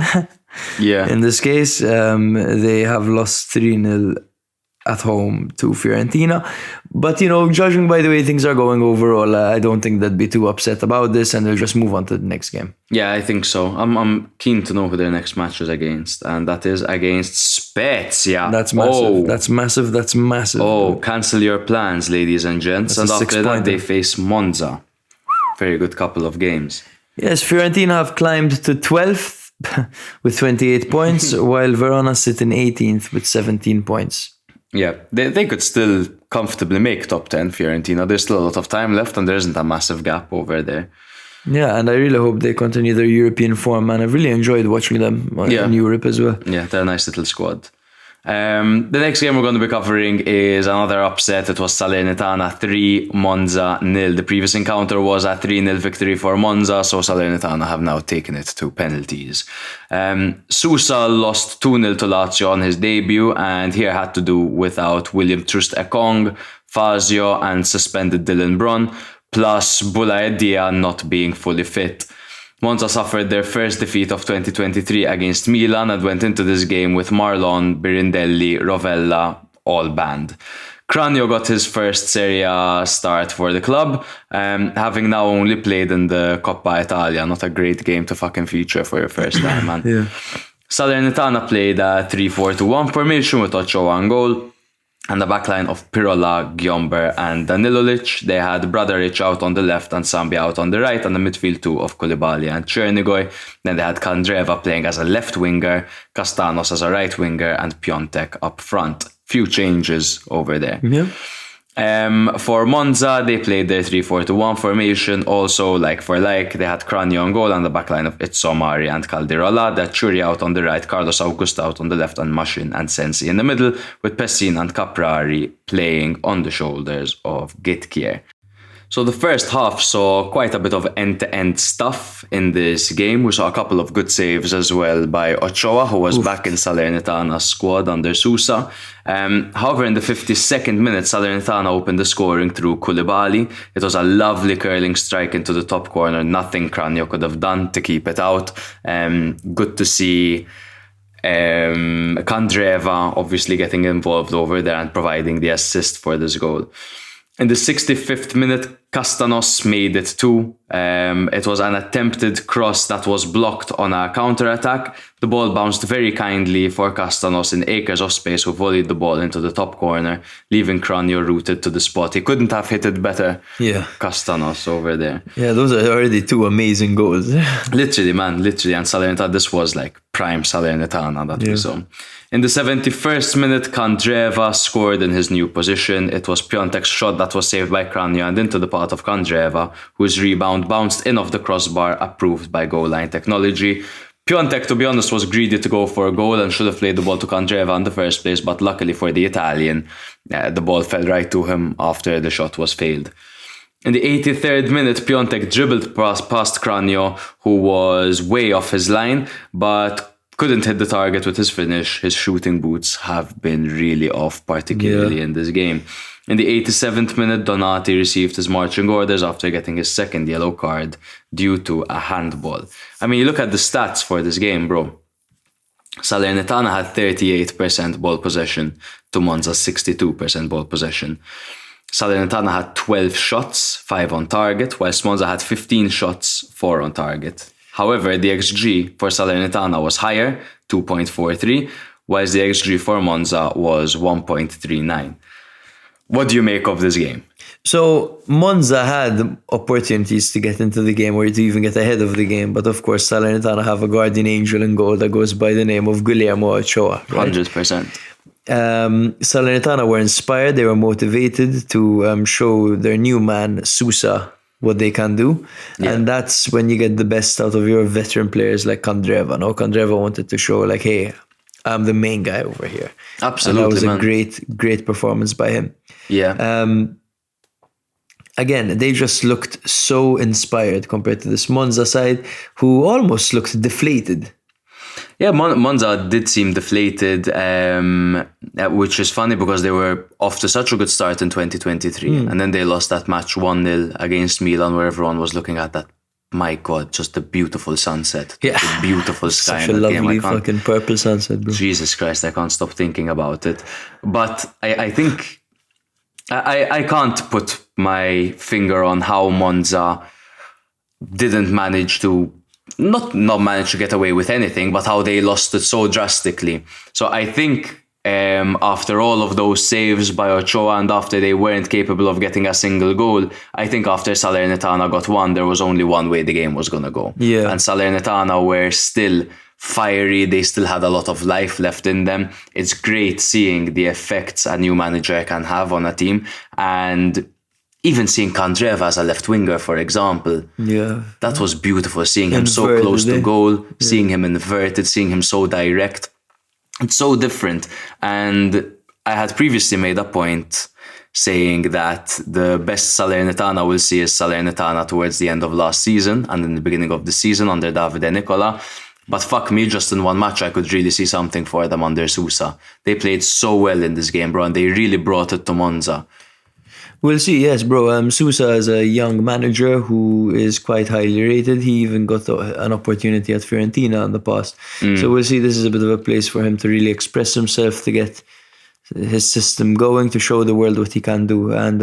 In this case, they have lost 3-0 at home to Fiorentina. But, judging by the way things are going overall, I don't think they'd be too upset about this, and they'll just move on to the next game. Yeah, I think so. I'm keen to know who their next match is against, and that is against Spezia. That's massive. That's massive. Oh, cancel your plans, ladies and gents. That's and after that, they face Monza. Very good couple of games. Yes, Fiorentina have climbed to 12th with 28 points, while Verona sit in 18th with 17 points. Yeah, they could still comfortably make top 10, Fiorentina. There's still a lot of time left and there isn't a massive gap over there. Yeah, and I really hope they continue their European form, and I've really enjoyed watching them in Europe as well. Yeah, they're a nice little squad. The next game we're going to be covering is another upset. It was Salernitana 3, Monza 0. The previous encounter was a 3-0 victory for Monza, so Salernitana have now taken it to penalties. Sousa lost 2-0 to Lazio on his debut, and here had to do without William Troost-Ekong Fazio and suspended Dylan Bron, plus Boulaye not being fully fit. Monza suffered their first defeat of 2023 against Milan and went into this game with Marlon, Birindelli, Rovella all banned. Cranio got his first Serie A start for the club, having now only played in the Coppa Italia. Not a great game to fucking feature for your first time, man. Yeah. Salernitana played a 3-4-2-1 formation with Ochoa on goal and the backline of Pirola, Gyomber and Danilovic. They had Bradaric out on the left and Sambi out on the right, and the midfield two of Koulibaly and Chernigoy. Then they had Kandreva playing as a left winger, Castanos as a right winger, and Piontek up front. Few changes over there. Yeah. For Monza, they played their 3-4-2-1 formation. Also, like for like, they had Cranio on goal and the backline of Itzomari and Caldirola. They had Churi out on the right, Carlos Augusta out on the left, and Mashin and Sensi in the middle, with Pessin and Caprari playing on the shoulders of Gitkier. So the first half saw quite a bit of end-to-end stuff in this game. We saw a couple of good saves as well by Ochoa, who was back in Salernitana's squad under Sousa. However, in the 52nd minute, Salernitana opened the scoring through Koulibaly. It was a lovely curling strike into the top corner. Nothing Cranio could have done to keep it out. Good to see Kandreva obviously getting involved over there and providing the assist for this goal. In the 65th minute, Castanos made it too. It was an attempted cross that was blocked on a counter-attack. The ball bounced very kindly for Castanos in acres of space, who volleyed the ball into the top corner, leaving Cranio rooted to the spot. He couldn't have hit it better. Yeah, Castanos over there. Yeah, those are already two amazing goals. Literally, man, literally. And Salernitana, this was like prime Salernitana that we saw. In the 71st minute, Kandreva scored in his new position. It was Piontek's shot that was saved by Cranio and into the path of Kandreva, whose rebound bounced in off the crossbar, approved by goal line technology. Piontek, to be honest, was greedy to go for a goal and should have played the ball to Kandreva in the first place, but luckily for the Italian, the ball fell right to him after the shot was failed. In the 83rd minute, Piontek dribbled past Cranio, who was way off his line, but couldn't hit the target with his finish. His shooting boots have been really off, particularly in this game. In the 87th minute, Donati received his marching orders after getting his second yellow card due to a handball. I mean, you look at the stats for this game, bro. Salernitana had 38% ball possession to Monza's 62% ball possession. Salernitana had 12 shots, 5 on target, whilst Monza had 15 shots, 4 on target. However, the XG for Salernitana was higher, 2.43, whilst the XG for Monza was 1.39. What do you make of this game? So Monza had opportunities to get into the game or to even get ahead of the game, but of course Salernitana have a guardian angel in goal that goes by the name of Guillermo Ochoa. Right? 100%. Salernitana were inspired, they were motivated to show their new man Sousa what they can do, and that's when you get the best out of your veteran players like Kandreva. No, Kandreva wanted to show like, hey, I'm the main guy over here. Absolutely, and that was man. a great performance by him. Yeah. Again, they just looked so inspired compared to this Monza side, who almost looked deflated. Yeah, Monza did seem deflated, which is funny because they were off to such a good start in 2023. And then they lost that match 1-0 against Milan, where everyone was looking at that. My God, just the beautiful sunset. Yeah. The beautiful sky. Such a lovely fucking purple sunset, bro. Jesus Christ, I can't stop thinking about it. But I think I can't put my finger on how Monza didn't manage to not manage to get away with anything, but how they lost it so drastically. So I think after all of those saves by Ochoa and after they weren't capable of getting a single goal, I think after Salernitana got one, there was only one way the game was going to go. Yeah. And Salernitana were still fiery. They still had a lot of life left in them. It's great seeing the effects a new manager can have on a team. And even seeing Kandreva as a left winger, for example, that was beautiful. Seeing him so close to goal, seeing him inverted, seeing him so direct. It's so different. And I had previously made a point saying that the best Salernitana we'll see is Salernitana towards the end of last season and in the beginning of the season under Davide Nicola. But fuck me, just in one match I could really see something for them under Sousa. They played so well in this game, bro, and they really brought it to Monza. We'll see, yes, bro. Sousa is a young manager who is quite highly rated. He even got an opportunity at Fiorentina in the past. So we'll see. This is a bit of a place for him to really express himself, to get his system going, to show the world what he can do. And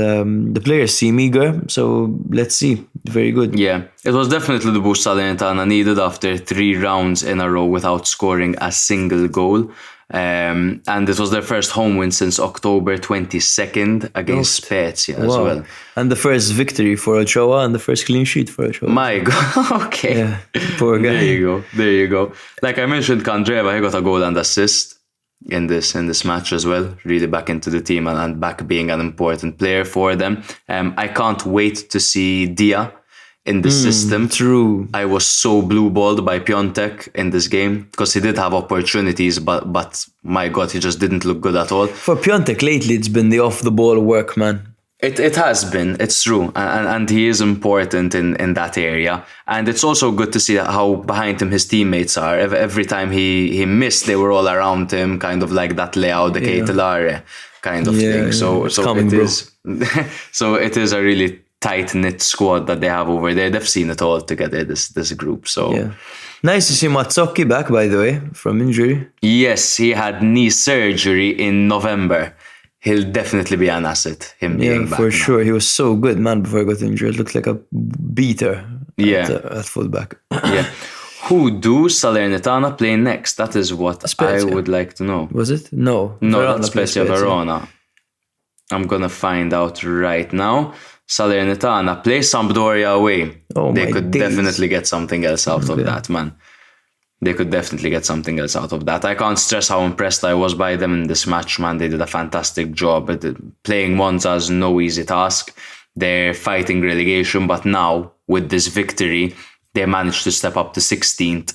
the players seem eager, so let's see. Very good. Yeah, it was definitely the boost Salernitana needed after 3 rounds in a row without scoring a single goal. And it was their first home win since October 22nd against Spezia as well. And the first victory for Ochoa and the first clean sheet for Ochoa. My God, okay. Yeah, poor guy. There you go. Like I mentioned, Kandreva, he got a goal and assist in this match as well. Really back into the team and back being an important player for them. I can't wait to see Dia in the system. True. I was so blue-balled by Piontek in this game because he did have opportunities, but my God, he just didn't look good at all. For Piontek lately, it's been the off-the-ball work, man. It has been, it's true, and he is important in that area. And it's also good to see how behind him his teammates are. Every time he missed, they were all around him, kind of like that Leao de Ketelare kind of thing. So it is a really tight-knit squad that they have over there. They've seen it all together, this group. So yeah. Nice to see Mazzocchi back, by the way, from injury. Yes, he had knee surgery in November. He'll definitely be an asset, him being back. Yeah, for sure. He was so good, man, before he got injured. Looked like a beater at fullback. Yeah. Who do Salernitana play next? That is what Spezia. I would like to know. Was it? No, that's Spezia Verona. I'm going to find out right now. Salernitana play Sampdoria away. They could definitely get something else out of that, man. They could definitely get something else out of that. I can't stress how impressed I was by them in this match, man. They did a fantastic job. Playing Monza is no easy task. They're fighting relegation, but now with this victory, they managed to step up to 16th.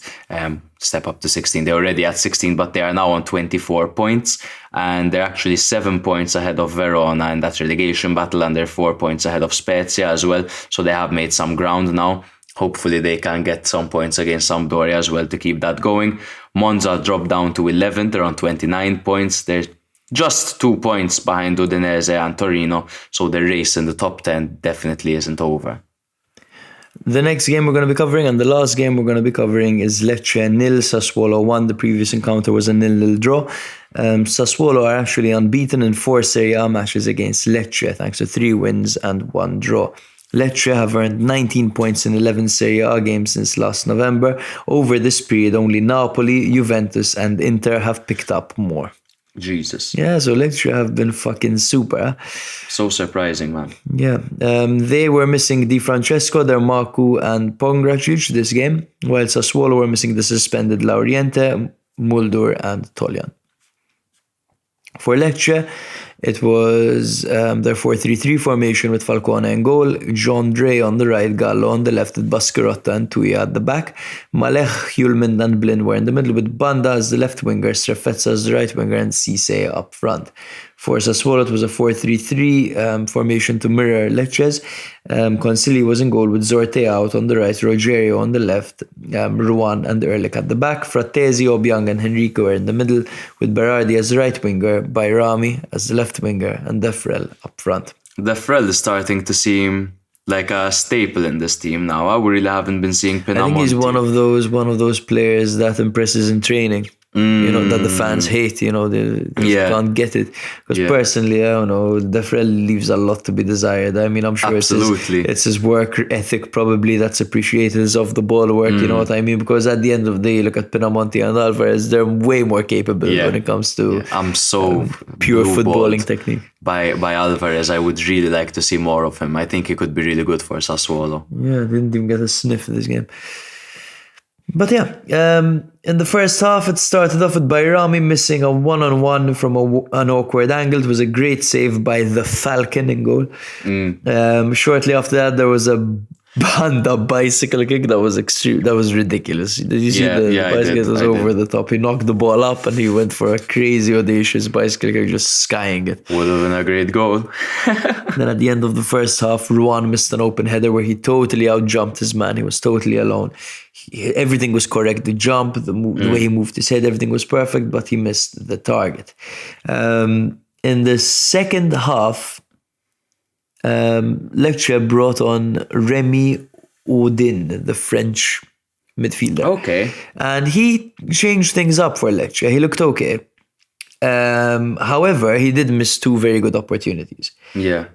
They're already at 16, but they are now on 24 points. And they're actually 7 points ahead of Verona in that relegation battle. And they're 4 points ahead of Spezia as well. So they have made some ground now. Hopefully they can get some points against Sampdoria as well to keep that going. Monza dropped down to 11th. They're on 29 points. They're just 2 points behind Udinese and Torino. So the race in the top 10 definitely isn't over. The next game we're going to be covering, and the last game we're going to be covering, is Lecce 0, Sassuolo 1. The previous encounter was a 0-0 draw. Sassuolo are actually unbeaten in 4 Serie A matches against Lecce, thanks to 3 wins and 1 draw. Lecce have earned 19 points in 11 Serie A games since last November. Over this period, only Napoli, Juventus and Inter have picked up more. Jesus. Yeah, so Lecce have been fucking super. So surprising, man. Yeah. They were missing Di Francesco, Dermaku and Pongracic this game, while Sassuolo were missing the suspended Lauriente, Muldur and Toljan. For Lecce, it was their 4-3-3 formation with Falcone in goal, John Dre on the right, Gallo on the left, with Bascarotta and Tuia at the back. Malek, Hjulmand and Blin were in the middle, with Banda as the left winger, Strefezza as the right winger and Cisse up front. For Sassuolo, it was a 4-3-3 formation to mirror Lecce's. Consili was in goal with Zorte out on the right, Rogerio on the left, Ruan and Ehrlich at the back. Frattesi, Obiang and Henrico were in the middle, with Berardi as the right winger, Bayrami as the left winger and Defrel up front. Defrel is starting to seem like a staple in this team now. We really haven't been seeing Pinamonti. I think he's one of those players that impresses in training. You know, that the fans hate, you know, they can't get it. Because personally, I don't know, Defrel leaves a lot to be desired. I mean, I'm sure it's his work ethic probably that's appreciated, his off the ball work, you know what I mean? Because at the end of the day, look at Pinamonti and Alvarez, they're way more capable when it comes to I'm so pure footballing technique. By Alvarez, I would really like to see more of him. I think he could be really good for Sassuolo. Yeah, didn't even get a sniff of this game. But in the first half, it started off with Bayrami missing a one-on-one from an awkward angle. It was a great save by the Falcon in goal. Shortly after that, there was a Banda bicycle kick that was extreme. That was ridiculous. Did you see the bicycle? It was over the top. He knocked the ball up and he went for a crazy, audacious bicycle kick, just skying it. Would have been a great goal. Then at the end of the first half, Ruan missed an open header where he totally outjumped his man. He was totally alone. Everything was correct. The jump, the way he moved his head, everything was perfect, but he missed the target. In the second half, Lecce brought on Remy Odin, the French midfielder. Okay. And he changed things up for Lecce. He looked okay. However, he did miss 2 very good opportunities. Yeah.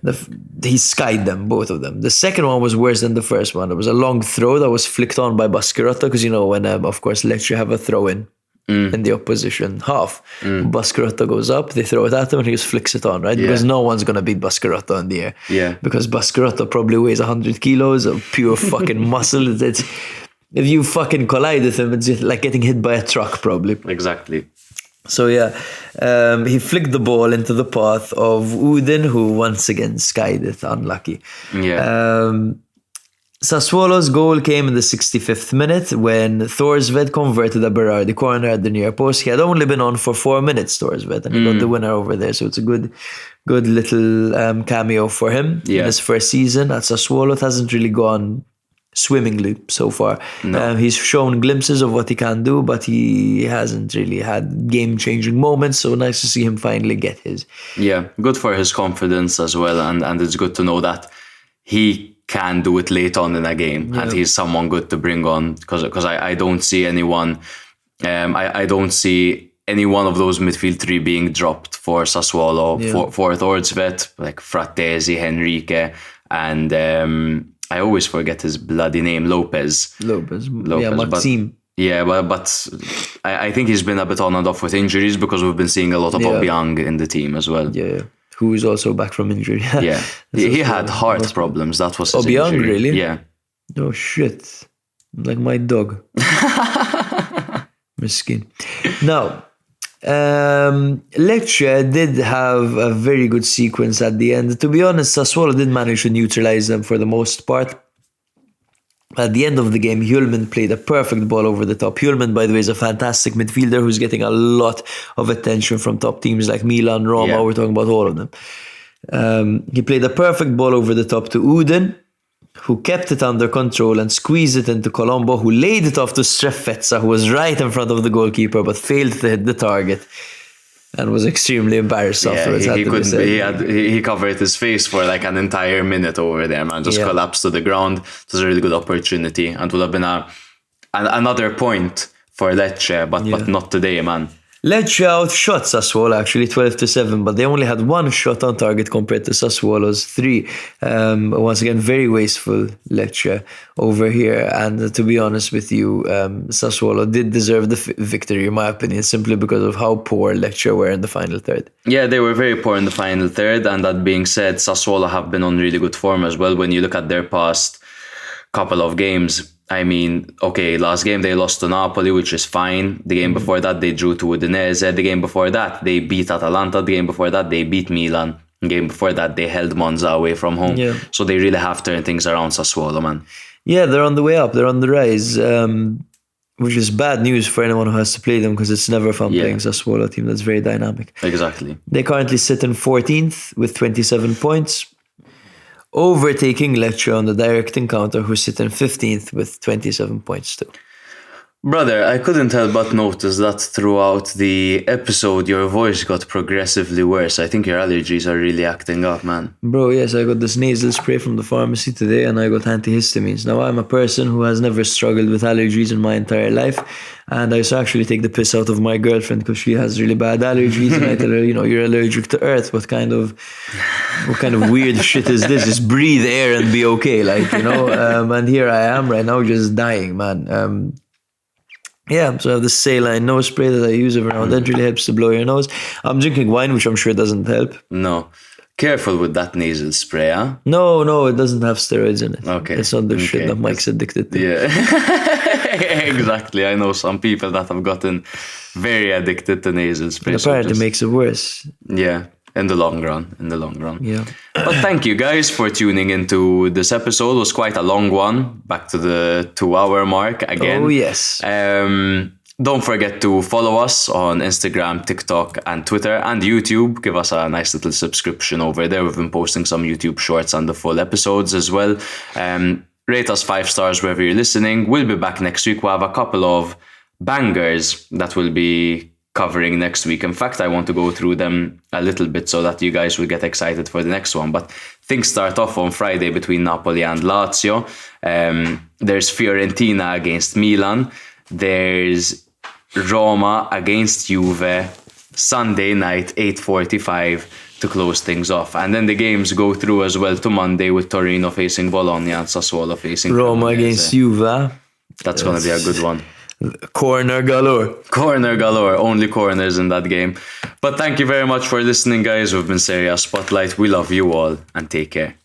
He skied them, both of them. The second one was worse than the first one. It was a long throw that was flicked on by Bascarotta, because when, of course, Lecce have a throw-in in the opposition half. Bascarotta goes up, they throw it at him, and he just flicks it on, right? Yeah. Because no one's going to beat Bascarotta in the air. Yeah. Because Bascarotta probably weighs 100 kilos of pure fucking muscle. If you fucking collide with him, it's just like getting hit by a truck, probably. Exactly. So he flicked the ball into the path of Udin, who once again skied it. Unlucky. Yeah. Sassuolo's goal came in the 65th minute when Thorsved converted a Biraghi corner at the near post. He had only been on for 4 minutes, Thorsved, and he got the winner over there. So it's a good little cameo for him in his first season at Sassuolo. It hasn't really gone swimmingly so far. No. He's shown glimpses of what he can do, but he hasn't really had game-changing moments. So nice to see him finally get his. Yeah, good for his confidence as well, and it's good to know that he can do it late on in a game, and he's someone good to bring on, because I don't see anyone, I don't see any one of those midfield 3 being dropped for Sassuolo, for Thorsved, like Frattesi, Henrique, and I always forget his bloody name, Lopez. Yeah, Maxime. Yeah, but I think he's been a bit on and off with injuries, because we've been seeing a lot of Obiang in the team as well. Yeah. Who is also back from injury. Yeah. He had heart problems. That was his Obiang, injury. really? Yeah. Oh, shit. Like my dog. Miskin. Now, Lecce did have a very good sequence at the end. To be honest, Sassuolo did manage to neutralize them for the most part. At the end of the game, Hjulmand played a perfect ball over the top. Hjulmand, by the way, is a fantastic midfielder who's getting a lot of attention from top teams like Milan, Roma. Yeah. We're talking about all of them. He played a perfect ball over the top to Udin, who kept it under control and squeezed it into Colombo, who laid it off to Strefezza, who was right in front of the goalkeeper but failed to hit the target and was extremely embarrassed afterwards. He covered his face for like an entire minute over there, man. Just collapsed to the ground. It was a really good opportunity, and would have been another point for Lecce, but not today, man. Lecce outshot Sassuolo actually 12-7, but they only had 1 shot on target compared to Sassuolo's 3. Once again, very wasteful Lecce over here. And to be honest with you, Sassuolo did deserve the victory, in my opinion, simply because of how poor Lecce were in the final third. Yeah, they were very poor in the final third. And that being said, Sassuolo have been on really good form as well. When you look at their past couple of games, I mean, okay, last game they lost to Napoli, which is fine. The game before that, they drew to Udinese. The game before that, they beat Atalanta. The game before that, they beat Milan. The game before that, they held Monza away from home. Yeah. So they really have turned things around, Sassuolo, man. Yeah, they're on the way up. They're on the rise, which is bad news for anyone who has to play them, because it's never fun playing Sassuolo, a team that's very dynamic. Exactly. They currently sit in 14th with 27 points. Overtaking Lecce on the direct encounter, who sit in 15th with 27 points too. Brother, I couldn't help but notice that throughout the episode, your voice got progressively worse. I think your allergies are really acting up, man. Bro, yes, I got this nasal spray from the pharmacy today, and I got antihistamines. Now, I'm a person who has never struggled with allergies in my entire life, and I used to actually take the piss out of my girlfriend because she has really bad allergies, and I tell her, you're allergic to earth. What kind of weird shit is this? Just breathe air and be okay, and here I am right now just dying, man. So I have this saline nose spray that I use every now and then. It really helps to blow your nose. I'm drinking wine, which I'm sure doesn't help. No. Careful with that nasal spray, huh? No, it doesn't have steroids in it. Okay. It's not the shit that Mike's addicted to. Yeah. Exactly. I know some people that have gotten very addicted to nasal spray. And apparently it makes it worse. Yeah. In the long run. Yeah. But thank you guys for tuning into this episode. It was quite a long one. Back to the 2-hour mark again. Oh, yes. Don't forget to follow us on Instagram, TikTok, and Twitter, and YouTube. Give us a nice little subscription over there. We've been posting some YouTube shorts and the full episodes as well. Rate us 5 stars wherever you're listening. We'll be back next week. We'll have a couple of bangers that will be covering next week. In fact, I want to go through them a little bit so that you guys will get excited for the next one. But things start off on Friday between Napoli and Lazio. There's Fiorentina against Milan. There's Roma against Juve. Sunday night, 8:45 to close things off. And then the games go through as well to Monday with Torino facing Bologna and Sassuolo facing Roma Cremonese. against Juve. That's going to be a good one. Corner galore. Corner galore. Only corners in that game. But thank you very much for listening, guys. We've been Serie A Spotlight. We love you all and take care.